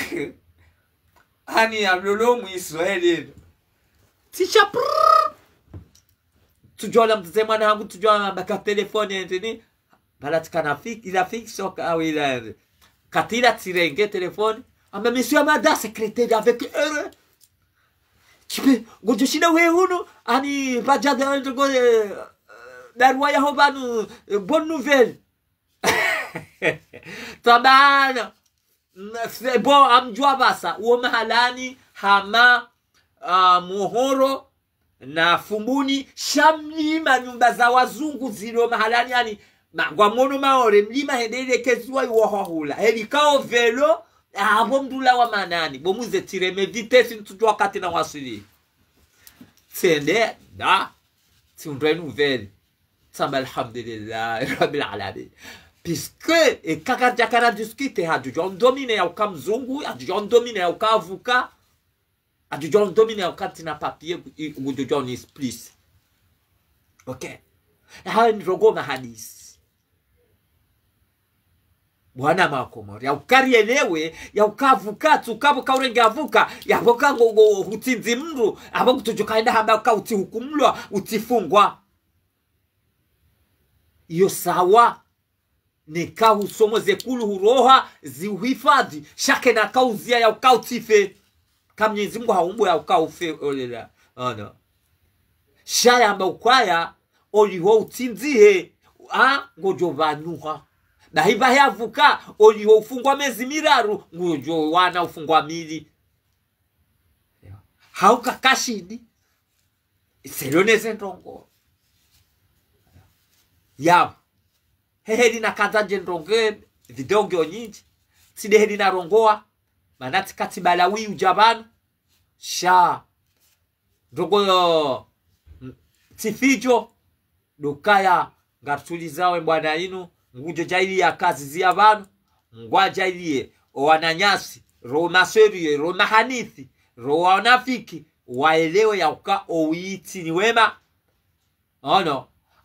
ani alolo mu Israeli ticha tujola mzema na hangu tujola baka telefone ndini bala tikana ila soka au ila Katila tirenge téléphone, mais monsieur Amada secrétaire avec heure. Tu peux gojoshina we hunu ani baja de darwaya hobanu bonne nouvelle. Tabana c'est bon amjua basa uo mahalani hama muhoro na fumbuni shamlima nyumba za wazungu zilo mahalani yani Mangwa mono maore mlima hendele kezua yuwa hula helikao velo abo mdula wa manani bomuze tireme vitesi ntujua kati na wasili sende da tundre nouvelle samba alhamdulillah rabbil alamin puisque e kakajakara diskite hajujon domine ya ukamzungu hajujon domine ya ukavuka hajujon domine ya ukati na papier ujujon is please okay hawa ni rogoma hadisi Bwana makomori ya ukarielewe ya ukavuka tukabo kaurengavuka ya boka ngo hutinzi mru abo kutujukaenda hamba ka utihukumlwa utifungwa iyo sawa ni ka usomo zekulu huroha ziuhifadhi shake na kauzia ya ukautife kama Mwenyezi Mungu haumbo ya ukaufe olela ana shaya amba ukwaya oliho utinzihe ngojo vanuha na hiva yavuka oliho ufungwa mezi miraru ngojo wana ufungwa mili hauka kashidi selone zentongo ya hehedi na kaza jendonge video nyingi side hedi na rongoa manati katibala wi ujabanu sha dogo tifijo dukaya ngatulizawe bwana inu ngujo jaili ya kazi zia banu ngwaja ilie owananyasi ro maserie ro mahanithi ro wanafiki waelewe ya uka oiti ni wema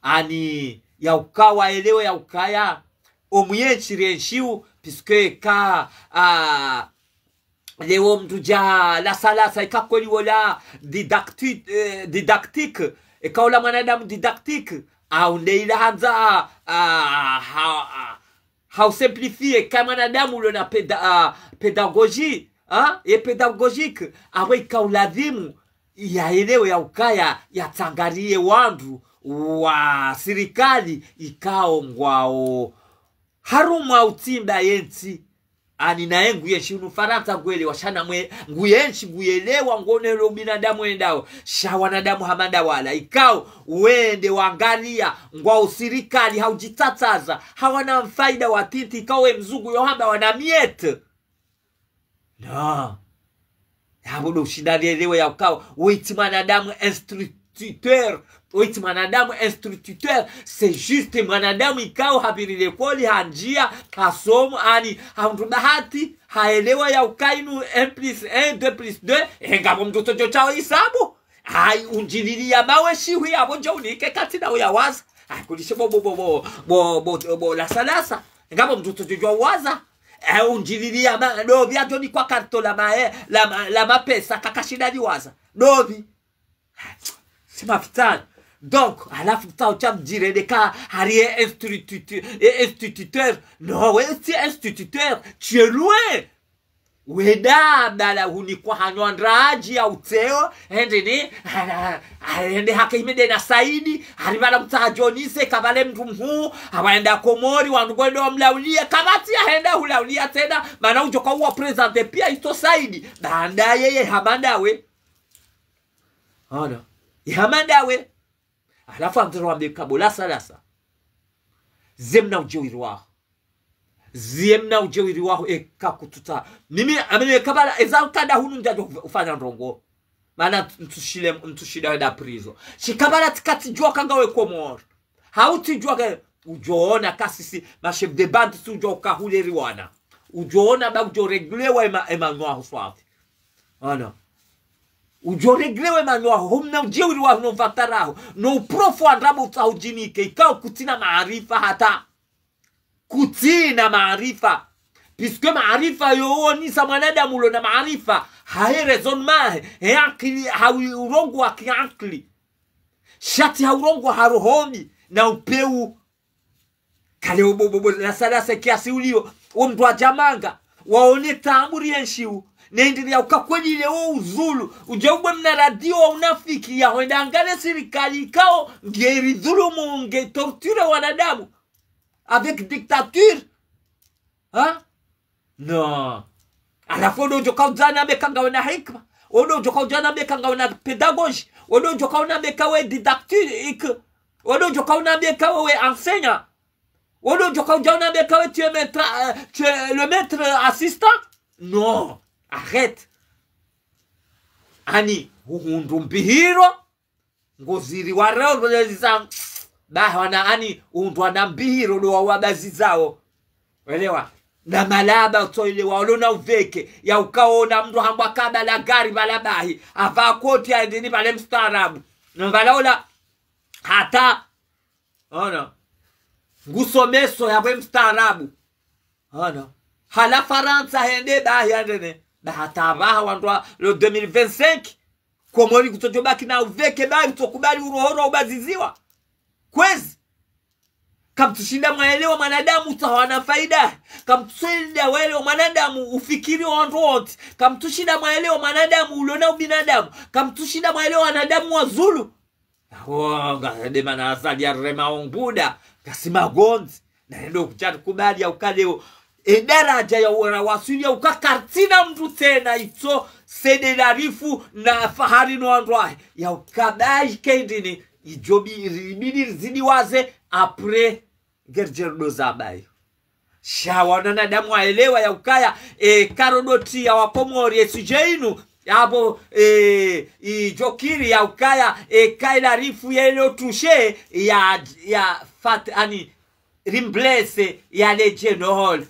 ani ya uka waelewe ya ukaya omuyenchire nshiu puisque ka leo mtuja la salasa ikakweli wala didactique ikaula mwanadamu didactique au ndeila hanza how simplifie kama mwanadamu lona pedagogie ye pédagogique awe ikaulazimu yaelewe ya ukaya yatangarie wandu wa serikali ikao ngwao haruma utimba yenti ani naye nguyeshi unufaransa gwele washana mwe nguyenshi nguyelewa ngonelo binadamu endao sha wanadamu hamanda wala ikao uende wangalia ngwao serikali haujitataza hawana mfaida watiti ikawe mzungu yohamba wana miete no habudo ushindanielewe ya ukao uiti manadamu instituteur uiti manadamu instituteur c'est juste manadamu ikao habirile koli hanjia kasomo ani haundubahati haelewa ya ukainu 1 plus 1 2 plus 2 engabo mtoto jochao isabu hai unjilili ya mawe shiwi ya bonja unike katina uya waza kulishe bo la salasa engabo mtoto jochao waza unjilili ya ma dobi adoni kwa karto la mapesa kakashidani waza dobi sima fitani donc alafu taucha mjire deka harie instituteur non ouais c'est instituteur tu es loin weda bala hunikwa hanwandraji ya uteo ende hakimede na saidi haribala mtajonise kabale mtu mhu hawaenda komori wanugwendo wamlaulia kamati yaenda hulaulia tena maana ujoka uwa presente pia ito saidi banda yeye hamandawe hamandawe alafu amtoroambe kabola salasa zemna ujewiruwa zemna ujewiruwa ekakututa mimi amene kabala ezakada hunu njajo ufanya ndongo maana ntushida da prizo shikabala tikati jua kangawe komor hauti jua ujoona kasisi ma chef de bande sujo kahuleri wana ujoona ba ujo reglewa emanwa huswafi ujo reglewe manwa humna ujeuri wa no vataraho no profu andrabo utaujinike ikao kutina maarifa hata kutina maarifa puisque maarifa yooni sa mwanadamu lo na maarifa hae raisonnement he akili hawi urongo wa kiakili shati haurongo harohoni na upeu kale ubobo la salasa kiasi ulio mtu wa jamanga waone tamburi yenshiu nendiria ukakweli leo uzulu ujeubwe mna radio wa unafiki ya wenda angale serikali ikao ngeri dhulumu nge torture wanadamu avec dictature no alafu odo joka ujana mekanga wana hikma odo joka ujana mekanga wana pedagogie odo joka wana mekawe didactique odo joka wana mekawe enseignant odo joka wana mekawe tu es le maître assistant non arrête ani hundumbihiro ngoziri warao ndelizam wana ani undwana mbihiro do wabazi zao elewa na malaba utoile waolona uveke ya ukaona mtu hambwa kaba la gari balabahi ava koti ya ndini bale mstarabu ngalaola hata ngusomeso ya mstarabu hala Faransa hende bahi andene bahatabaha wandwa le 2025 komori kutojobaki na uveke bahi utokubali urohoro ubaziziwa kwezi kamtushinda mwaelewa mwanadamu utawana faida kamtushinda waelewa mwanadamu ufikiri wandu wote kamtushinda mwaelewa mwanadamu ulona ubinadamu kamtushinda mwaelewa wanadamu wa zulu ngade mana asali ya rema onguda kasima gonzi na ndo kuchatu kubali ya ukaleo edaraja ya wasuli ya ukakartina mtu tena ito sedelarifu na fahari no andwa ya ukabai kendini ijobi ribidi zidi waze apre gerjerdo zabai shawana na damu aelewa ya ukaya karodoti ya wakomori esujeinu hapo jokiri ya ukaya kaila rifu ya ilo tushe ya fat ani rimblese ya lejenol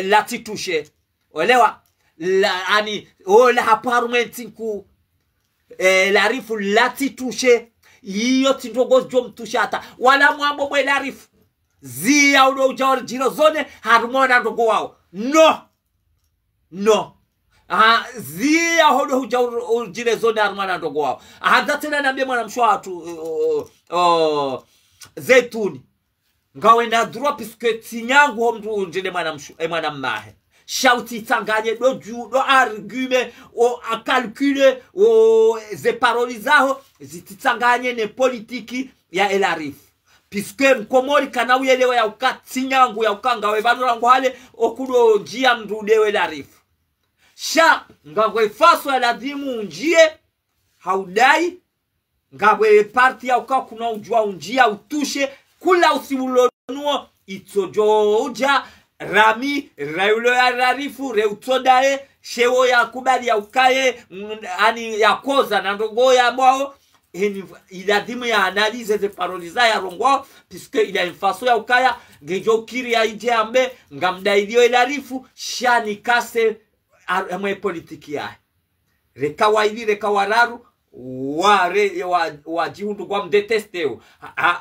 lati tushe olewa la ani la apartment ku la rifu lati tushe iyo tindogo jom tushata wala mwambo mwe la rifu zia udo ujawari jiro zone harumona ndogo wao. No. Zia hodo ujawari jire zone harumona ndogo wao. Hata tena nambia mwana mshwa watu Zeituni. Ngawe na drop isketi nyangu homdu unjine mwana mmahe. Shauti tanganye do argume o calcule o ze parolizaho zititanganye ne politiki ya elarifu. Piske mkomori kana uyelewa ya ukati nyangu ya ukanga wevanura ngwale okudo njia mrudewe elarifu. Ngangwe faso ya ladhimu unjie haudai. Ngangwe parti ya uka kuna ujua unjia utushe kula usimulonuo itojoja rami reulo ya rarifu reutodae shewo ya kubali ya ukaye ani ya koza na ndongo ya mwao iladhimu ya analize ze paroliza ya rongwao piske ila infaso ya ukaya gejo kiri ya ije ambe ngamdailio ilarifu shani kase mwe politiki ya reka waili reka wararu wa jihundu kwa mdetesteo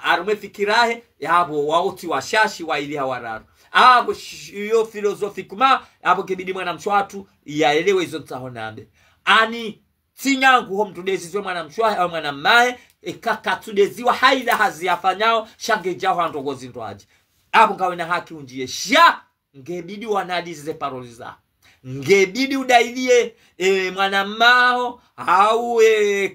arume fikirahe yabo waoti washashi waili hawararu abo yo filosofikuma abo kebidi mwana mshwatu yaelewe hizo ntahonambe ani tinyangu homtudezizwe mwana mshwa au mwana mmae ekakatudeziwa haida haziyafanyao shangejaho andogozi ndwaje abo ngawe na haki unjie ngebidi wanadize paroliza ngebidi udailie mwana mmao au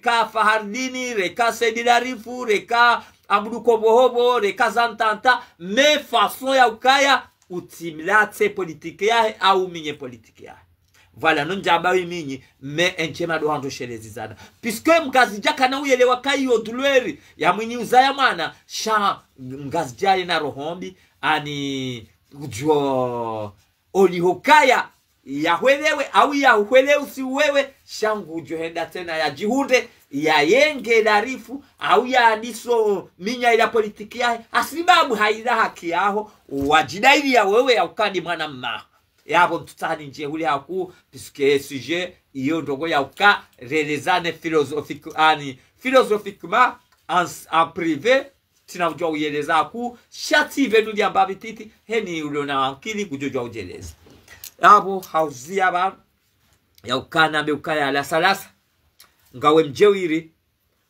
ka Fahardini reka Sedilarifu reka Abudu Kobohobo reka Zantanta me façon ya ukaya utimlate politike yahe au minye politike yahe. Voilà, non jabawi minyi me enchema do hando shelezi zana. Piske mgazijaka na uyelewa kai odulweri ya mwini uzaya mana mgazijali na rohombi ani ujua olihokaya ya huelewe au ya huelewe si uwewe shangu ujohenda tena ya jihunde ya yenge darifu au ya adiso minya ila politiki yahe asibabu haida haki yaho wajidaili ya wewe ya ukadi mwana mma yabo tutani nje huli haku piske suje iyo ndogo ya uka relezane philosophiquement en privé tinavujua uyeleza haku shati venu ya mbabititi heni ulona akili kujojua ujeleza yabo hauzia ba ya ukana be ukaya ala salasa ngawe mjewiri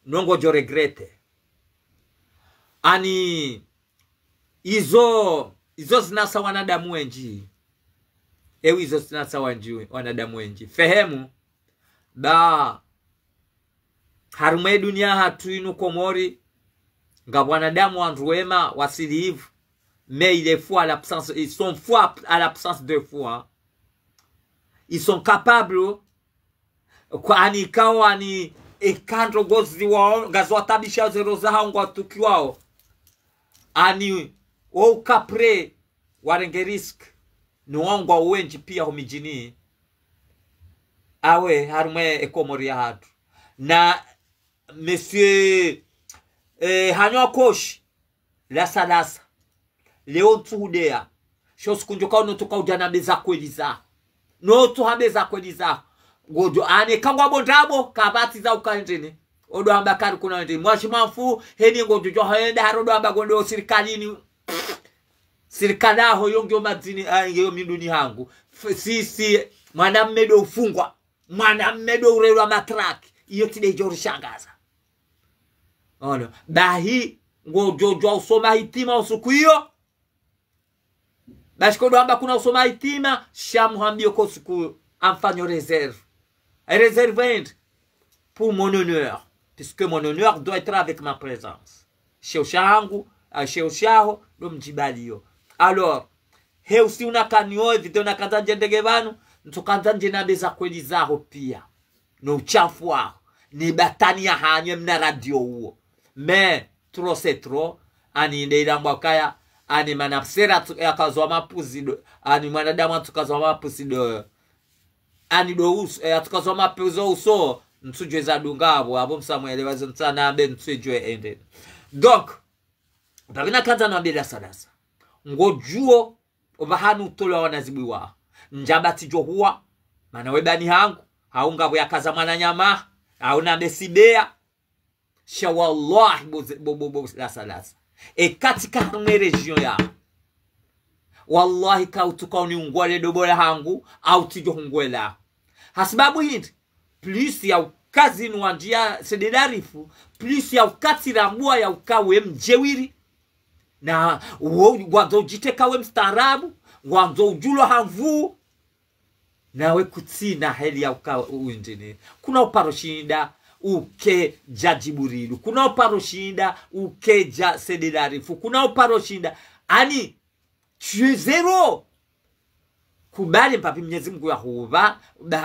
nongo jo regrete ani izo zinasa wanadamu wenji izo zinasa wanadamu wenji fehemu ba harume dunia hatuinu komori nga wanadamu wanruema wasilivu mais il est fou à l'absence, ils sont fous à l'absence de foi. Ils sont capables kwa anikao ani ekandro gozi wao gazwa tabisha zeroza hangwa tukiwao ani o kapre warengerisk nuangwa uwenji pia homijini awe harume ekomoria hatu na monsieur hanyo kosh la salasa leo tuhudea shos kunjoka unotoka ujana beza kweliza no tuhabeza kweliza gojo ane kangwa bondabo kabati za ukanjeni odo amba kari kuna ndi mwashimafu heni gojo haenda harodo amba gondo sirikana ho yongyo madini ayo minduni hangu sisi mwanamme do ufungwa mwanamme do urelwa matraki iyo tide jori shangaza ono bahi gojo usoma hitima usukuyo bashiko do amba kuna usoma hitima shamuhambio ko suku amfanyo réserve pour mon honneur puisque mon honneur doit être avec ma présence chez Oshangu chez Oshaho do mjibalio alors he usi unakanyo video nakazanje ndege banu ntukazanje na beza kweli zaho pia no uchafu wao ni batani ya hanye mna radio huo mais trop c'est trop ani ndeira mbakaya ani manafsera yakazwa mapuzi ani mwanadamu tukazwa mapuzi do ani do us atukazwa mapuzi uso nsujwe za dungabo abo msamwele wazontsana ambe nsujwe ende donc bagina kanza na bila sadasa ngojuo obahanu tolo wanazibwa njabati johua mana webani hangu haunga ya kaza mwana nyama hauna besibea sha wallahi bo la salasa katika hane region ya wallahi kautuka ni ungwale dobola hangu au tijo hungwela hasibabu hindi plus ya ukazi nuanjia sededarifu plus ya ukati rambua ya ukawe mjewiri na wanzo ujiteka we mstarabu wanzo ujulo hanvu nawe kutina heli ya ukawe uinjini kuna uparoshinda uke jajiburilu kuna uparoshinda uke ja sededarifu kuna uparoshinda ani tu zero kubali mpapi Mwenyezi Mungu Yehova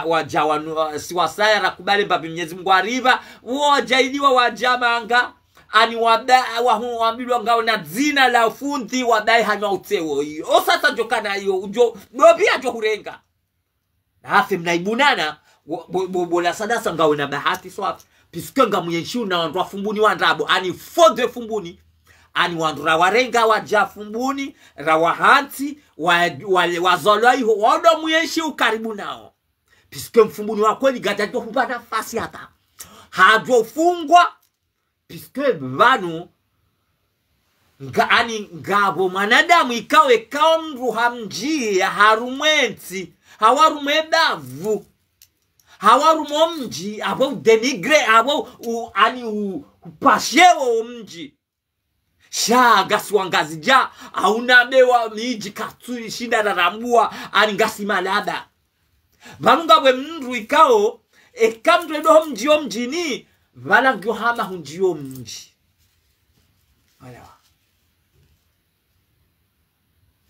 wajawa siwasaya ra kubali mpapi Mwenyezi Mungu ariba wajaidiwa wajamanga ani waambilwa ngao na zina la fundi wadai hanywa utewo hiyo o sasa jokana hiyo ujo dobia jo hurenga hafi mnaibunana bola sadasa ngao na bahati swap piskenga mwenyeshi na wandu wafumbuni wandrabo ani fode fumbuni ani wandura warenga wajafumbuni rawahanti wazolwa iho wado mwenyeshi ukaribu nao piske mfumbuni wa kweli gajajo hupa nafasi hata hajo fungwa piske vanu ani ngabo manadamu ikawe kaomru hamji harumwenti hawarumedavu hawarumo mji abo denigre abo ani upashewo mji shaga swangazi ja aunabewa miji katui shinda rarambua ani ngasi malada vanunga we mndu ikao ekamdwe do mji o mjini vala ngyo hama hunji o mji wala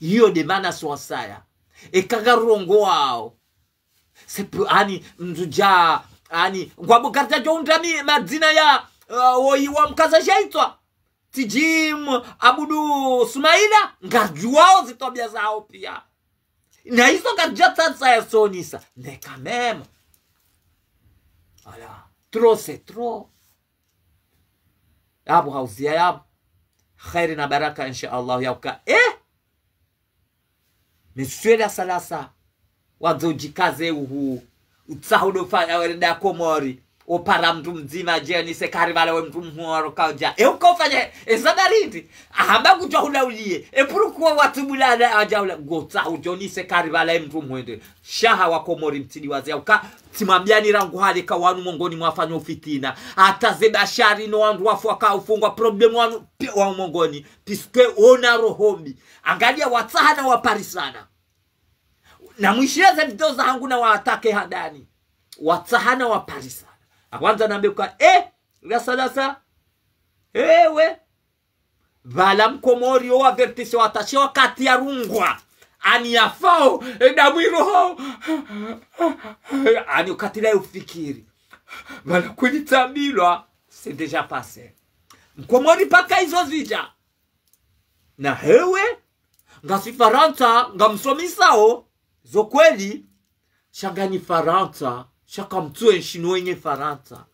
hiyo de mana swasaya ekagarongo wao sepu ani mzuja ani ngwabo karta jondami madzina ya oyiwa mkaza shaitwa tijim abudu sumaila ngarjuao zitobia zao pia na hizo garjata sa ya sonisa ne quand même voilà trop c'est trop abu hauzia ya khair na baraka insha Allah yauka Mesuela salasa wazo jikaze uhu utsahudo fanya wereda komori opara mtu mzima jeni sekari wala we mtu mhuoro kauja ukofanya esadarindi ahamba kujwa hula ulie epurukuwa watu bulada ajaula gota ujoni sekari wala mtu mhuende shaha wa komori mtini wazia uka timambiani rangu hali kawanu mongoni mwafanya ufitina atazeba shari no wandu wafu waka ufungwa problemu wanu wa mongoni piske ona rohombi angalia watahana waparisana na mwishireze vidoza hangu na waatake hadani watahana waparisana akwanza nambeuka rasadasa ewe vala mkomori o avertise watashe wakati ya rungwa ani yafao edamwiro ho ani ukatila ufikiri vala kunitambilwa c'est déjà passé mkomori paka hizo zija na hewe ngasi Faransa ngamsomisao zo kweli shangani Faransa shaka mtu enshino enye Faransa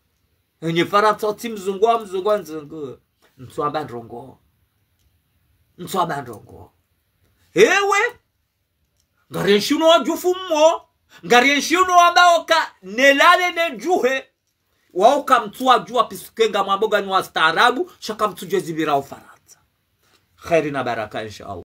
oti mzungwa nzungu mtuaba ndrongo hewe ngari enshino wajufu mmo ngari enshino wabaoka nelale nejuhe waoka mtu wajua pisukenga mwaboga ni wa staarabu shaka mtu jezibira Faransa khairi na baraka insha Allah.